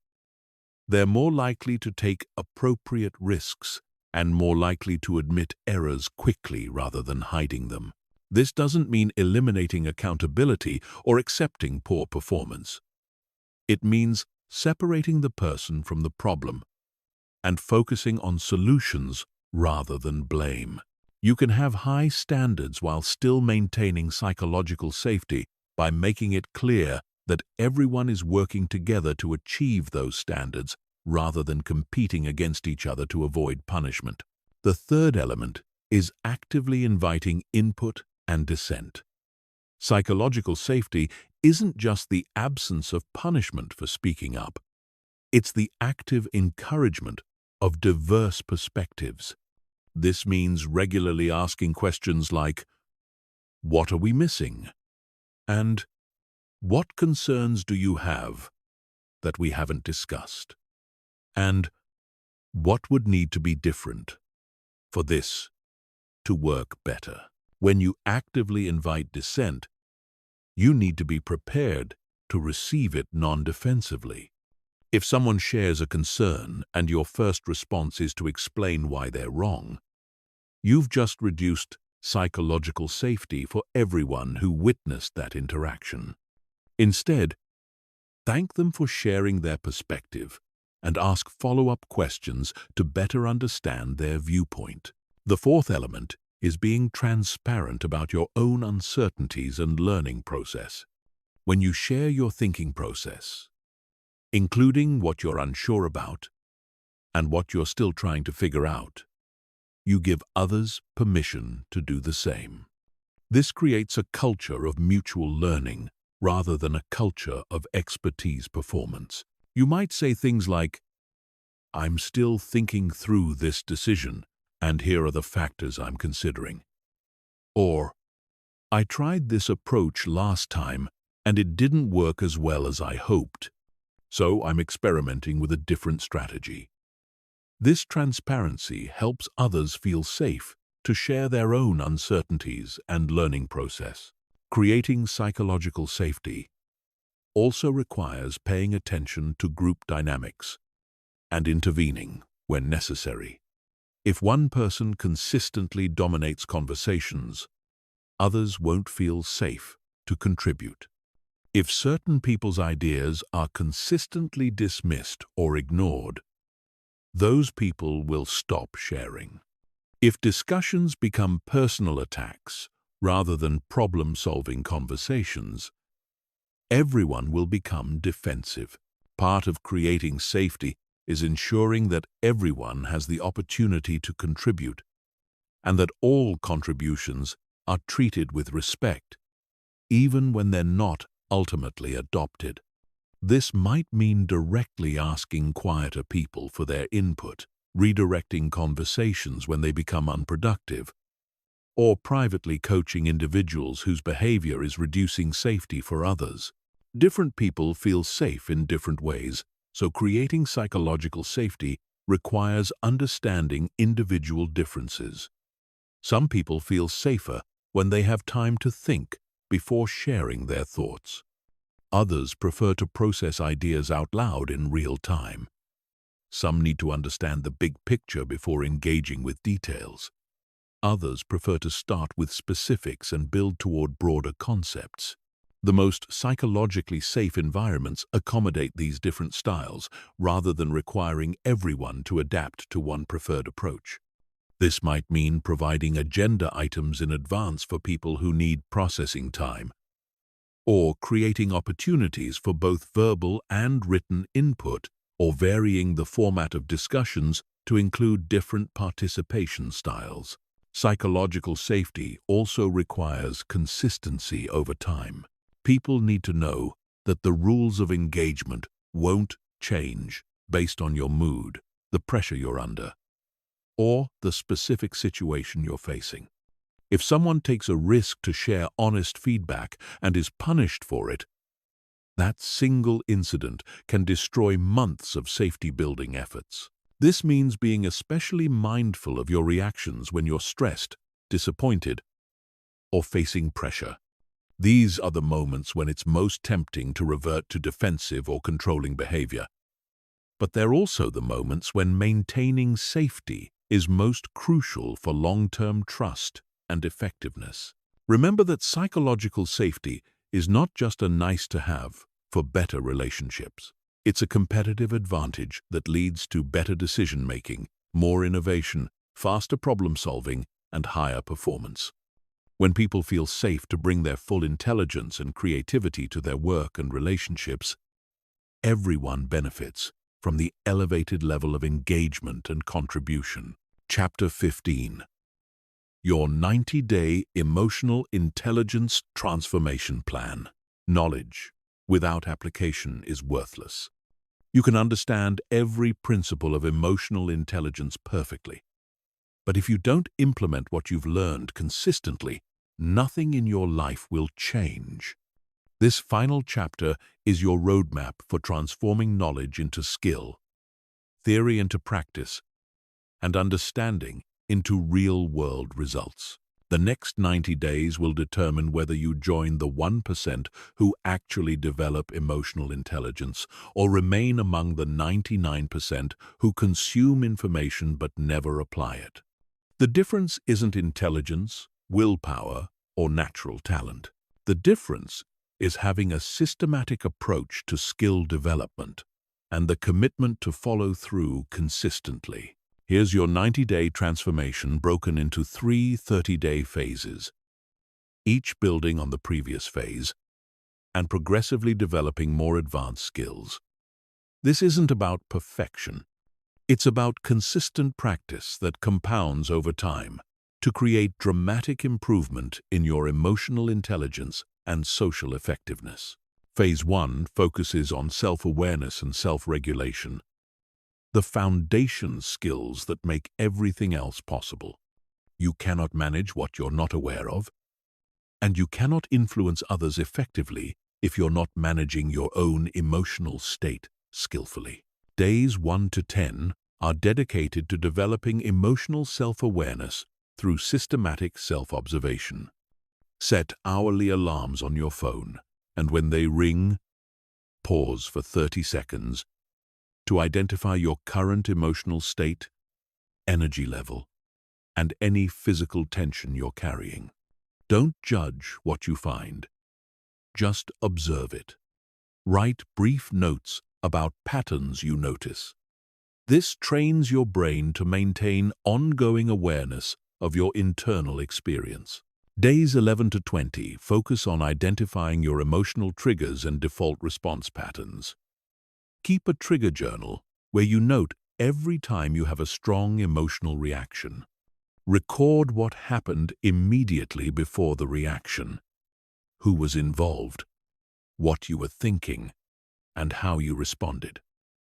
they're more likely to take appropriate risks and more likely to admit errors quickly rather than hiding them. This doesn't mean eliminating accountability or accepting poor performance. It means separating the person from the problem and focusing on solutions rather than blame. You can have high standards while still maintaining psychological safety by making it clear that everyone is working together to achieve those standards rather than competing against each other to avoid punishment. The third element is actively inviting input and dissent. Psychological safety isn't just the absence of punishment for speaking up. It's the active encouragement of diverse perspectives. This means regularly asking questions like, "What are we missing?" and "What concerns do you have?" that we haven't discussed? And what would need to be different for this to work better? When you actively invite dissent, you need to be prepared to receive it non-defensively. If someone shares a concern and your first response is to explain why they're wrong, you've just reduced psychological safety for everyone who witnessed that interaction. Instead, thank them for sharing their perspective and ask follow-up questions to better understand their viewpoint. The fourth element is being transparent about your own uncertainties and learning process. When you share your thinking process, including what you're unsure about and what you're still trying to figure out, you give others permission to do the same. This creates a culture of mutual learning rather than a culture of expertise performance. You might say things like, "I'm still thinking through this decision, and here are the factors I'm considering." Or, "I tried this approach last time, and it didn't work as well as I hoped, so I'm experimenting with a different strategy." This transparency helps others feel safe to share their own uncertainties and learning process. Creating psychological safety also requires paying attention to group dynamics and intervening when necessary. If one person consistently dominates conversations, others won't feel safe to contribute. If certain people's ideas are consistently dismissed or ignored, those people will stop sharing. If discussions become personal attacks rather than problem-solving conversations, everyone will become defensive. Part of creating safety is ensuring that everyone has the opportunity to contribute and that all contributions are treated with respect, even when they're not ultimately adopted. This might mean directly asking quieter people for their input, redirecting conversations when they become unproductive, or privately coaching individuals whose behavior is reducing safety for others. Different people feel safe in different ways, so creating psychological safety requires understanding individual differences. Some people feel safer when they have time to think before sharing their thoughts. Others prefer to process ideas out loud in real time. Some need to understand the big picture before engaging with details. Others prefer to start with specifics and build toward broader concepts. The most psychologically safe environments accommodate these different styles rather than requiring everyone to adapt to one preferred approach. This might mean providing agenda items in advance for people who need processing time, or creating opportunities for both verbal and written input, or varying the format of discussions to include different participation styles. Psychological safety also requires consistency over time. People need to know that the rules of engagement won't change based on your mood, the pressure you're under, or the specific situation you're facing. If someone takes a risk to share honest feedback and is punished for it, that single incident can destroy months of safety-building efforts. This means being especially mindful of your reactions when you're stressed, disappointed, or facing pressure. These are the moments when it's most tempting to revert to defensive or controlling behavior. But they're also the moments when maintaining safety is most crucial for long-term trust and effectiveness. Remember that psychological safety is not just a nice-to-have for better relationships. It's a competitive advantage that leads to better decision-making, more innovation, faster problem-solving, and higher performance. When people feel safe to bring their full intelligence and creativity to their work and relationships, everyone benefits from the elevated level of engagement and contribution. Chapter 15. Your 90-day Emotional Intelligence Transformation Plan. Knowledge without application is worthless. You can understand every principle of emotional intelligence perfectly, but if you don't implement what you've learned consistently, nothing in your life will change. This final chapter is your roadmap for transforming knowledge into skill, theory into practice, and understanding into real-world results. The next 90 days will determine whether you join the 1% who actually develop emotional intelligence or remain among the 99% who consume information but never apply it. The difference isn't intelligence, willpower, or natural talent. The difference is having a systematic approach to skill development and the commitment to follow through consistently. Here's your 90-day transformation broken into 3 30-day phases, each building on the previous phase and progressively developing more advanced skills. This isn't about perfection. It's about consistent practice that compounds over time to create dramatic improvement in your emotional intelligence and social effectiveness. Phase 1 focuses on self-awareness and self-regulation, the foundation skills that make everything else possible. You cannot manage what you're not aware of, and you cannot influence others effectively if you're not managing your own emotional state skillfully. Days 1 to 10 are dedicated to developing emotional self-awareness through systematic self-observation. Set hourly alarms on your phone, and when they ring, pause for 30 seconds to identify your current emotional state, energy level, and any physical tension you're carrying. Don't judge what you find. Just observe it. Write brief notes about patterns you notice. This trains your brain to maintain ongoing awareness of your internal experience. Days 11 to 20 focus on identifying your emotional triggers and default response patterns. Keep a trigger journal where you note every time you have a strong emotional reaction. Record what happened immediately before the reaction, who was involved, what you were thinking, and how you responded.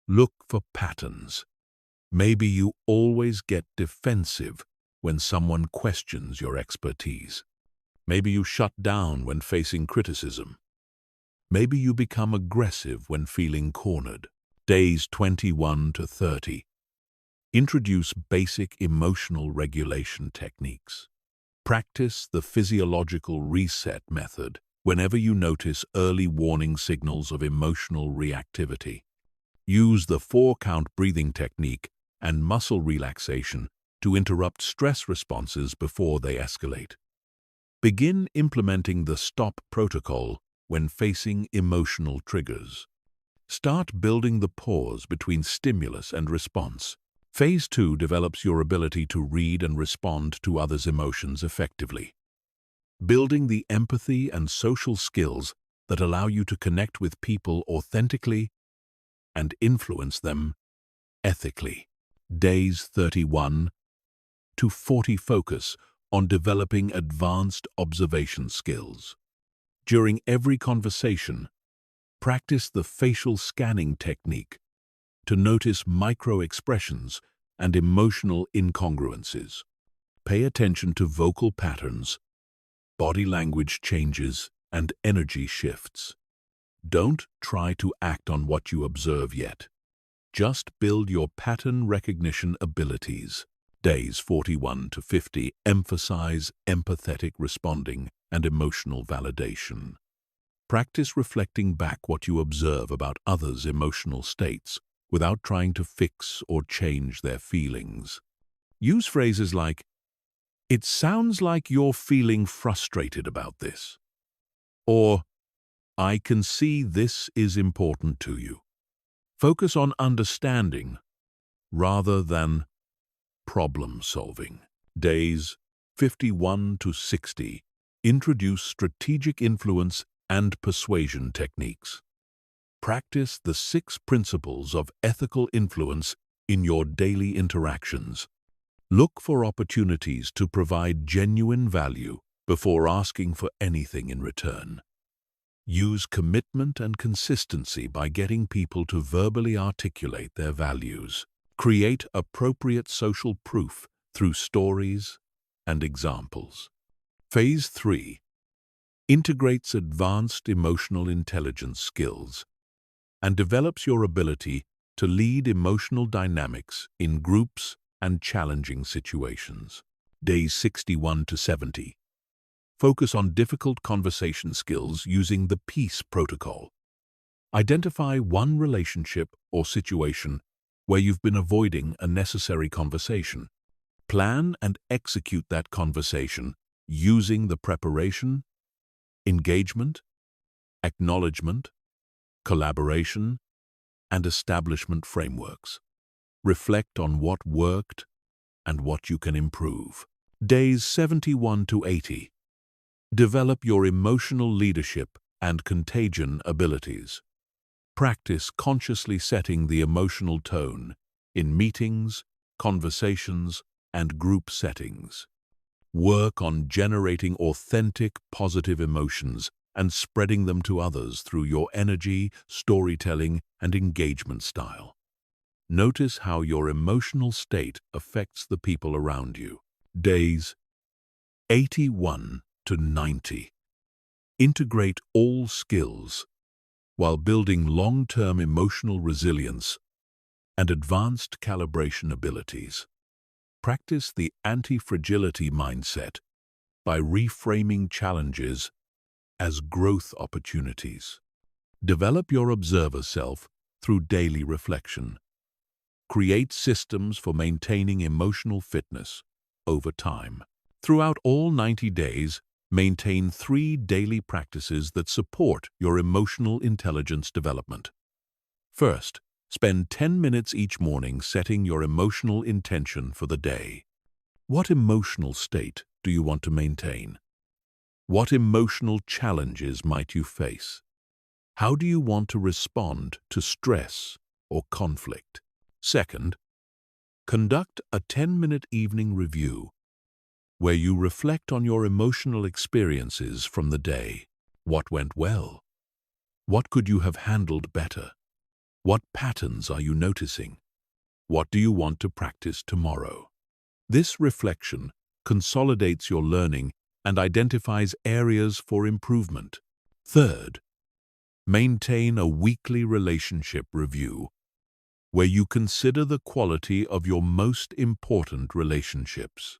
Look for patterns. Maybe you always get defensive when someone questions your expertise. Maybe you shut down when facing criticism. Maybe you become aggressive when feeling cornered. Days 21 to 30. Introduce basic emotional regulation techniques. Practice the physiological reset method whenever you notice early warning signals of emotional reactivity. Use the 4-count breathing technique and muscle relaxation to interrupt stress responses before they escalate. Begin implementing the STOP protocol when facing emotional triggers. Start building the pause between stimulus and response. Phase 2 develops your ability to read and respond to others' emotions effectively, building the empathy and social skills that allow you to connect with people authentically and influence them ethically. Days 31 to 40 focus on developing advanced observation skills. During every conversation, practice the facial scanning technique to notice micro-expressions and emotional incongruences. Pay attention to vocal patterns, body language changes, and energy shifts. Don't try to act on what you observe yet. Just build your pattern recognition abilities. Days 41 to 50 emphasize empathetic responding and emotional validation. Practice reflecting back what you observe about others' emotional states without trying to fix or change their feelings. Use phrases like, "It sounds like you're feeling frustrated about this," or "I can see this is important to you." Focus on understanding rather than problem-solving. Days 51 to 60 introduce strategic influence and persuasion techniques. Practice the 6 principles of ethical influence in your daily interactions. Look for opportunities to provide genuine value before asking for anything in return. Use commitment and consistency by getting people to verbally articulate their values. Create appropriate social proof through stories and examples. Phase 3. integrates advanced emotional intelligence skills, and develops your ability to lead emotional dynamics in groups and challenging situations. Days 61 to 70. Focus on difficult conversation skills using the PEACE protocol. Identify one relationship or situation where you've been avoiding a necessary conversation. Plan and execute that conversation using the preparation, engagement, acknowledgement, collaboration, and establishment frameworks. Reflect on what worked and what you can improve. Days 71 to 80. Develop your emotional leadership and contagion abilities. Practice consciously setting the emotional tone in meetings, conversations, and group settings. Work on generating authentic, positive emotions and spreading them to others through your energy, storytelling, and engagement style. Notice how your emotional state affects the people around you. Days 81 to 90. Integrate all skills while building long-term emotional resilience and advanced calibration abilities. Practice the anti-fragility mindset by reframing challenges as growth opportunities. Develop your observer self through daily reflection. Create systems for maintaining emotional fitness over time. Throughout all 90 days, maintain 3 daily practices that support your emotional intelligence development. First, spend 10 minutes each morning setting your emotional intention for the day. What emotional state do you want to maintain? What emotional challenges might you face? How do you want to respond to stress or conflict? Second, conduct a 10-minute evening review where you reflect on your emotional experiences from the day. What went well? What could you have handled better? What patterns are you noticing? What do you want to practice tomorrow? This reflection consolidates your learning and identifies areas for improvement. Third, maintain a weekly relationship review where you consider the quality of your most important relationships.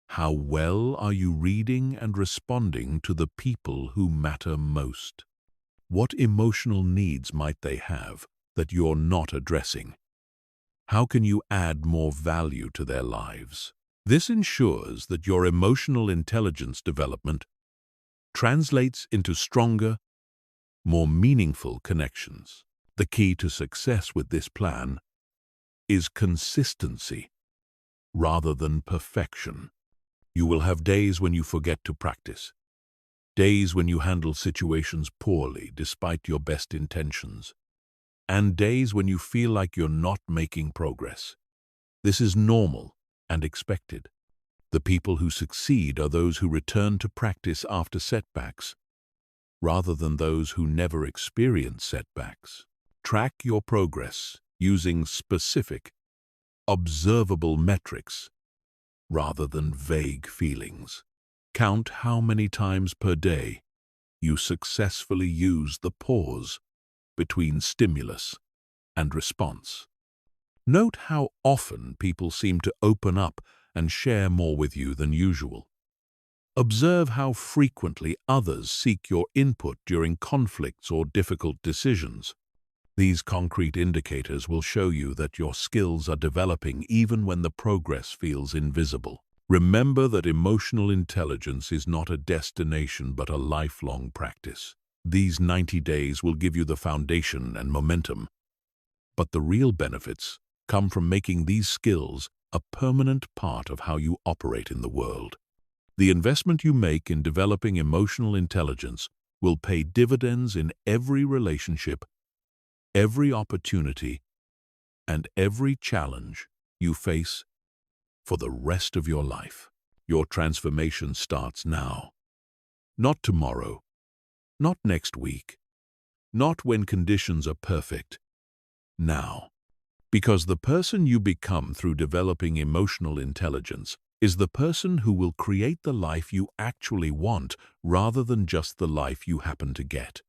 How well are you reading and responding to the people who matter most? What emotional needs might they have that you're not addressing? How can you add more value to their lives? This ensures that your emotional intelligence development translates into stronger, more meaningful connections. The key to success with this plan is consistency rather than perfection. You will have days when you forget to practice, days when you handle situations poorly despite your best intentions, and days when you feel like you're not making progress. This is normal and expected. The people who succeed are those who return to practice after setbacks, rather than those who never experience setbacks. Track your progress using specific, observable metrics rather than vague feelings. Count how many times per day you successfully use the pause between stimulus and response. Note how often people seem to open up and share more with you than usual. Observe how frequently others seek your input during conflicts or difficult decisions. These concrete indicators will show you that your skills are developing even when the progress feels invisible. Remember that emotional intelligence is not a destination but a lifelong practice. These 90 days will give you the foundation and momentum, but the real benefits come from making these skills a permanent part of how you operate in the world. The investment you make in developing emotional intelligence will pay dividends in every relationship, every opportunity, and every challenge you face for the rest of your life. Your transformation starts now. Not tomorrow, not next week, not when conditions are perfect. Now. Because the person you become through developing emotional intelligence is the person who will create the life you actually want rather than just the life you happen to get.